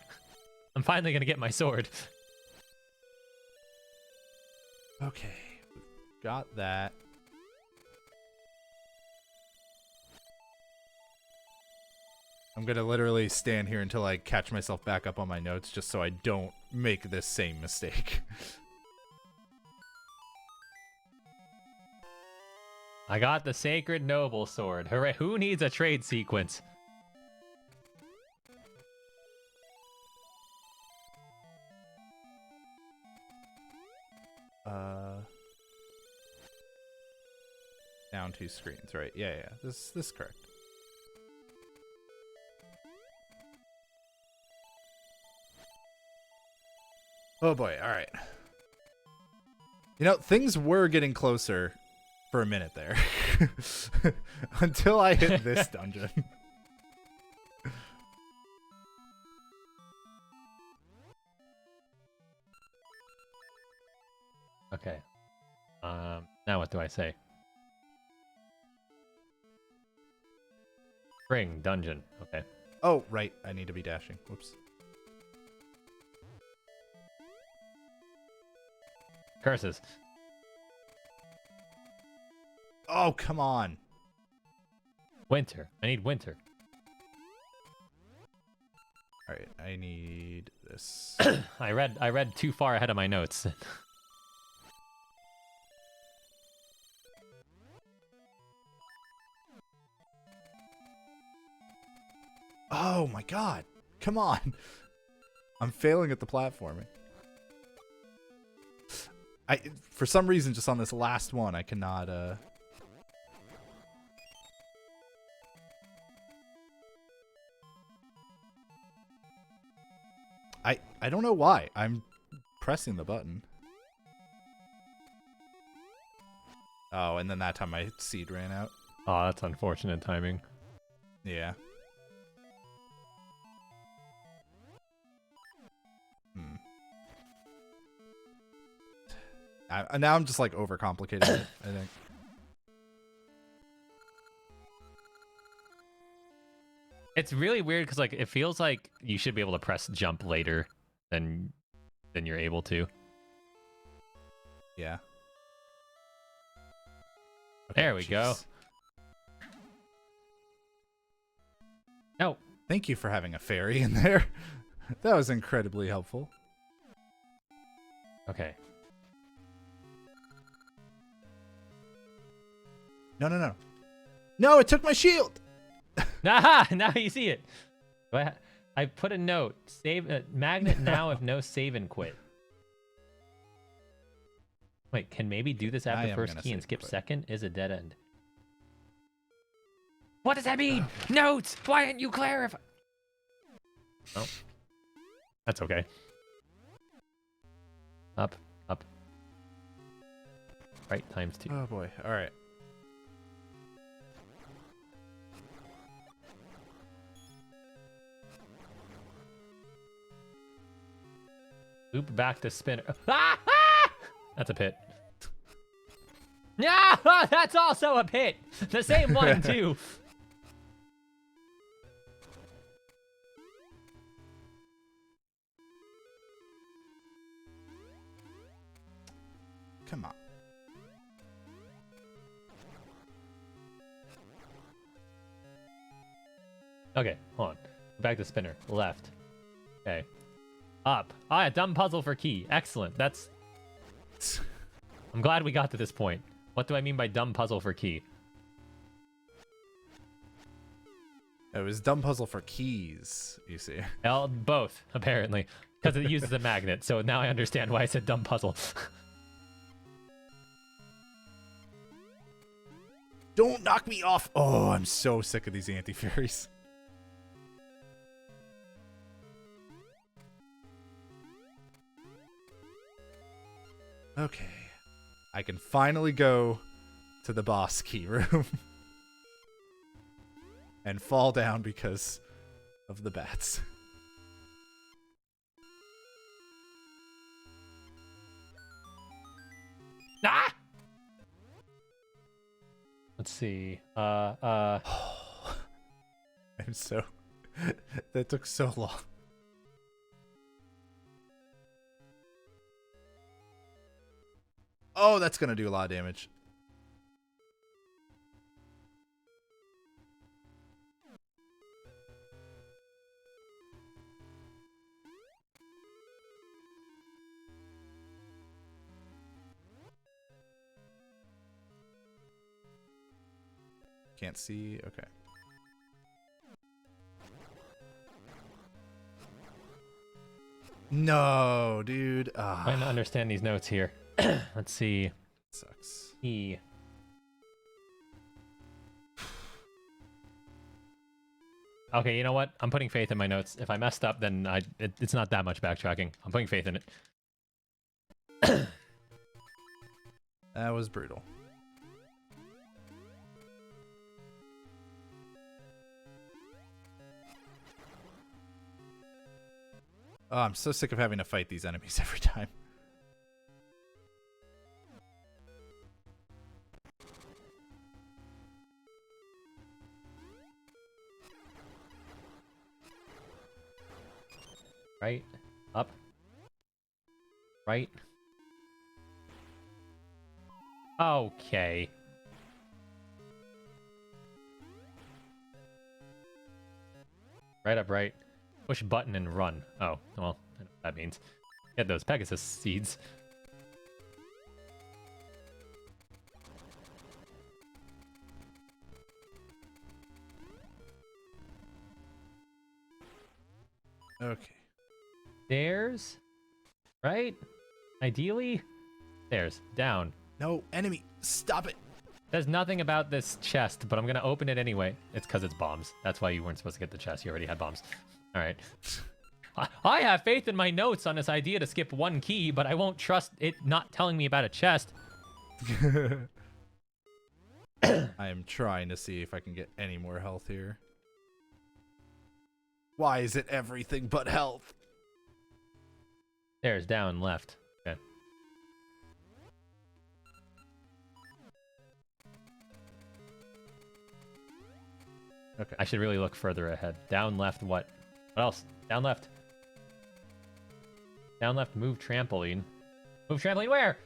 I'm finally gonna get my sword. Okay. Got that. I'm gonna literally stand here until I catch myself back up on my notes just so I don't make this same mistake. I got the Sacred Noble Sword. Hooray! Who needs a trade sequence? Down 2 screens, right? Yeah. This is correct. Oh boy, alright. You know, things were getting closer for a minute there. Until I hit this dungeon. Okay. Now what do I say? Spring dungeon. Okay. Oh, right. I need to be dashing. Whoops. Curses. Oh, come on. Winter. I need winter. Alright, I need this. I read too far ahead of my notes. Oh my god. Come on. I'm failing at the platforming. For some reason, just on this last one, I cannot, I don't know why. I'm pressing the button. Oh, and then that time my seed ran out. Oh, that's unfortunate timing. Yeah. Now I'm just like overcomplicating it, I think. It's really weird because like it feels like you should be able to press jump later than you're able to. Yeah. There we go. No. Thank you for having a fairy in there. That was incredibly helpful. Okay. No, no, no. No, it took my shield. Aha! Now you see it. I put a note. Save magnet now if no save and quit. Wait, can maybe do this after first key and skip second? Is a dead end. What does that mean? Notes! Why didn't you clarify? Oh. That's okay. Up, up. Right, times 2. Oh boy. All right. Loop back to spinner. Ah! Ah! That's a pit. Yeah, that's also a pit. The same one too. Come on. Okay, hold on. Back to spinner. Left. Okay. Up. Ah, dumb puzzle for key. Excellent. That's... I'm glad we got to this point. What do I mean by dumb puzzle for key? It was dumb puzzle for keys, you see. Well, both, apparently. Because it uses a magnet, so now I understand why I said dumb puzzle. Don't knock me off. Oh, I'm so sick of these anti-fairies. Okay. I can finally go to the boss key room. And fall down because of the bats. Ah! Let's see. I'm so... That took so long. Oh, that's gonna do a lot of damage. Can't see. Okay. No, dude. I'm trying to understand these notes here. Let's see. Sucks. E. Okay, you know what? I'm putting faith in my notes. If I messed up, then it's not that much backtracking. I'm putting faith in it. That was brutal. Oh, I'm so sick of having to fight these enemies every time. Right. Up. Right. Okay. Right up, right. Push button and run. Oh, well, I know what that means. Get those Pegasus seeds. Okay. Stairs? Right? Ideally? Stairs. Down. No, enemy. Stop it. There's nothing about this chest, but I'm going to open it anyway. It's because it's bombs. That's why you weren't supposed to get the chest. You already had bombs. All right. I have faith in my notes on this idea to skip one key, but I won't trust it not telling me about a chest. I am trying to see if I can get any more health here. Why is it everything but health? There's down left. Okay. Okay. I should really look further ahead. Down left what? What else? Down left. Down left, move trampoline. Move trampoline where?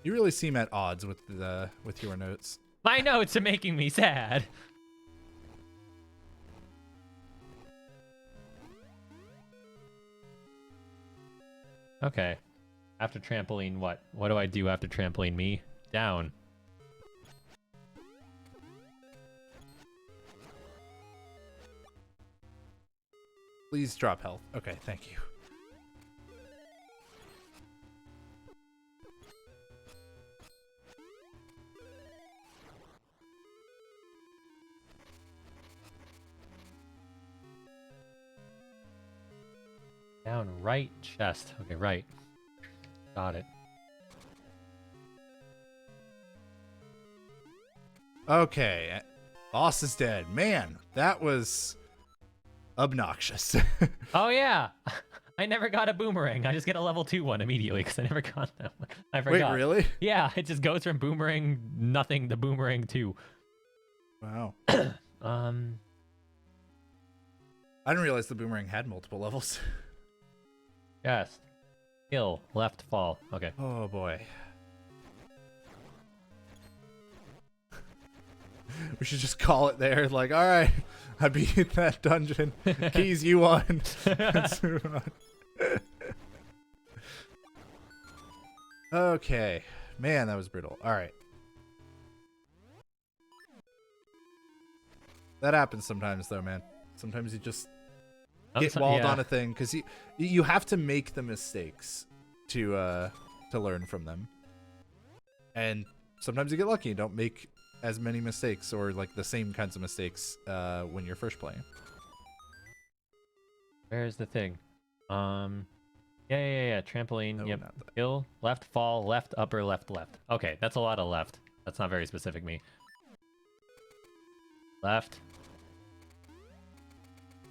You really seem at odds with your notes. My notes are making me sad. Okay. After trampoline, what? What do I do after trampoline? Me? Down. Please drop health. Okay, thank you. Down right chest. Okay, right. Got it. Okay. Boss is dead. Man, that was obnoxious. Oh yeah. I never got a boomerang. I just get a level 2 one immediately because I never got that one. I forgot. Wait, really? Yeah, it just goes from boomerang nothing to boomerang 2. Wow. I didn't realize the boomerang had multiple levels. Yes. Kill. Left fall. Okay. Oh boy. We should just call it there. Like, all right, I beat that dungeon. Keys, you won. Let's move on. Okay. Man, that was brutal. All right. That happens sometimes, though, man. Sometimes you just get walled on a thing because you have to make the mistakes to learn from them, and sometimes you get lucky and don't make as many mistakes or like the same kinds of mistakes when you're first playing. Where's the thing? Yeah. Trampoline. No, yep. not that. Kill. Left fall. Left upper. Left left. Okay, that's a lot of left. That's not very specific. Me. Left.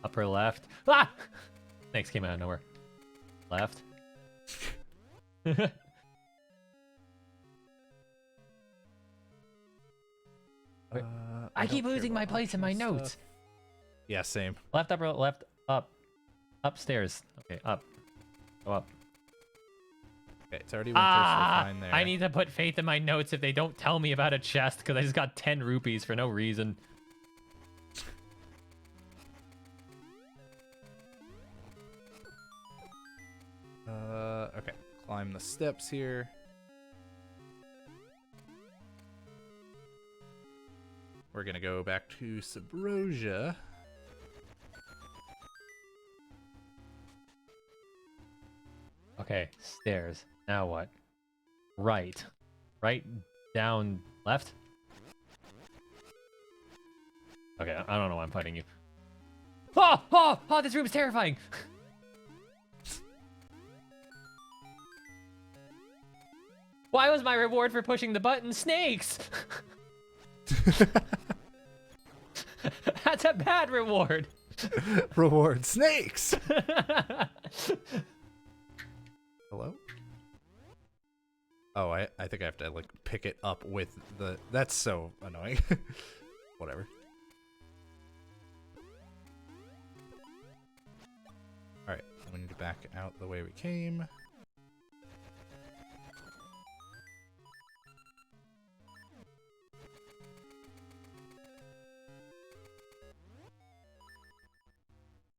Upper left. Ah! Snakes came out of nowhere. Left. I keep losing my place in my notes. Yeah, same. Left upper left up. Upstairs. Okay, up. Go up. Okay, it's already went through, so we're fine there. I need to put faith in my notes if they don't tell me about a chest because I just got 10 rupees for no reason. Okay. Climb the steps here. We're gonna go back to Subrosia. Okay, stairs. Now what? Right. Right, down, left? Okay, I don't know why I'm fighting you. Oh, this room's terrifying! Why was my reward for pushing the button snakes? That's a bad reward. Reward snakes. Hello? Oh, I think I have to like pick it up with the. That's so annoying. Whatever. All right, we need to back out the way we came.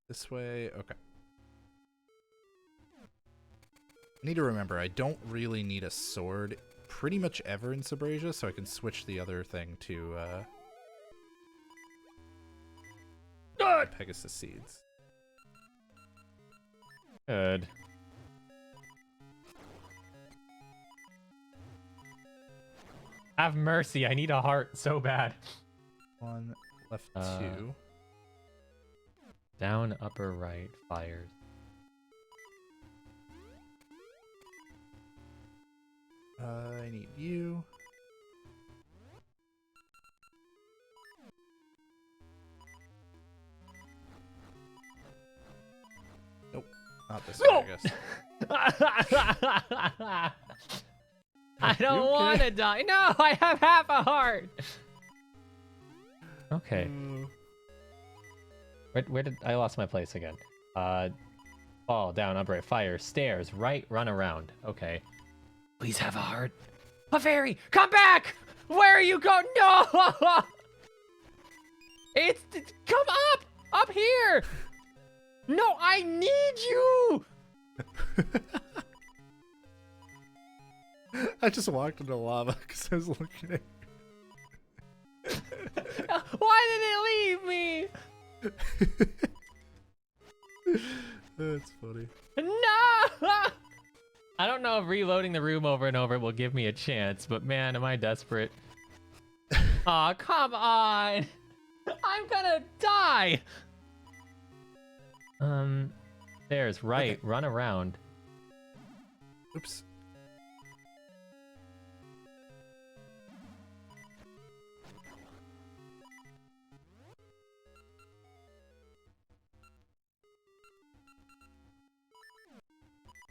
This way, okay. I need to remember, I don't really need a sword pretty much ever in Subrosia, so I can switch the other thing to Pegasus Seeds. Good. Have mercy, I need a heart so bad. One, left two. Down, upper right, fires. I need you. Nope, not this one, I guess. I don't want to die. No, I have half a heart. Okay. Where did I lost my place again? Fall, down, up, right, fire, stairs, right, run around. Okay. Please have a heart. A fairy! Come back! Where are you going? No! It's come up! Up here! No, I need you! I just walked into lava because I was looking at Why did it leave me? That's funny. No! I don't know if reloading the room over and over will give me a chance, but man, am I desperate. Aw, come on! I'm gonna die! There's right. Okay. Run around. Oops.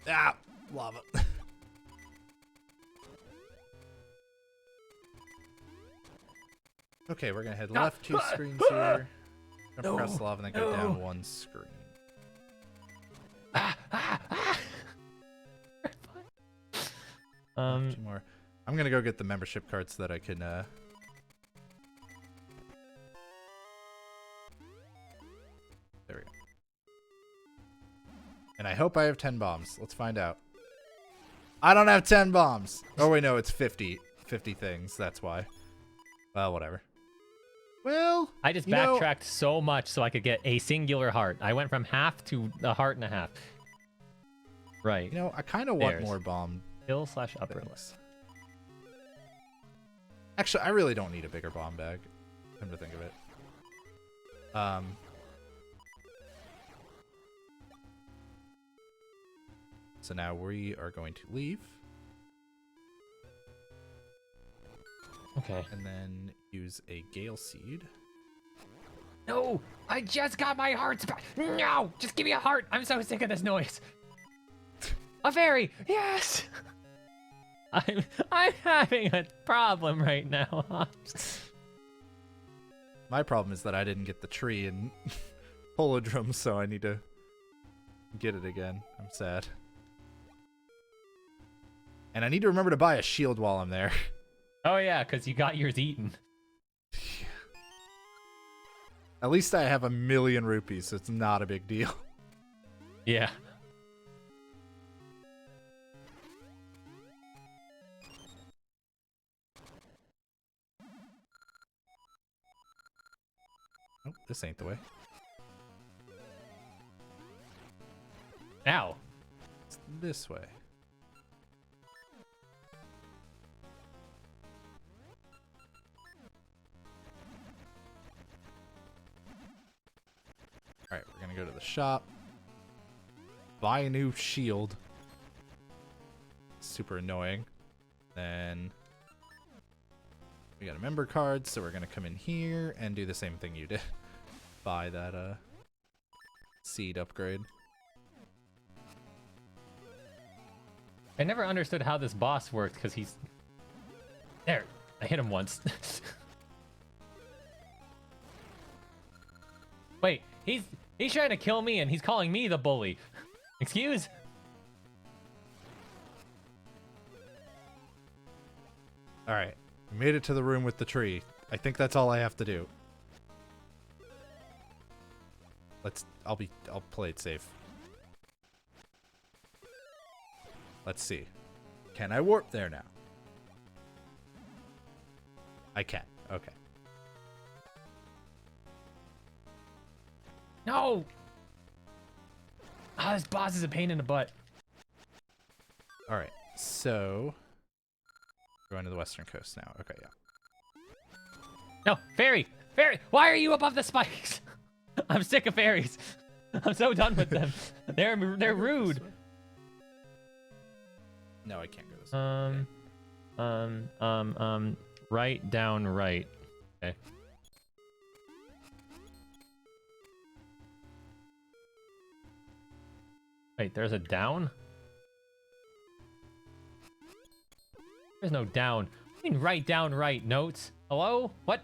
Ah, lava. Okay, we're gonna head left 2 screens here. Gonna press the lava and then go down 1 screen. Two more. I'm gonna go get the membership card so that I can there we go. And I hope I have 10 bombs. Let's find out. I don't have 10 bombs. Oh wait, no, it's 50 things. That's why. Well, whatever. Well, I just backtracked so much so I could get a singular heart. I went from half to a heart and a half. Right. You know, I kind of want more bomb Hill / upper left. things. Actually, I really don't need a bigger bomb bag. Come to think of it. So now we are going to leave. Okay. And then use a Gale Seed. No! I just got my hearts back! No! Just give me a heart! I'm so sick of this noise! A fairy! Yes! I'm having a problem right now. My problem is that I didn't get the tree in Holodrum, so I need to get it again. I'm sad. And I need to remember to buy a shield while I'm there. Oh yeah, because you got yours eaten. At least I have 1,000,000 rupees, so it's not a big deal. Yeah. Nope, this ain't the way. Ow. It's this way. Alright, we're gonna go to the shop. Buy a new shield. Super annoying. Then we got a member card, so we're gonna come in here and do the same thing you did. Buy that seed upgrade. I never understood how this boss worked because he's... There. I hit him once. Wait, he's trying to kill me and he's calling me the bully. Excuse? Alright. We made it to the room with the tree. I think that's all I have to do. I'll play it safe. Let's see. Can I warp there now? I can. Okay. No! Ah, this boss is a pain in the butt. Alright. So going to the western coast now. Okay, yeah. No, fairy! Fairy! Why are you above the spikes? I'm sick of fairies. I'm so done with them. They're rude. No, I can't go this way. Right down right. Okay. Wait, there's a down? There's no down. I mean right down right notes. Hello? What?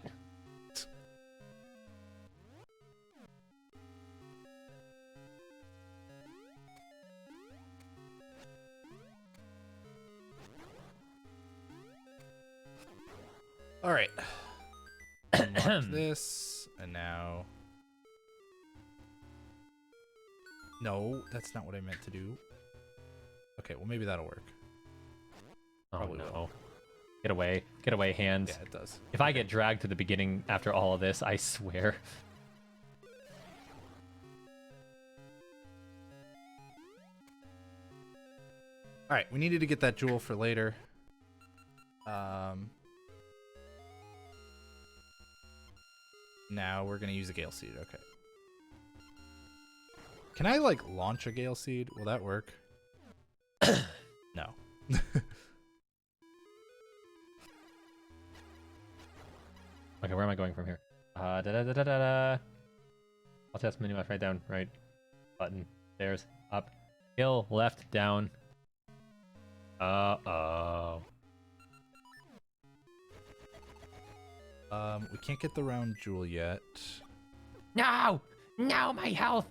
All right. Unlock this, and now. No, that's not what I meant to do. Okay, well maybe that'll work. Oh Probably no. will. Get away, hands. Yeah, it does. If I get dragged to the beginning after all of this, I swear. All right, we needed to get that jewel for later. Now we're gonna use a Gale Seed. Okay. Can I like launch a Gale Seed? Will that work? No. Okay, where am I going from here? Da da da da da da. I'll test menu left, right, down, right, button, stairs, up, hill, left, down. Uh-oh. We can't get the round jewel yet. No! No, my health!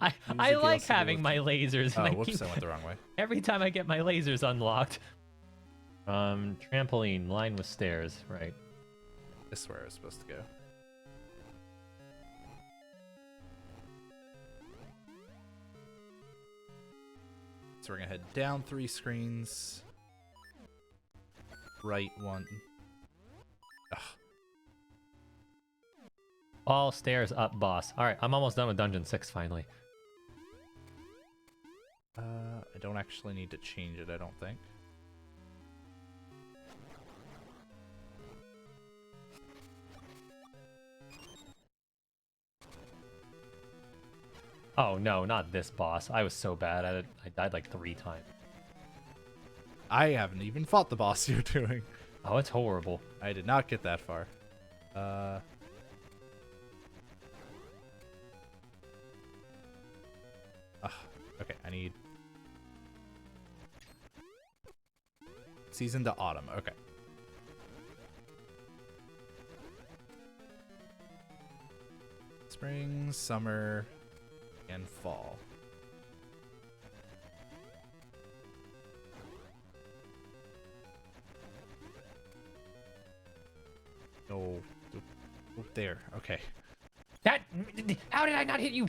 I like having my lasers. Oh, And whoops, I went the wrong way. every time I get my lasers unlocked. Trampoline, line with stairs, right. This is where I was supposed to go. So we're gonna head down 3 screens. Right 1. Ugh. All stairs up, boss. Alright, I'm almost done with Dungeon 6, finally. I don't actually need to change it, I don't think. Oh no, not this boss. I was so bad at it. I died like 3 times. I haven't even fought the boss you're doing. Oh, it's horrible. I did not get that far. Okay, I need... Season to autumn, okay. Spring, summer, and fall. No. Oh, there, okay. That. How did I not hit you?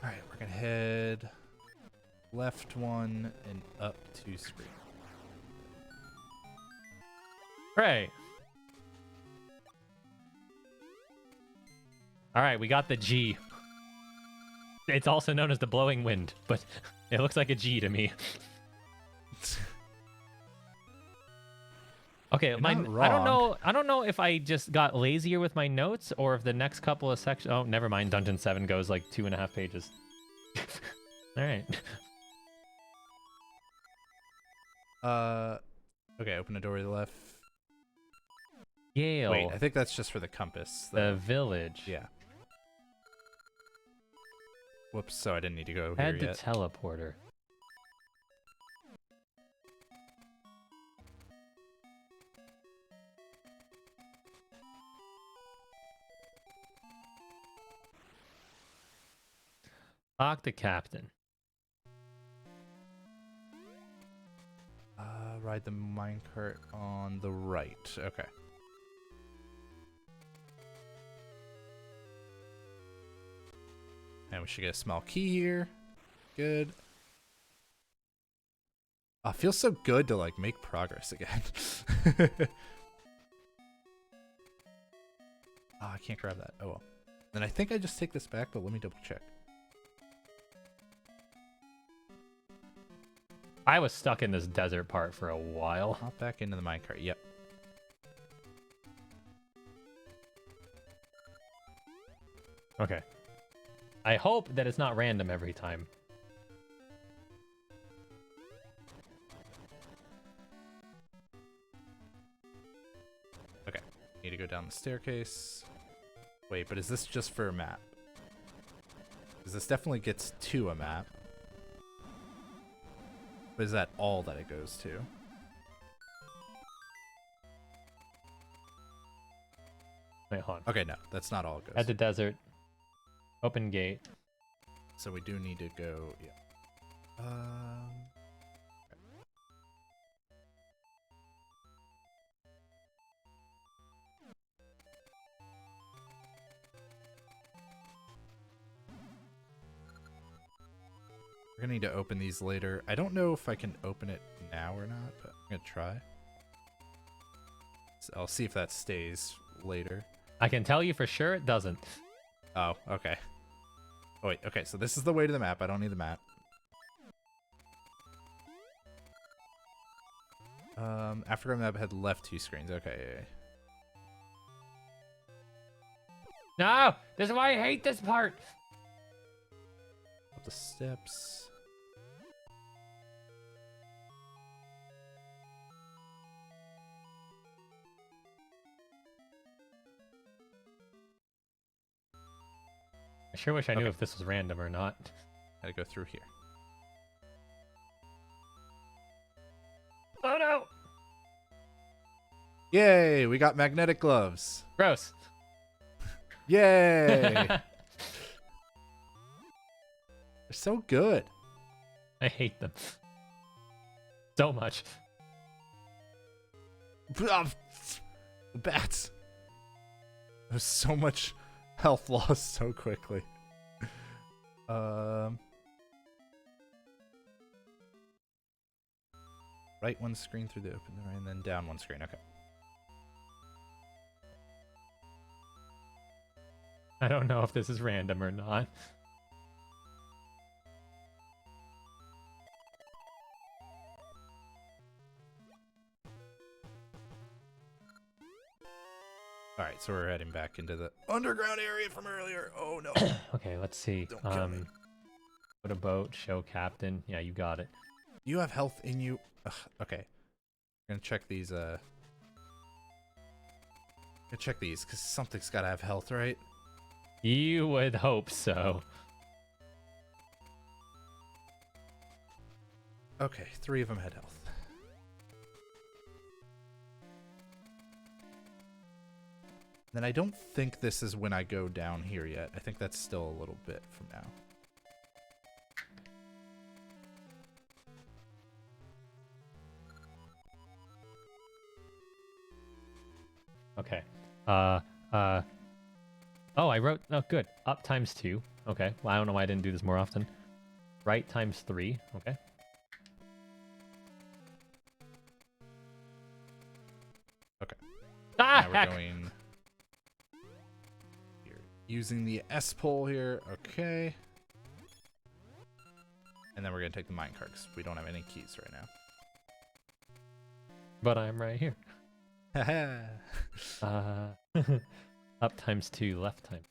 Alright, we're gonna head left 1 and up 2 screen. Right. Alright, we got the G. It's also known as the blowing wind, but it looks like a G to me. Okay, You're I not don't know. wrong. I don't know if I just got lazier with my notes or if the next couple of sections. Oh, never mind. Dungeon 7 goes like 2.5 pages. All right. Okay, open the door to the left. Yale. Wait, I think that's just for the compass. The village. Yeah. Whoops, so I didn't need to go Head here to yet. teleporter. Talk to captain. Ride the minecart on the right. Okay. And we should get a small key here. Good. Oh, it feels so good to like make progress again. Oh, I can't grab that. Oh well. Then I think I just take this back, but let me double check. I was stuck in this desert part for a while. Hop back into the minecart. Yep. Okay. I hope that it's not random every time. Okay. Need to go down the staircase. Wait, but is this just for a map? Because this definitely gets to a map. But is that all that it goes to? Wait, hold on. Okay, no, that's not all it goes. At the desert. Open gate. So we do need to go. Yeah. We're gonna need to open these later. I don't know if I can open it now or not, but I'm gonna try. So I'll see if that stays later. I can tell you for sure it doesn't. Oh, okay. Oh wait, okay, so this is the way to the map. I don't need the map. Africa map had left 2 screens. Okay. No! This is why I hate this part! Up the steps. I sure wish I knew if this was random or not. Gotta go through here. Oh no! Yay! We got magnetic gloves. Gross. Yay! They're so good. I hate them. So much. The bats. There's so much health loss so quickly. Right one screen through the open door and then down one screen. Okay. I don't know if this is random or not. All right, so we're heading back into the underground area from earlier. Oh no. Okay, let's see. Don't kill me. Put a boat, show captain. Yeah, you got it. You have health in you. Ugh, okay. I'm gonna check these. Gonna check these because something's gotta have health, right? You would hope so. Okay, 3 of them had health. Then I don't think this is when I go down here yet. I think that's still a little bit from now. Okay. Oh, I wrote. Oh, good. Up times 2. Okay. Well, I don't know why I didn't do this more often. Right times 3. Okay. Okay. Ah, Now we're heck! going here. Using the S pole here. Okay. And then we're gonna take the minecart because we don't have any keys right now. But I'm right here. Haha. Up times 2, left time.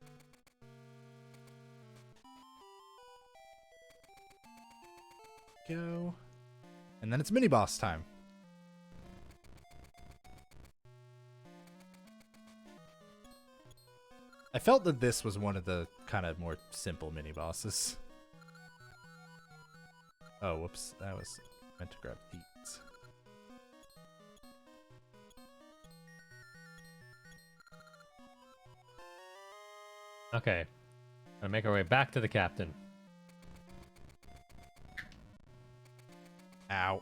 Go. And then it's mini boss time. I felt that this was one of the kind of more simple mini bosses. Oh, whoops. That was meant to grab these. Okay. Gonna make our way back to the captain. Ow.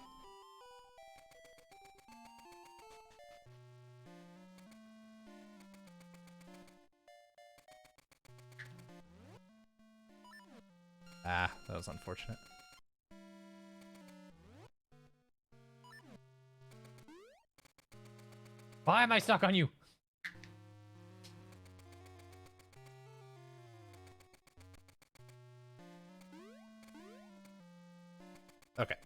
Ah, that was unfortunate. Why am I stuck on you? Okay.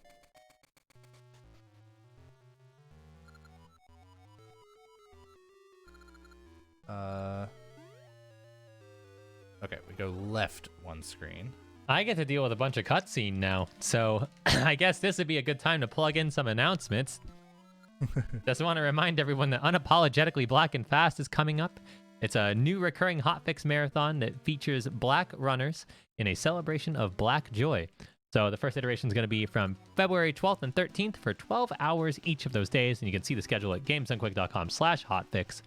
Okay, we go left one screen. I get to deal with a bunch of cutscene now, so I guess this would be a good time to plug in some announcements. Just want to remind everyone that Unapologetically Black and Fast is coming up. It's a new recurring hotfix marathon that features black runners in a celebration of black joy. So the first iteration is going to be from February 12th and 13th for 12 hours each of those days, and you can see the schedule at gamesunquick.com/hotfix.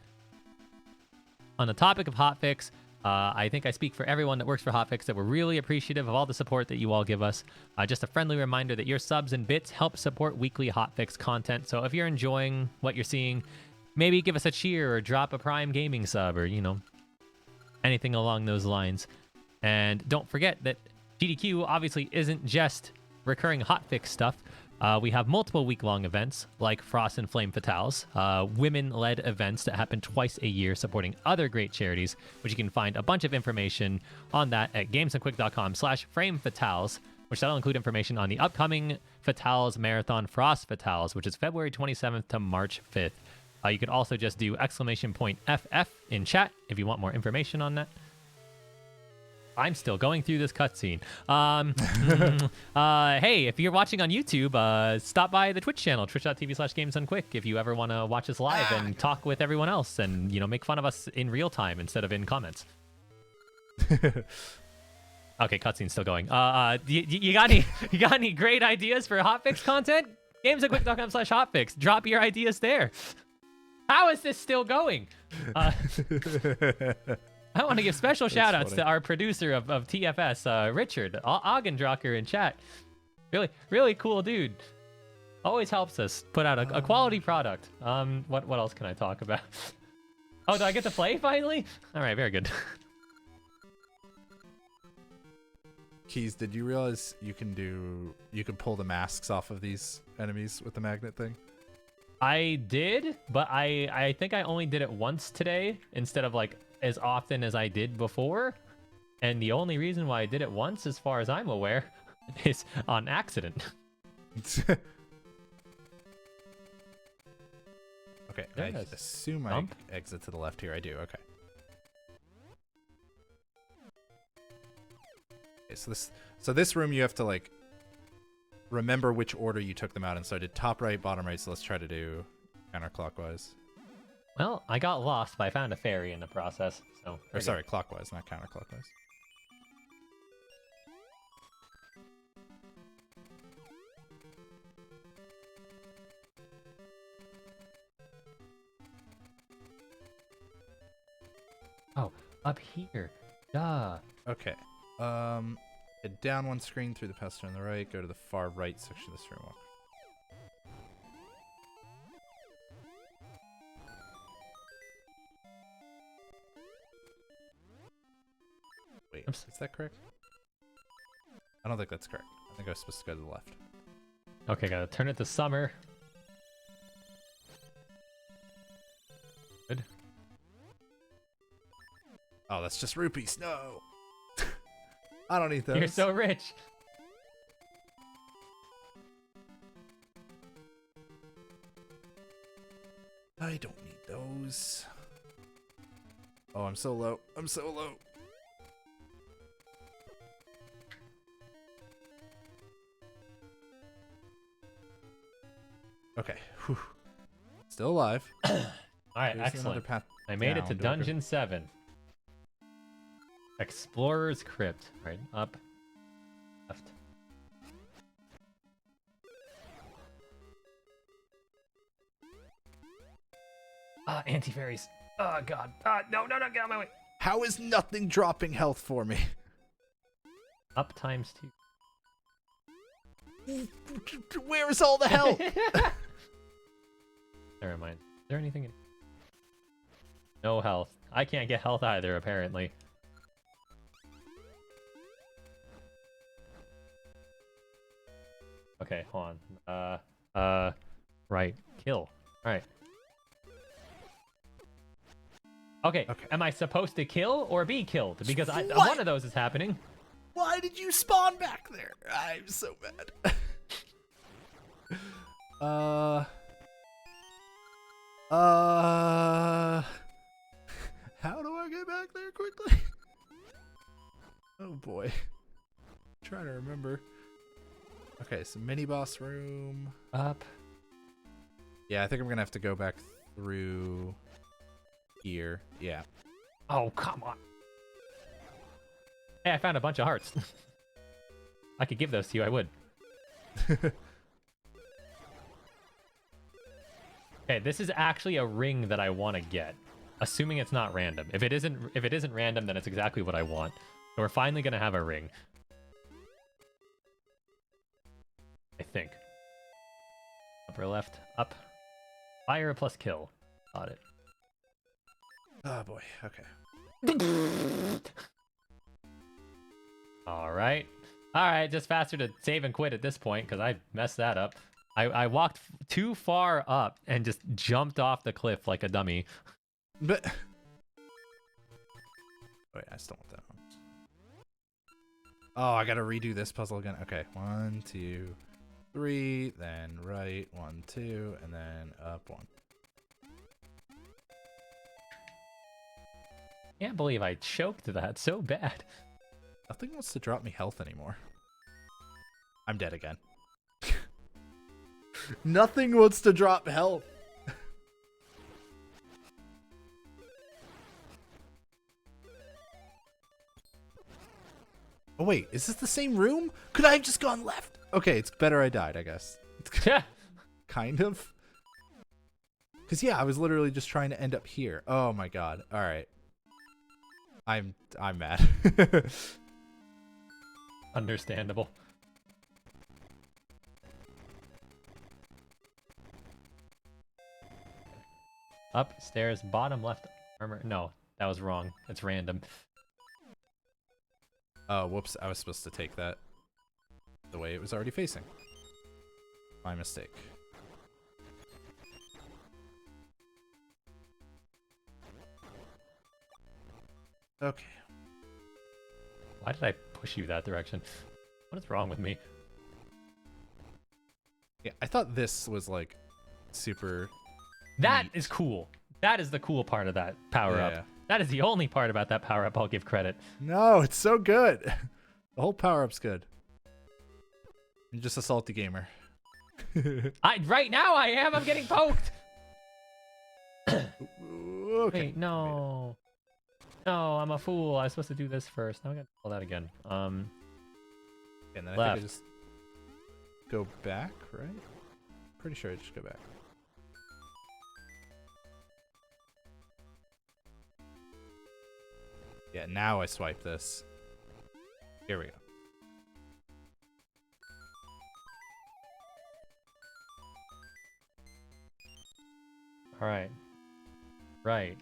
On the topic of Hotfix, I think I speak for everyone that works for Hotfix that we're really appreciative of all the support that you all give us. Just a friendly reminder that your subs and bits help support weekly Hotfix content. So if you're enjoying what you're seeing, maybe give us a cheer or drop a Prime Gaming sub or, you know, anything along those lines. And don't forget that GDQ obviously isn't just recurring hotfix stuff. We have multiple week-long events like Frost and Flame Fatales, women-led events that happen twice a year supporting other great charities, which you can find a bunch of information on that at gamesandquick.com/framefatales, which that'll include information on the upcoming Fatales Marathon Frost Fatales, which is February 27th to March 5th. You could also just do !FF in chat if you want more information on that. I'm still going through this cutscene. Hey, if you're watching on YouTube, stop by the Twitch channel, twitch.tv/gamesandquick, if you ever want to watch us live and talk with everyone else and, you know, make fun of us in real time instead of in comments. Okay, cutscene's still going. You got any great ideas for hotfix content? Gamesandquick.com/hotfix. Drop your ideas there. How is this still going? I want to give special shout outs to our producer of TFS, Richard Augendrocker in chat. Really cool dude. Always helps us put out a quality product. What else can I talk about? Oh, do I get to play finally? All right, very good. Keys, did you realize you can pull the masks off of these enemies with the magnet thing? I did, but I think I only did it once today instead of like as often as I did before. And the only reason why I did it once, as far as I'm aware, is on accident. Okay, I assume I exit to the left here. I do, okay. Okay, so this room you have to like remember which order you took them out in. So I did top right, bottom right, so let's try to do counterclockwise. Well, I got lost, but I found a fairy in the process. So, or sorry, clockwise, not counterclockwise. Oh, up here. Duh. Okay. Head down one screen through the passage on the right. Go to the far right section of this room. Wait, is that correct? I don't think that's correct. I think I was supposed to go to the left. Okay, gotta turn it to summer. Good. Oh, that's just rupees. No. I don't need those. You're so rich. I don't need those. Oh, I'm so low. I'm so low. Okay. Whew. Still alive. All right, There's excellent. path I made it to down. Dungeon 7. Explorer's Crypt. Right, up. Left. Anti-fairies. Oh, God. No, get out of my way. How is nothing dropping health for me? Up times 2. Where is all the health? Never mind. Is there anything in... No health. I can't get health either, apparently. Okay, hold on. Right. Kill. Alright. Okay, am I supposed to kill or be killed? Because one of those is happening. Why did you spawn back there? I'm so mad. How do I get back there quickly? Oh boy. I'm trying to remember. Okay, so mini boss room. Up. Yeah, I think I'm gonna have to go back through here. Yeah. Oh, come on. Hey, I found a bunch of hearts. I could give those to you, I would. Okay, this is actually a ring that I want to get. Assuming it's not random. If it isn't random, then it's exactly what I want. So we're finally gonna have a ring. I think. Upper left, up. Fire plus kill. Got it. Oh boy, okay. Alright. Alright, just faster to save and quit at this point, because I messed that up. I walked too far up and just jumped off the cliff like a dummy. But wait, I still want that one. Oh, I gotta redo this puzzle again. Okay, 1, 2, 3, then right, 1, 2, and then up 1. Can't believe I choked that so bad. Nothing wants to drop me health anymore. I'm dead again. Nothing wants to drop health. Oh wait, is this the same room? Could I have just gone left? Okay, it's better I died, I guess. Kind of. Cause yeah, I was literally just trying to end up here. Oh my god. All right. I'm mad. Understandable. Upstairs, bottom left armor. No, that was wrong. It's random. Oh, whoops. I was supposed to take that the way it was already facing. My mistake. Okay. Why did I push you that direction? What is wrong with me? Yeah, I thought this was like super. That neat. is cool. That is the cool part of that power up. Yeah. That is the only part about that power up I'll give credit. No, it's so good. The whole power up's good. You're just a salty gamer. Right now I am. I'm getting poked. Okay. Wait, no. No, I'm a fool. I was supposed to do this first. Now I gotta pull that again. And then I left. think I just go back, right? Pretty sure I just go back. Yeah, now I swipe this. Here we go. All right. Right.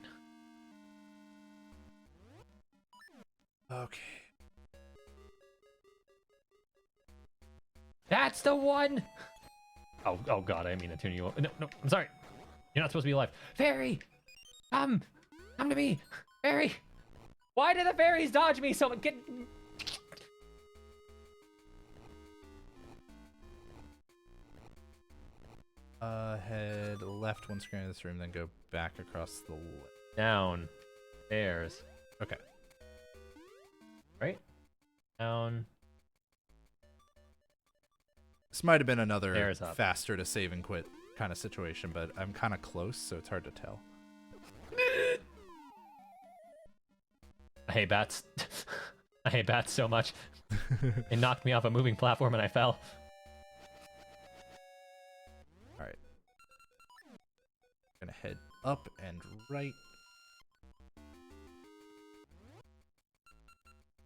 Okay. That's the one. Oh God! I didn't mean to tune you up. No, I'm sorry. You're not supposed to be alive. Fairy, come to me, fairy. Why do the fairies dodge me so? Get. Head left one screen of this room, then go back across the Down. Stairs. Okay. Right? Down. This might have been another Stairs up. faster to save and quit kind of situation, but I'm kind of close, so it's hard to tell. I hate bats. I hate bats so much. It knocked me off a moving platform and I fell. Alright. Gonna head up and right.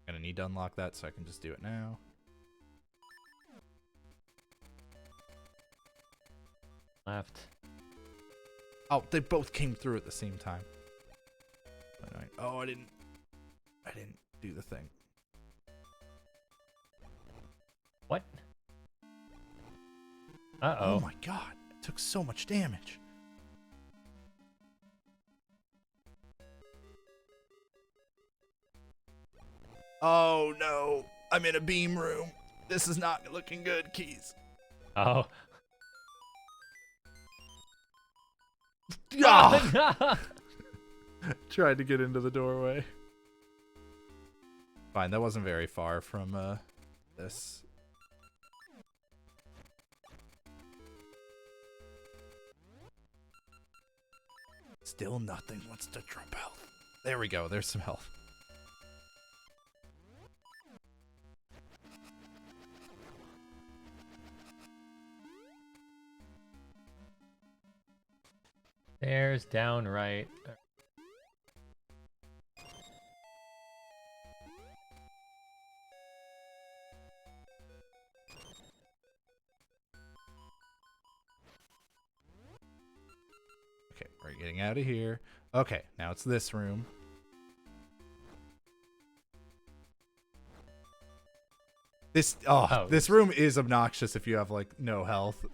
Gonna need to unlock that, so I can just do it now. Left. Oh, they both came through at the same time. Oh, I didn't do the thing. What? Uh-oh. Oh my god, it took so much damage. Oh no, I'm in a beam room. This is not looking good, Keys. Oh. Ah! Tried to get into the doorway. Fine, that wasn't very far from this. Still nothing wants to drop health. There we go, there's some health. Stairs down right. Okay, we're getting out of here. Okay, now it's this room. This room is obnoxious if you have like no health.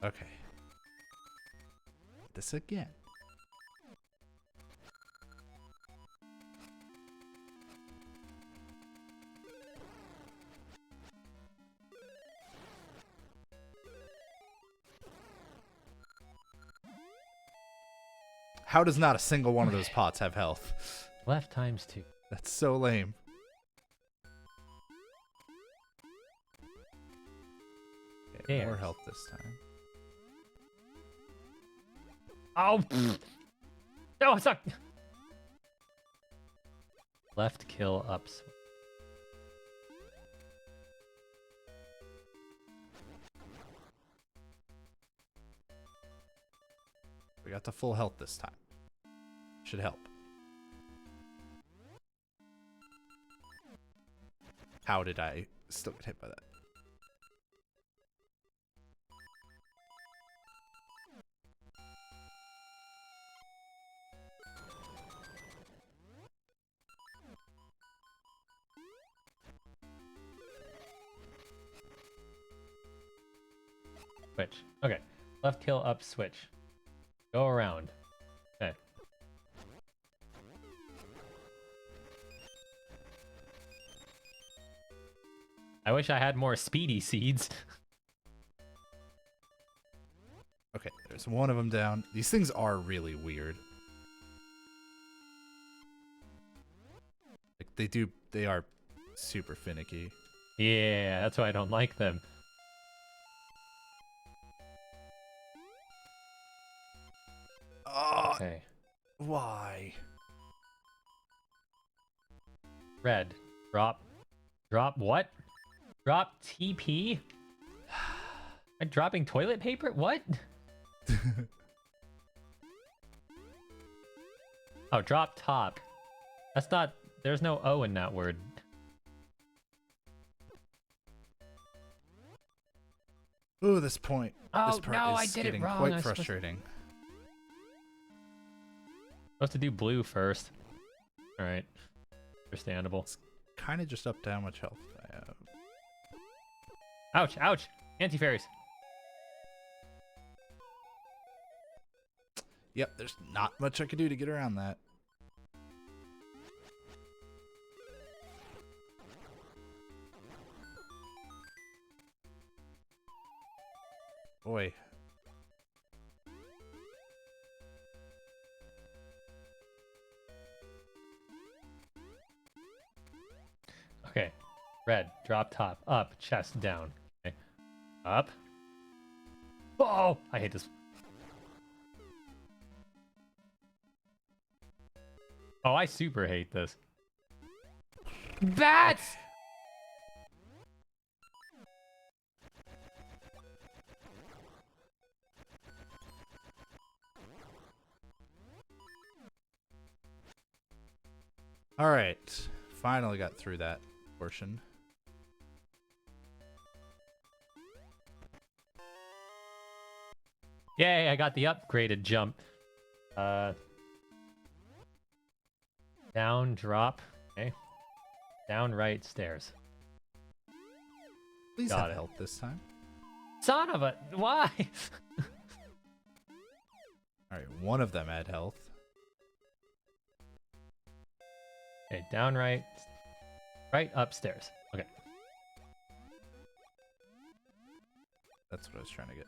Okay. This again. How does not a single one of those pots have health? Left times 2. That's so lame. Okay, more health this time. Oh! No, it's not. Left kill up. We got the full health this time. Should help. How did I still get hit by that? Switch. Okay. Left kill up switch. Go around. Okay. I wish I had more speedy seeds. Okay, there's one of them down. These things are really weird. Like they are super finicky. Yeah, that's why I don't like them. Oh, okay. Why? Red. Drop. Drop what? Drop TP? Am I dropping toilet paper? What? Oh, drop top. That's not... There's no O in that word. Ooh, this point. Oh, this part no, is I did it getting wrong. quite frustrating. Supposed to do blue first. Alright. Understandable. It's kind of just up to how much health I have. Ouch, ouch! Anti-fairies. Yep, there's not much I could do to get around that. Boy. Okay. Red. Drop top. Up. Chest. Down. Okay. Up. Oh! I hate this. Oh, I super hate this. Bats! All right. Finally got through that portion. Yay, I got the upgraded jump. Down, drop. Okay. Down, right, stairs. Please Got have it. health this time. Son of a... Why? All right, one of them had health. Okay, down, right. Right, upstairs. Okay. That's what I was trying to get.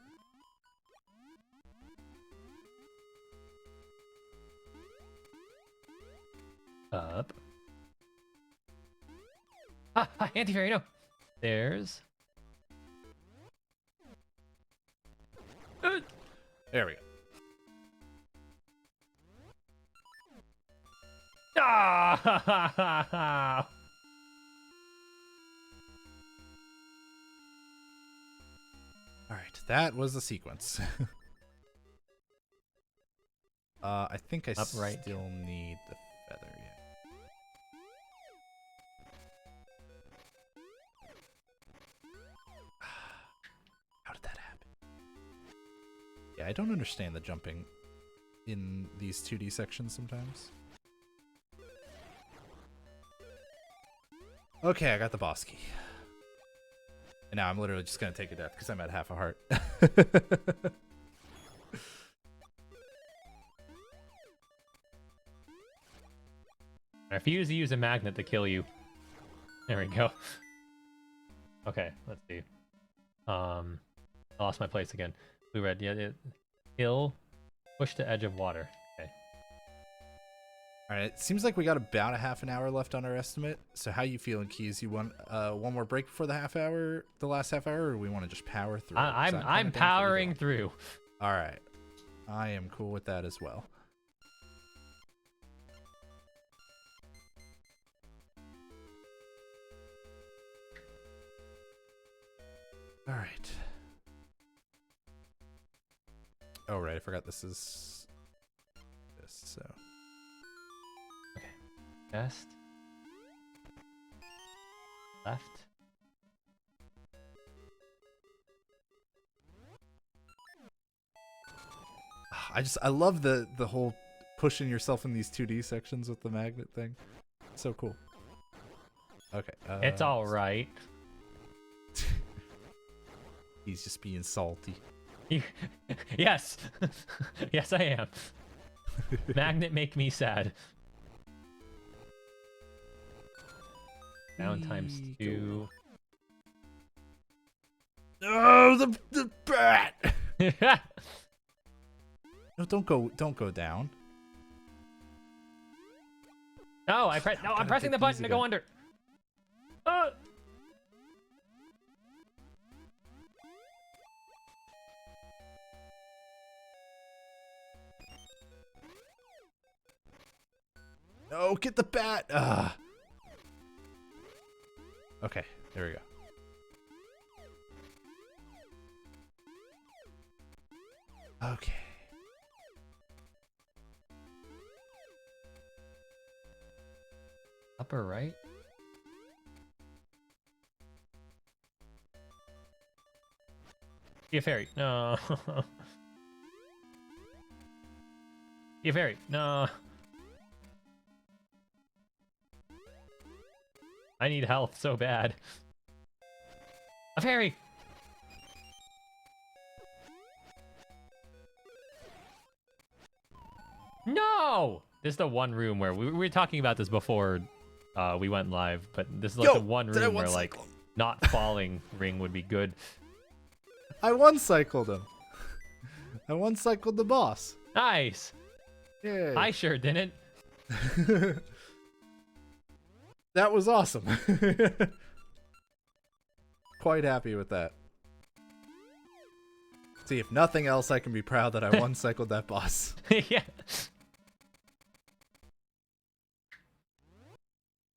Up. Ah, anti-fairy, no. There's... There we go. Ah! All right, that was the sequence. I think I Upright. still need the feather, yeah. How did that happen? I don't understand the jumping in these 2D sections sometimes. Okay, I got the boss key. And now I'm literally just gonna take a death because I'm at half a heart. I refuse to use a magnet to kill you. There we go. Okay, let's see. I lost my place again. Blue red, yeah, hill, push to edge of water. Okay. All right, it seems like we got about a half an hour left on our estimate. So how you feeling, Keys? You want one more break before the last half hour, or we want to just power through? I'm powering through. All right, I am cool with that as well. All right. Oh, right. I forgot this is this, so. Okay. Best. Left. I love the whole pushing yourself in these 2D sections with the magnet thing. So cool. Okay. It's all right. He's just being salty. Yes. Yes, I am. Magnet make me sad. Down times 2. Oh, the bat! No, don't go down. No, I'm pressing the button to go under. No, get the bat! Okay, there we go. Okay. Upper right? Be a fairy. No. Be a fairy. No. I need health so bad. A fairy! No! This is the one room where we were talking about this before we went live, but this is like the one room where like not falling ring would be good. I one-cycled him. I one-cycled the boss. Nice! Yeah. I sure didn't. That was awesome. Quite happy with that. See, if nothing else, I can be proud that I one-cycled that boss. Yeah.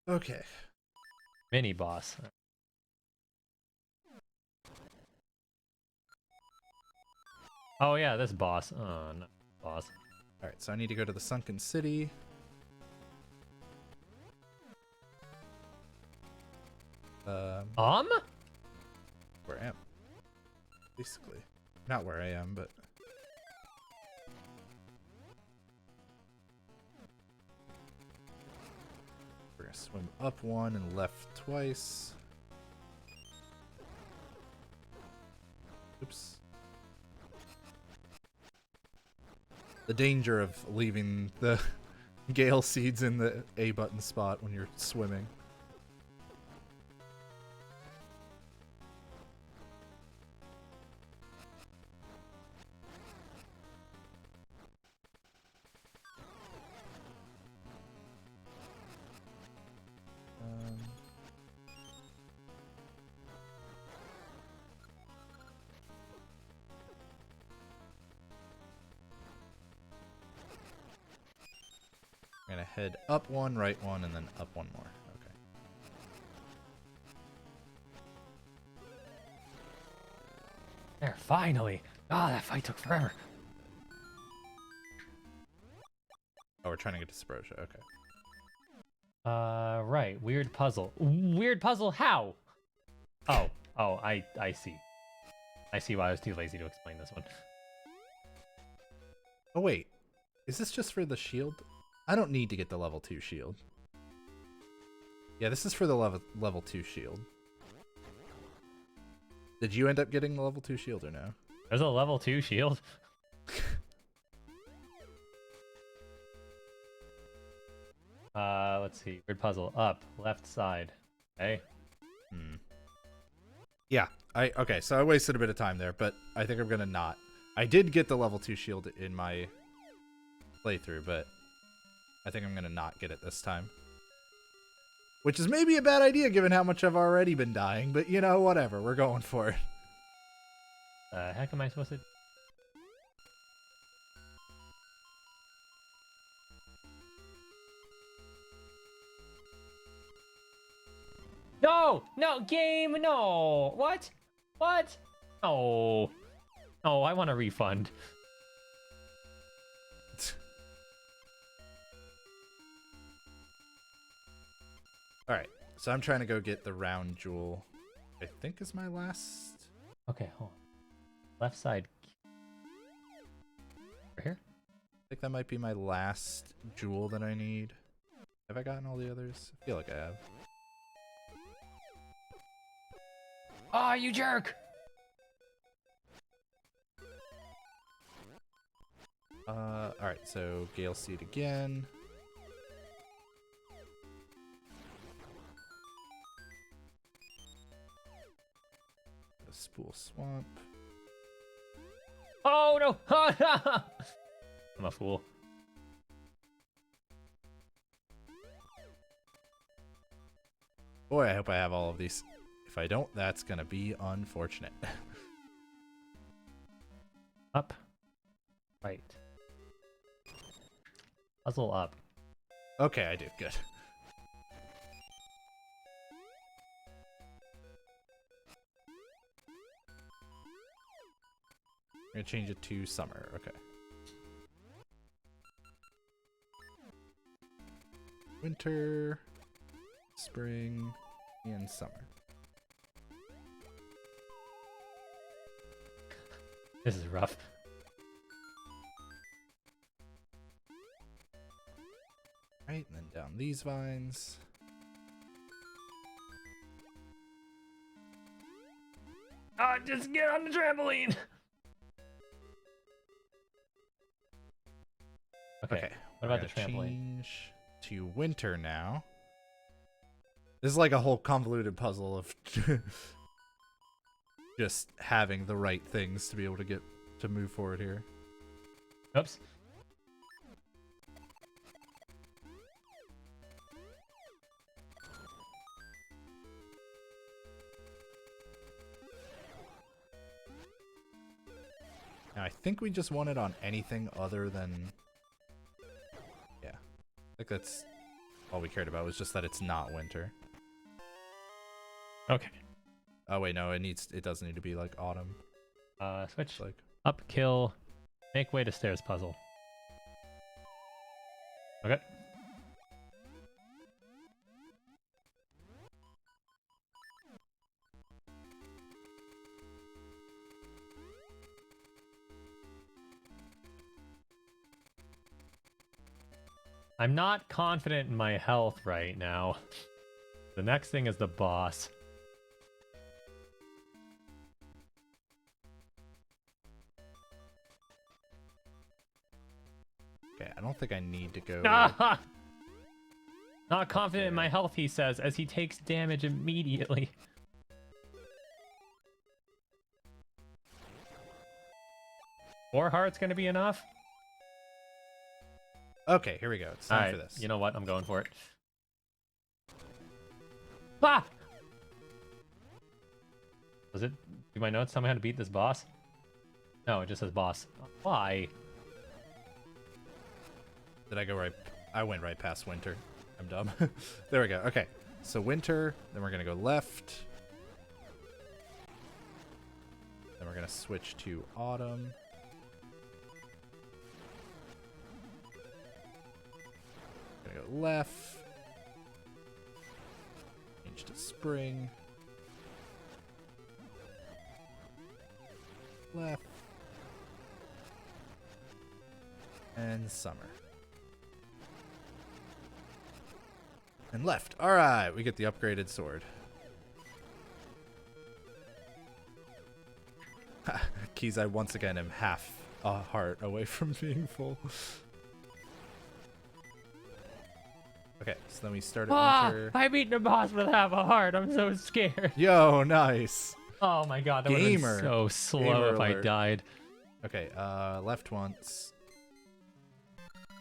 Okay. Mini boss. Oh yeah, this boss. Oh, no, boss. Alright, so I need to go to the Sunken City. Where I am. Basically. Not where I am, but... We're gonna swim up one and left twice. Oops. The danger of leaving the Gale Seeds in the A button spot when you're swimming. I'm gonna head up one, right one, and then up one more. Okay. There, finally. Oh, that fight took forever. Oh, we're trying to get to Sprosia. Okay. Right. Weird puzzle. Weird puzzle? How? Oh, I see. I see why I was too lazy to explain this one. Oh wait, is this just for the shield? I don't need to get the level 2 shield. Yeah, this is for the level 2 shield. Did you end up getting the level 2 shield or no? There's a level 2 shield. Let's see. Weird puzzle. Up, left side. Okay. Yeah. Okay, so I wasted a bit of time there, but I think I'm gonna not. I did get the level 2 shield in my playthrough, but I think I'm gonna not get it this time. Which is maybe a bad idea given how much I've already been dying, but you know, whatever. We're going for it. Heck am I supposed to... No! No! Game! No! What? What? Oh. Oh, I want a refund. Alright, so I'm trying to go get the round jewel. I think is my last... Okay, hold on. Left side. Right here? I think that might be my last jewel that I need. Have I gotten all the others? I feel like I have. Oh, you jerk! Alright, so Gale Seed again. The Spool Swamp. Oh no! I'm a fool. Boy, I hope I have all of these. If I don't, that's gonna be unfortunate. Up. Right. Puzzle up. Okay, I did good. I'm gonna change it to summer. Okay. Winter, spring, and summer. This is rough. Right, and then down these vines. Just get on the trampoline! Okay, what about the trampoline? Change to winter now. This is like a whole convoluted puzzle of just having the right things to be able to get to move forward here. Oops. Now I think we just won it on anything other than... Yeah. I think that's all we cared about was just that it's not winter. Okay. Oh wait, no, it does need to be like autumn. Switch. Like Up, kill, make way to stairs puzzle. Okay. I'm not confident in my health right now. The next thing is the boss. okay, I don't think I need to go. Ah! Not confident in my health, he says, as he takes damage immediately. Four hearts gonna be enough? Okay, here we go. It's time for this. You know what? I'm going for it. Ah! Was it? Do my notes tell me how to beat this boss? No, it just says boss. Why? Did I go right? I went right past winter. I'm dumb. There we go. Okay, so winter. Then we're gonna go left. Then we're gonna switch to autumn. Gonna go left. Change to spring. Left. And summer. And left. All right, we get the upgraded sword. Keys, I once again am half a heart away from being full. Okay, so then we start at winter. I beat the boss with half a heart. I'm so scared. Yo, nice. Oh my god, that would have been so slow if I died. Okay, left once.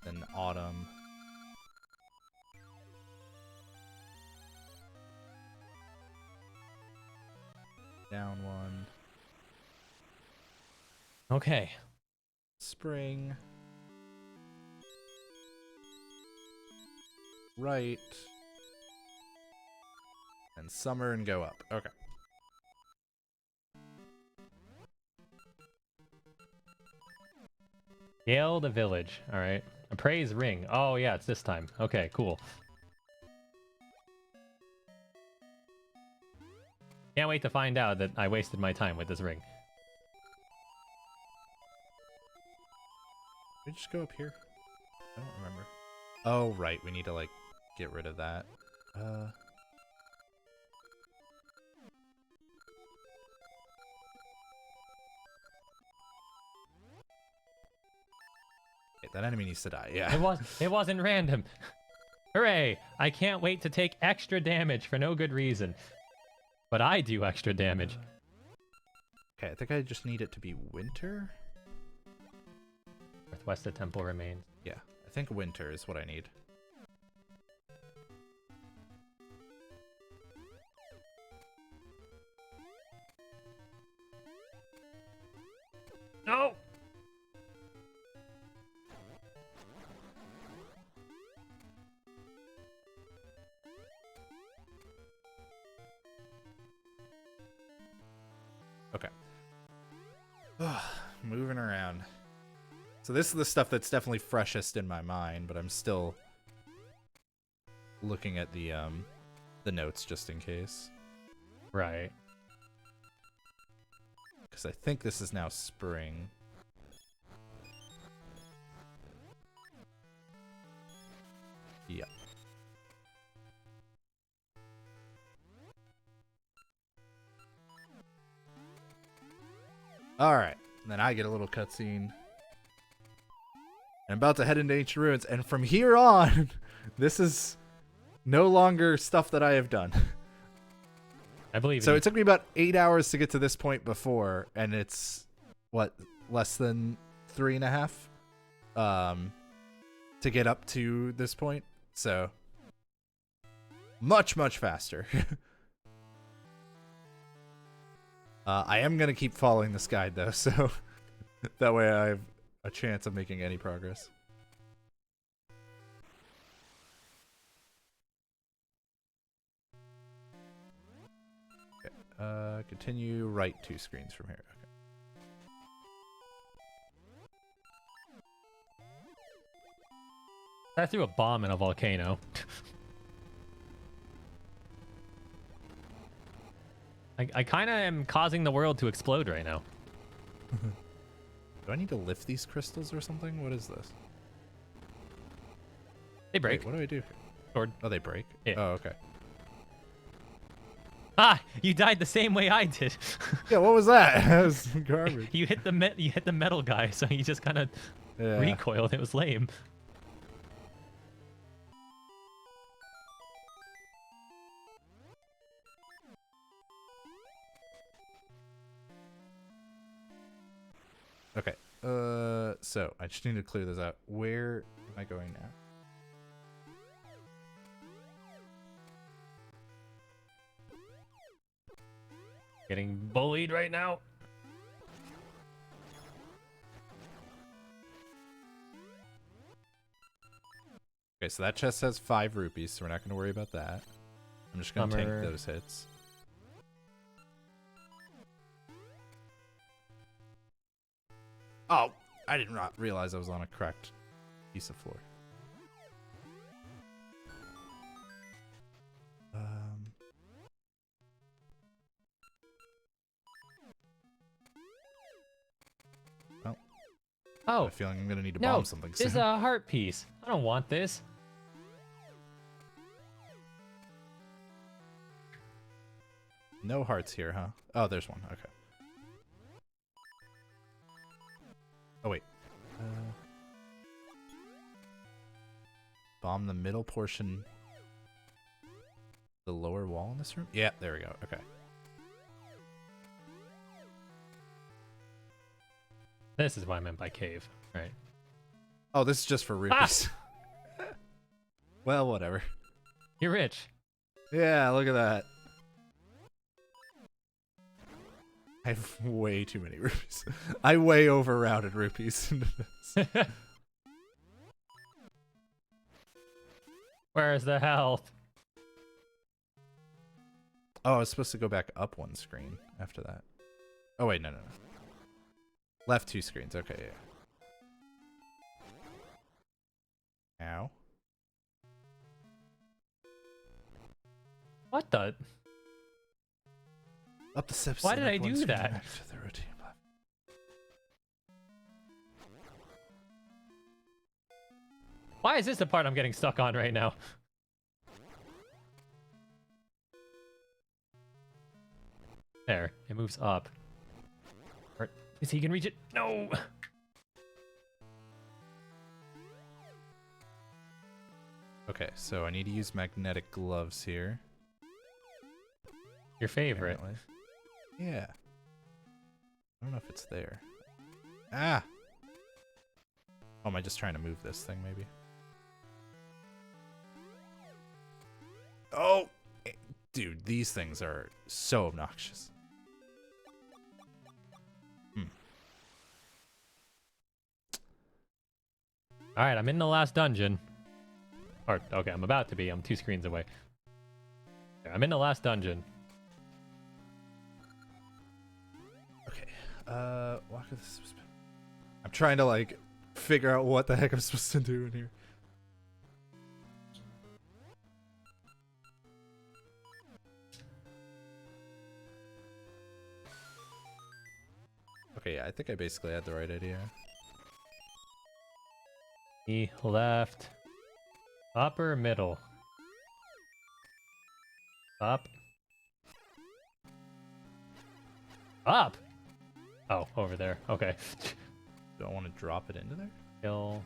Then autumn. Down one. Okay. Spring. Right. And summer and go up. Okay. Gale the village. All right. Appraise ring. Oh yeah, it's this time. Okay, cool. Can't wait to find out that I wasted my time with this ring. Did we just go up here? I don't remember. Oh, right. We need to, like, get rid of that. Okay, that enemy needs to die, yeah. It wasn't random. Hooray! I can't wait to take extra damage for no good reason. But I do extra damage. Okay, I think I just need it to be winter? Northwest the temple remains. Yeah, I think winter is what I need. No! Okay. Moving around. So this is the stuff that's definitely freshest in my mind, but I'm still looking at the notes just in case. Right. Because I think this is now spring. Yep. Alright, then I get a little cutscene. I'm about to head into ancient ruins, and from here on, this is no longer stuff that I have done. I believe So you. it took me about 8 hours to get to this point before, and it's, what, less than 3.5 to get up to this point. So much, much faster. I am going to keep following this guide, though, so that way I have a chance of making any progress. Okay. Continue right 2 screens from here. Okay. I threw a bomb in a volcano. I kind of am causing the world to explode right now. Do I need to lift these crystals or something? What is this? They break. Wait, what do I do? Sword. Oh, they break? Yeah. Oh, okay. Ah, you died the same way I did. Yeah, what was that? That was garbage. You hit the metal guy, so you just kind of recoiled. It was lame. Okay. So I just need to clear this out. Where am I going now? Getting bullied right now. Okay, so that chest has 5 rupees, so we're not going to worry about that. I'm just going to tank those hits. Oh, I did not realize I was on a cracked piece of floor. I have Oh, a feeling I'm gonna need to no, bomb something this soon. is a heart piece. I don't want this. No hearts here, huh? Oh, there's one. Okay. Oh, wait. Bomb the middle portion. The lower wall in this room? Yeah, there we go. Okay. This is what I meant by cave. Right. Oh, this is just for rupees. Well, whatever. You're rich. Yeah, look at that. I have way too many rupees. I way over-routed rupees into this. Where's the health? Oh, I was supposed to go back up one screen after that. Oh, wait, no. Left 2 screens. Okay, yeah. Ow. What the? Up the steps. Why did I select one do screen that? back to the routine platform. Why is this the part I'm getting stuck on right now? There, it moves up. Or, is he can reach it? No! Okay, so I need to use magnetic gloves here. Your favorite. Apparently. Yeah. I don't know if it's there. Ah! Oh, am I just trying to move this thing, maybe? Oh! Dude, these things are so obnoxious. Alright, I'm in the last dungeon. Or, okay, I'm about to be. I'm 2 screens away. I'm in the last dungeon. Okay. Walk of the... I'm trying to, like, figure out what the heck I'm supposed to do in here. Okay, yeah, I think I basically had the right idea. E, left. Upper, middle. Up. Up! Oh, over there. Okay. Do I want to drop it into there? Kill.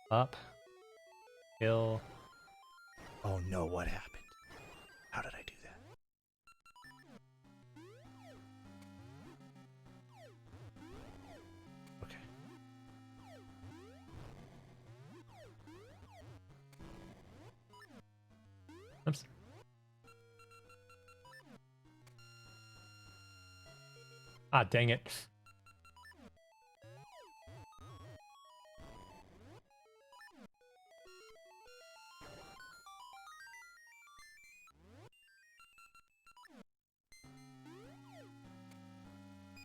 Up. Kill. Oh no, what happened? How did I do that? Okay. Oops. Ah, dang it.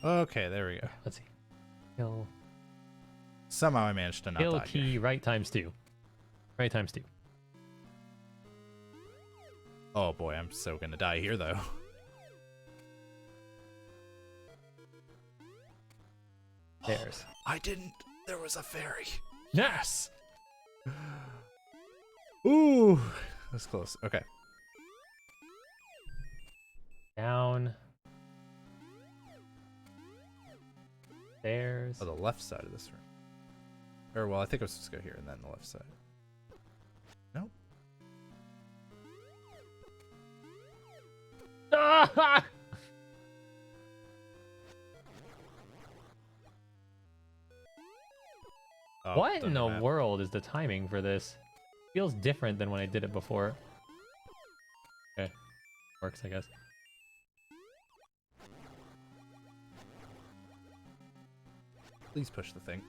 Okay, there we go. Let's see. Kill. Somehow I managed to not Kill die key here. right times 2. Right times 2. Oh boy, I'm so gonna die here though. There's. I didn't. There was a fairy. Yes! Ooh, that's close. Okay. Down. There's. Oh, the left side of this room. Or, well, I think I was supposed to go here and then the left side. Nope. Ah! Oh, What in doesn't the matter. world is the timing for this? Feels different than when I did it before. Okay. Works, I guess. Please push the thing.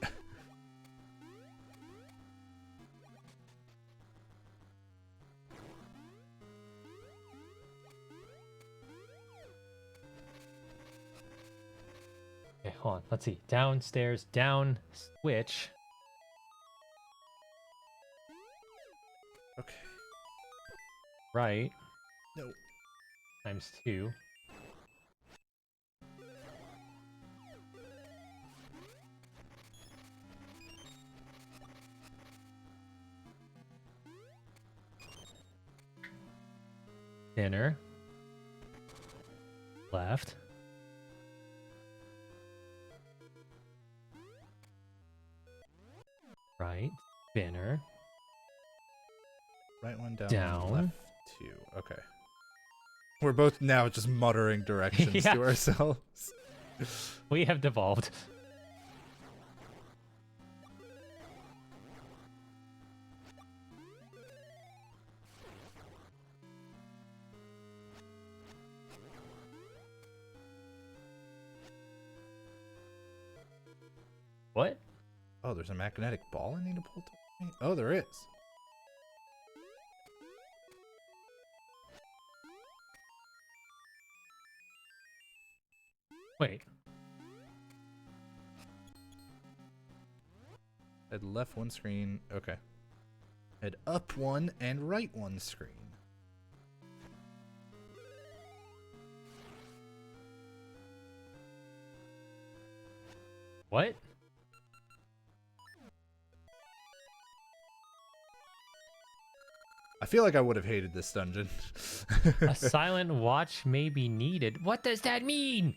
Okay, hold on. Let's see. Downstairs, down, switch. Okay. Right. No. Times 2. Dinner. Left. Right. Spinner. Right one down. Down. Left 2. Okay. We're both now just muttering directions Yeah. to ourselves. We have devolved. What? Oh, there's a magnetic ball I need to pull to me? Oh, there is. Wait. Head left one screen. Okay. Head up one and right one screen. What? I feel like I would have hated this dungeon. A silent watch may be needed. What does that mean?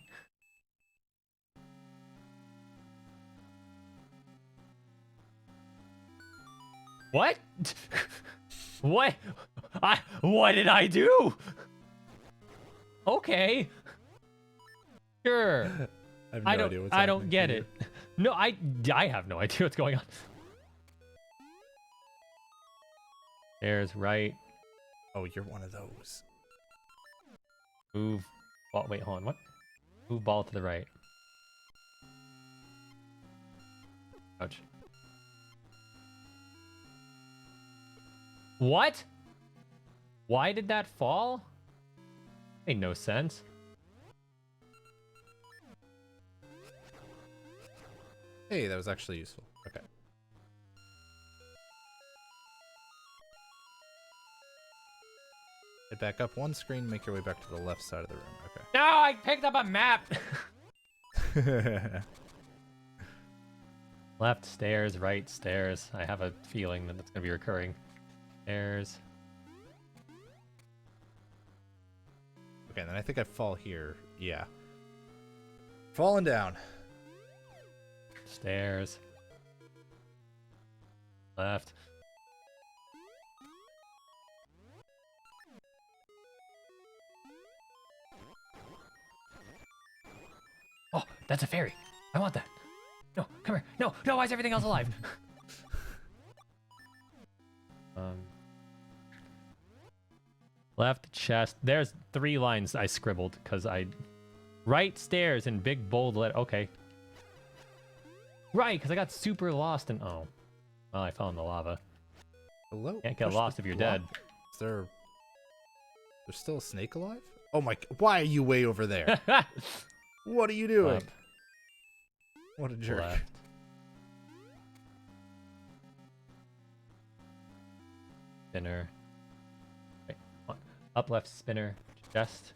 What? What? What did I do? Okay. Sure. I have no idea what's I don't happening get to it. No, I have no idea what's going on. There's right. Oh, you're one of those. Move ball. Wait, hold on. What? Move ball to the right. Ouch. What? Why did that fall? Made no sense. Hey, that was actually useful. Okay. Head back up one screen, make your way back to the left side of the room. No, I picked up a map. Okay. Left stairs, right stairs. I have a feeling that that's going to be recurring. Stairs. Okay, then I think I fall here. Yeah. Falling down. Stairs. Left. Oh, that's a fairy. I want that. No, come here. No, no, why is everything else alive? Left chest. There's 3 lines I scribbled because I... Right stairs in big bold letter. Okay. Right, because I got super lost and... Oh. Well, I fell in the lava. Hello? Can't get Push lost the if you're block. dead. Is there... There's still a snake alive? Oh my... Why are you way over there? What are you doing? Left. What a jerk. Left. Spinner. Wait, what? Up left spinner. Chest.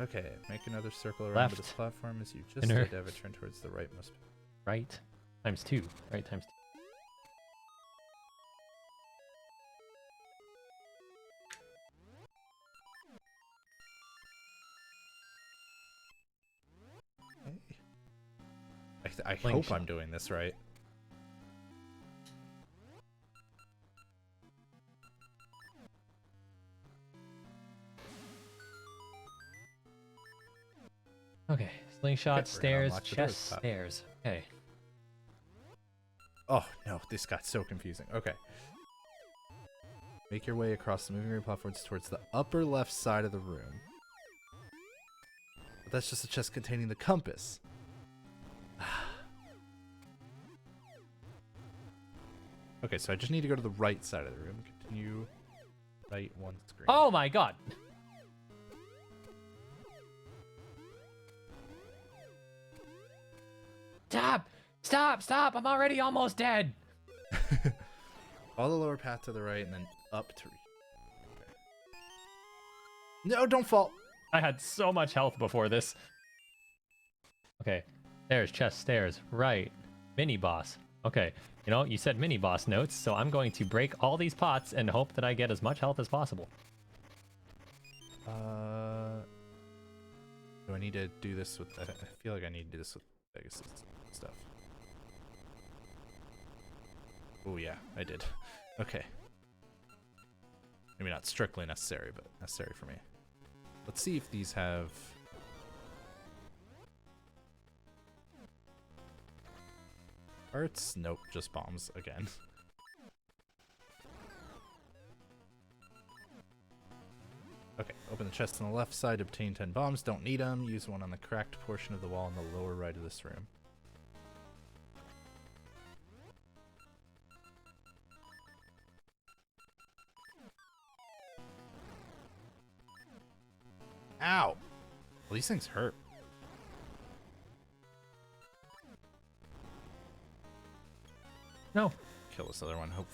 Okay, make another circle around Left. this platform as you just Inner. did. Have it turn towards the rightmost. Right. Times 2. Right times 2. I Link hope shot. I'm doing this right. Okay. Slingshot, Okay, we're gonna stairs, unlock the doors chest, top. stairs. Okay. Oh no, this got so confusing. Okay. Make your way across the moving ring platforms towards the upper left side of the room. But that's just a chest containing the compass. Okay, so I just need to go to the right side of the room. Continue right one screen. Oh my god! Stop, stop. I'm already almost dead. Follow the lower path to the right and then up to reach. Okay. No, don't fall. I had so much health before this. Okay. Stairs, chest, stairs. Right. Mini boss. Okay. You know, you said mini boss notes, so I'm going to break all these pots and hope that I get as much health as possible. Do I need to do this with... I feel like I need to do this with Pegasus stuff. Oh, yeah, I did. Okay. Maybe not strictly necessary, but necessary for me. Let's see if these have... Hearts? Nope, just bombs again. Okay, open the chest on the left side, obtain 10 bombs. Don't need them. Use one on the cracked portion of the wall in the lower right of this room. Ow! Well, these things hurt. No. Kill this other one. Hope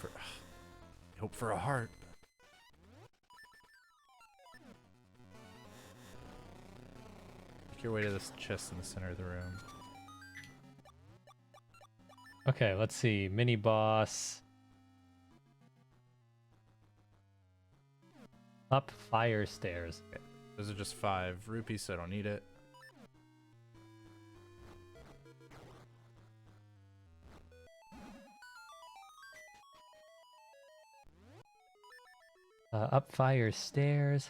for a heart. Make your way to this chest in the center of the room. Okay, let's see. Mini boss. Up fire stairs. Okay. Those are just 5 rupees, so I don't need it. Up fire stairs.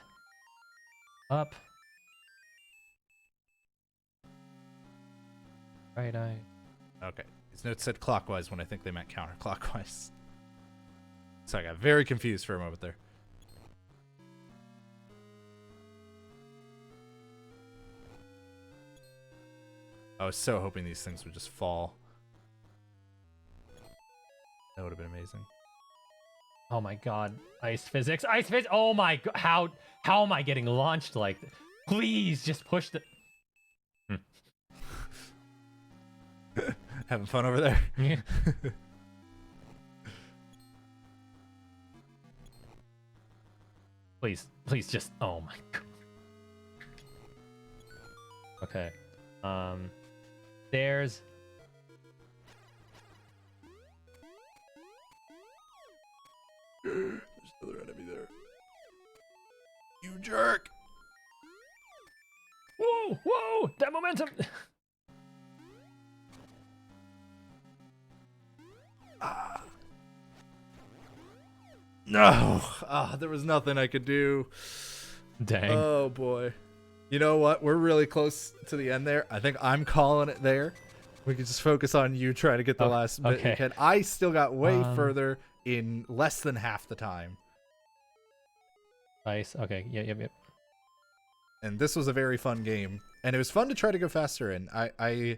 Up. Right eye. Okay. These notes said clockwise when I think they meant counterclockwise. So I got very confused for a moment there. I was so hoping these things would just fall. That would have been amazing. Oh my god. Ice physics. Ice physics. Oh my god. How am I getting launched like this? Please just push the... Having fun over there? Yeah. Please just... Oh my god. Okay. Stairs. There's another enemy there. You jerk! Whoa! Whoa! That momentum! No! There was nothing I could do. Dang. Oh boy. You know what? We're really close to the end there. I think I'm calling it there. We can just focus on you trying to get the last bit you can. I still got way further in less than half the time. Nice. Okay. Yep. And this was a very fun game. And it was fun to try to go faster in. I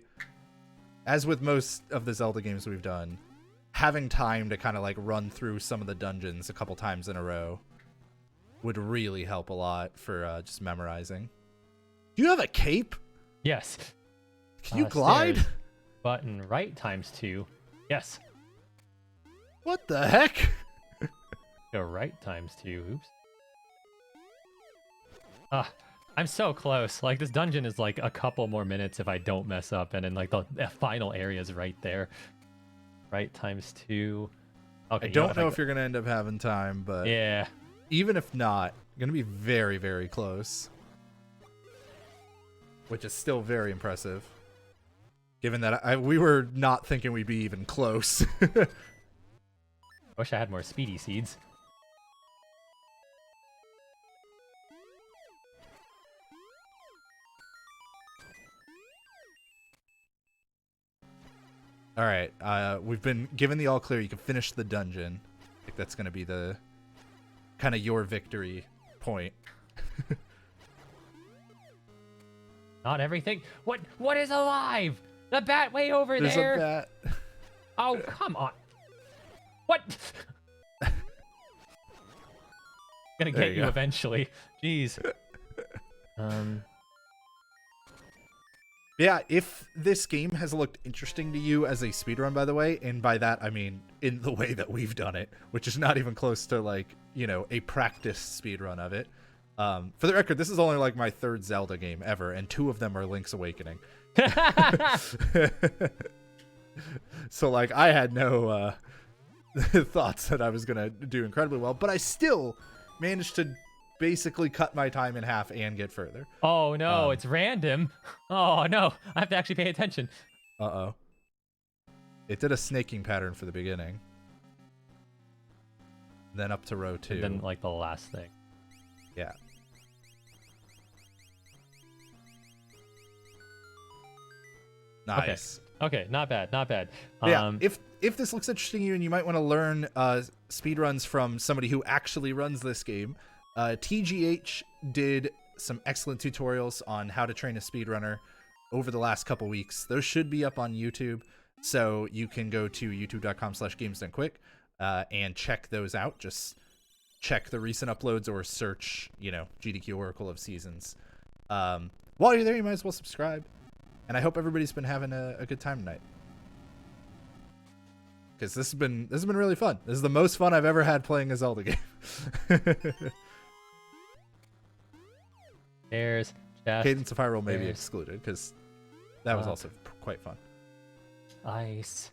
as with most of the Zelda games we've done, having time to kind of like run through some of the dungeons a couple times in a row would really help a lot for just memorizing. Do you have a cape? Yes. Can you glide? Stairs. Button right ×2. Yes. What the heck? Go right ×2. Oops. I'm so close. Like, this dungeon is like a couple more minutes if I don't mess up, and then like the final area is right there. Right ×2. Okay. I don't know if you're gonna end up having time, but yeah. Even if not, gonna be very, very close. Which is still very impressive. Given that we were not thinking we'd be even close. Wish I had more speedy seeds. All right, we've been given the all clear. You can finish the dungeon. I think that's gonna be the kind of your victory point. Not everything. What is alive? The bat way over There's there. a bat. Oh, come on. What? Gonna get you eventually. Jeez. Yeah, if this game has looked interesting to you as a speedrun, by the way, and by that I mean in the way that we've done it, which is not even close to like, you know, a practice speedrun of it. For the record, this is only like my 3rd Zelda game ever, and 2 of them are Link's Awakening. So like I had no thoughts that I was gonna do incredibly well, but I still managed to basically cut my time in half and get further. Oh no, it's random. Oh no, I have to actually pay attention. Uh-oh. It did a snaking pattern for the beginning. Then up to row 2. And then like the last thing. Yeah. Nice. Okay, not bad, not bad. Yeah, if this looks interesting to you and you might want to learn speedruns from somebody who actually runs this game, TGH did some excellent tutorials on how to train a speedrunner over the last couple weeks. Those should be up on YouTube, so you can go to youtube.com/gamesdonequick and check those out. Just check the recent uploads or search, you know, GDQ Oracle of Seasons. While you're there, you might as well subscribe. And I hope everybody's been having a good time tonight, because this has been really fun. This is the most fun I've ever had playing a Zelda game. There's chest. Cadence of Hyrule may be excluded because that was also quite fun. Ice.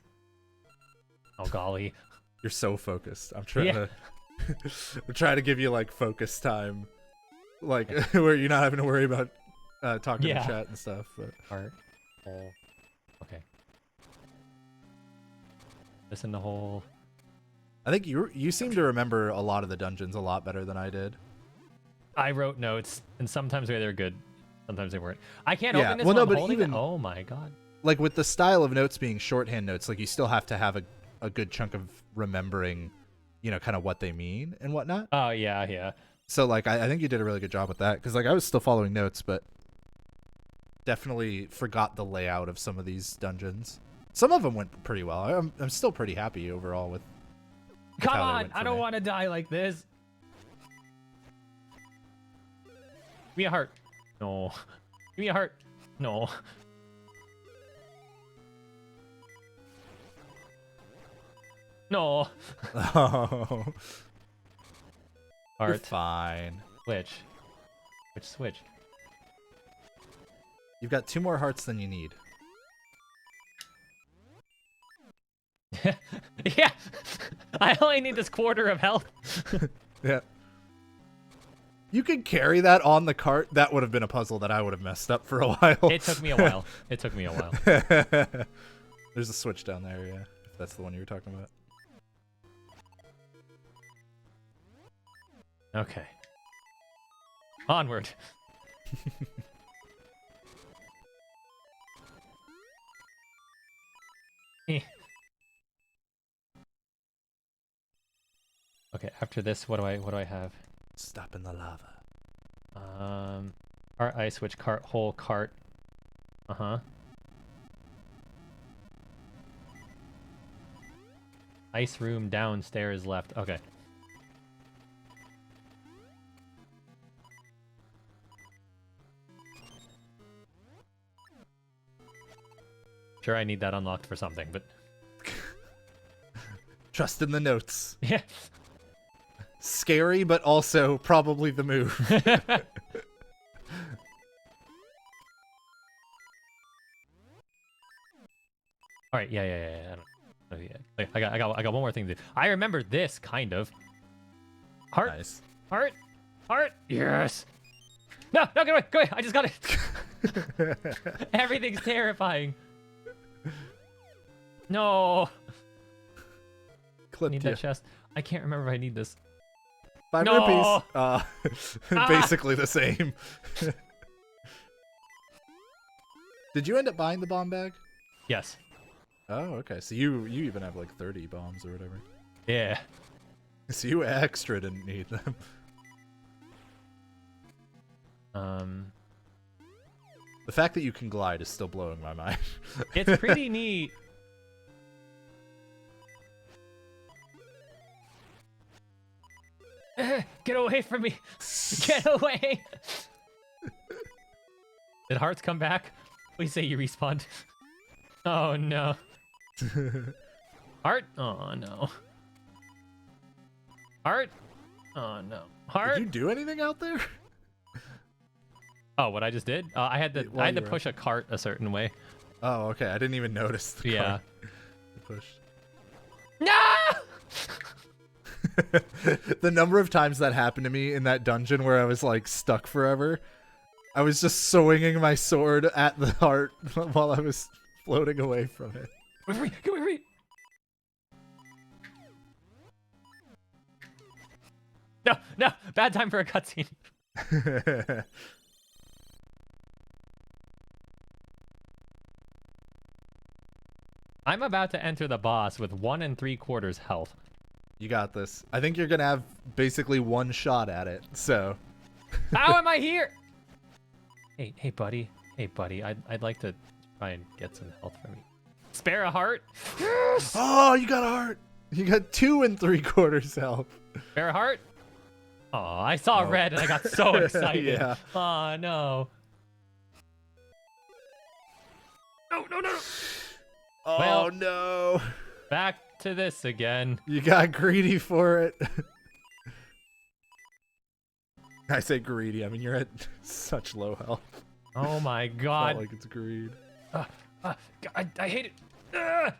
Oh golly. You're so focused. I'm trying to I'm trying to give you like focus time, like where you're not having to worry about talking to chat and stuff. But. Heart. Hole. Okay. This in the hole. I think you seem to remember a lot of the dungeons a lot better than I did. I wrote notes, and sometimes they're good, sometimes they weren't. I can't open this well, while no, I'm but holding even it. Oh my god. Like with the style of notes being shorthand notes, like you still have to have a good chunk of remembering, you know, kind of what they mean and whatnot. Oh yeah. So like I think you did a really good job with that, because like I was still following notes, but definitely forgot the layout of some of these dungeons. Some of them went pretty well. I'm still pretty happy overall with Come how they on, went for I don't me. want to die like this. Give me a heart. No. Give me a heart. No. No. Oh. You're Heart. fine. Switch. Which switch? You've got 2 more hearts than you need. Yeah. I only need this quarter of health. Yeah. You could carry that on the cart. That would have been a puzzle that I would have messed up for a while. It took me a while. It took me a while. There's a switch down there, yeah. If that's the one you were talking about. Okay. Onward. Okay, after this, what do I have? Stop in the lava. Cart ice switch, cart hole, cart. Uh-huh. Ice room downstairs left. Okay. Sure, I need that unlocked for something, but Trust in the notes. yeah. Scary, but also probably the move. All right, yeah. I don't know yet. I got one more thing to do. I remember this kind of. Heart, Nice. heart, heart. Yes. No, go away. I just got it. Everything's terrifying. No. Clipped Need you. that chest. I can't remember if I need this. 5 No. rupees. Basically the same. Did you end up buying the bomb bag? Yes. Oh, okay. So you even have like 30 bombs or whatever. Yeah. So you extra didn't need them. The fact that you can glide is still blowing my mind. It's pretty neat. Get away from me! Get away! Did hearts come back? Please say you respawned. Oh no. Heart? Oh no. Heart? Oh no. Heart? Did you do anything out there? Oh, what I just did? I had to While you were push a cart a certain way. Oh, okay. I didn't even notice the Yeah. cart. Push. No! The number of times that happened to me in that dungeon where I was like stuck forever. I was just swinging my sword at the heart while I was floating away from it. Wait for me! Come here! No! No! Bad time for a cutscene. I'm about to enter the boss with 1 3/4 health. You got this. I think you're gonna have basically one shot at it. So. How am I here? Hey, buddy. Hey, buddy. I'd like to try and get some health from you. Spare a heart. Yes! Oh, you got a heart. You got 2 3/4 health. Spare a heart. Oh, I saw red and I got so excited. Yeah. Oh no. No. Oh Well, no. Back to this again. You got greedy for it. I say greedy. I mean, you're at such low health. Oh my It's god. not like it's greed. I hate it. Ugh.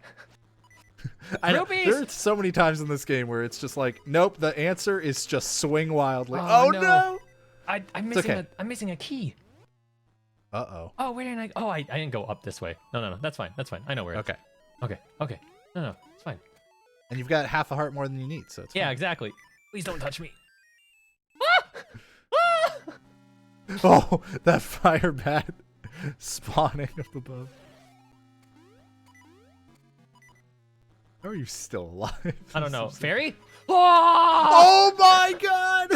I know, Rupees! there are so many times in this game where it's just like, nope, the answer is just swing wildly. Oh, Oh, no. no! I'm missing a key. Uh-oh. Oh, where did I? Oh, I didn't go up this way. No. That's fine. I know where. Okay. Okay. No. It's fine. And you've got half a heart more than you need, so it's Yeah, fine. exactly. Please don't touch me. Oh, that fire bat spawning up above. How are you still alive? I don't know. This is- Fairy? Oh my god!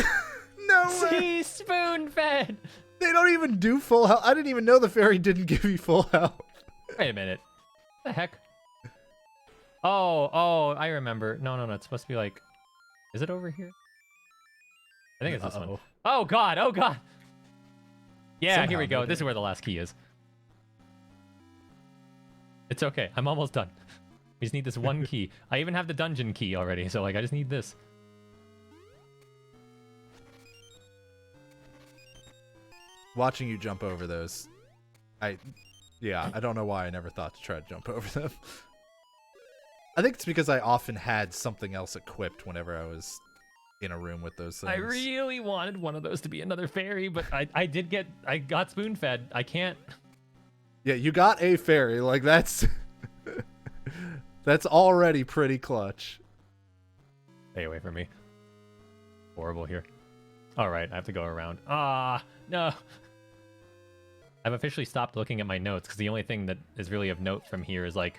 No way! She's spoon-fed. They don't even do full health. I didn't even know the fairy didn't give you full health. Wait a minute. What the heck? Oh, I remember. No. It's supposed to be like... Is it over here? I think it's this one. Oh, God. Yeah, Somehow here we go. they This is did. where the last key is. It's okay. I'm almost done. We just need this one key. I even have the dungeon key already, so like I just need this. Watching you jump over those, I don't know why I never thought to try to jump over them. I think it's because I often had something else equipped whenever I was in a room with those things. I really wanted one of those to be another fairy, but I got spoon-fed. I can't. Yeah, you got a fairy. Like that's that's already pretty clutch. Stay away from me. Horrible here. All right, I have to go around. No. I've officially stopped looking at my notes because the only thing that is really of note from here is like,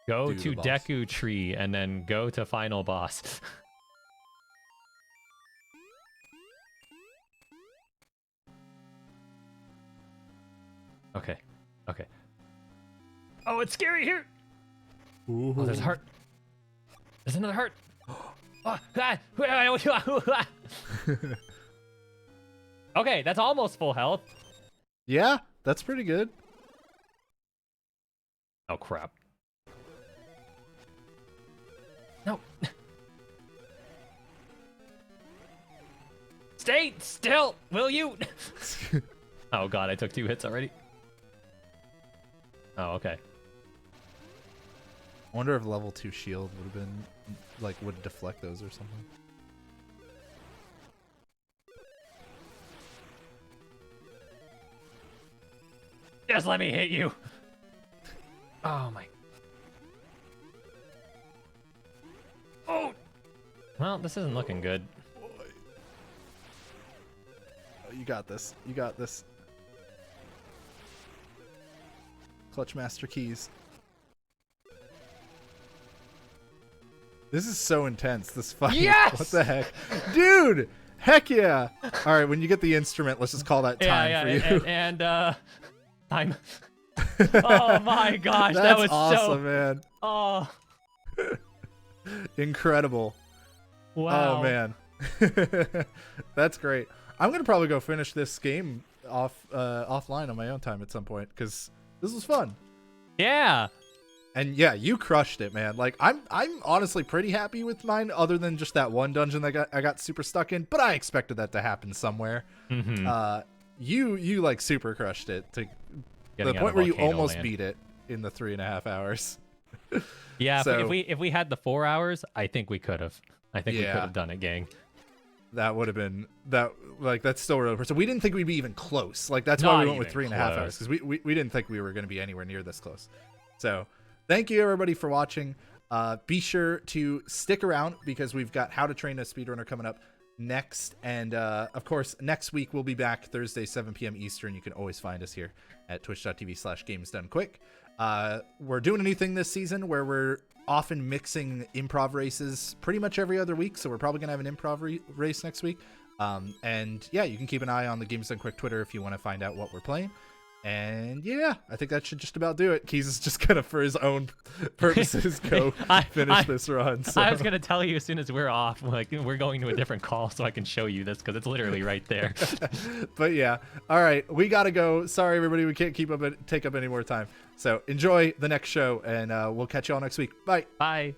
go Do to the boss. Deku Tree and then go to final boss. Okay. Oh, it's scary here. Ooh. Oh, there's a heart. There's another heart. Okay, that's almost full health. Yeah, that's pretty good. Oh, crap. No. Stay still, will you? Oh, God, I took 2 hits already. Oh, okay. I wonder if level 2 shield would have been like would deflect those or something. Just let me hit you. Oh, my. Oh. Well, this isn't looking good. Oh, you got this. You got this. Clutch Master Keys. This is so intense, this fight. Yes! What the heck? Dude! Heck yeah! Alright, when you get the instrument, let's just call that time for you. And time. Oh my gosh, That's that was awesome, so... man. Oh, Incredible. wow. Oh, man. That's great. I'm going to probably go finish this game offline on my own time at some point because this was fun. Yeah. And yeah, you crushed it, man. Like I'm honestly pretty happy with mine, other than just that one dungeon that I got super stuck in. But I expected that to happen somewhere. Mm-hmm. You like super crushed it to Getting the out point of where you Volcano almost Land. beat it in the 3.5 hours. Yeah, So- if we had the 4 hours, I think we could have. I think we could Yeah. have done it, gang. That would have been that. Like that's still really. So we didn't think we'd be even close. Like that's Not why we went with even 3.5 hours because we didn't think we were going to be anywhere near this close. So thank you everybody for watching. Be sure to stick around because we've got How to Train a Speedrunner coming up next, and of course next week we'll be back Thursday 7 p.m. Eastern. You can always find us here at twitch.tv/gamesdonequick. We're doing a new thing this season where we're often mixing improv races pretty much every other week, so we're probably gonna have an improv race next week. And yeah, you can keep an eye on the Games Done Quick Twitter if you want to find out what we're playing. And yeah, I think that should just about do it. Keys is just gonna, for his own purposes, go finish this run. So. I was gonna tell you as soon as we're off, like we're going to a different call, so I can show you this because it's literally right there. But yeah, all right, we gotta go. Sorry, everybody, we can't take up any more time. So enjoy the next show, and we'll catch you all next week. Bye. Bye.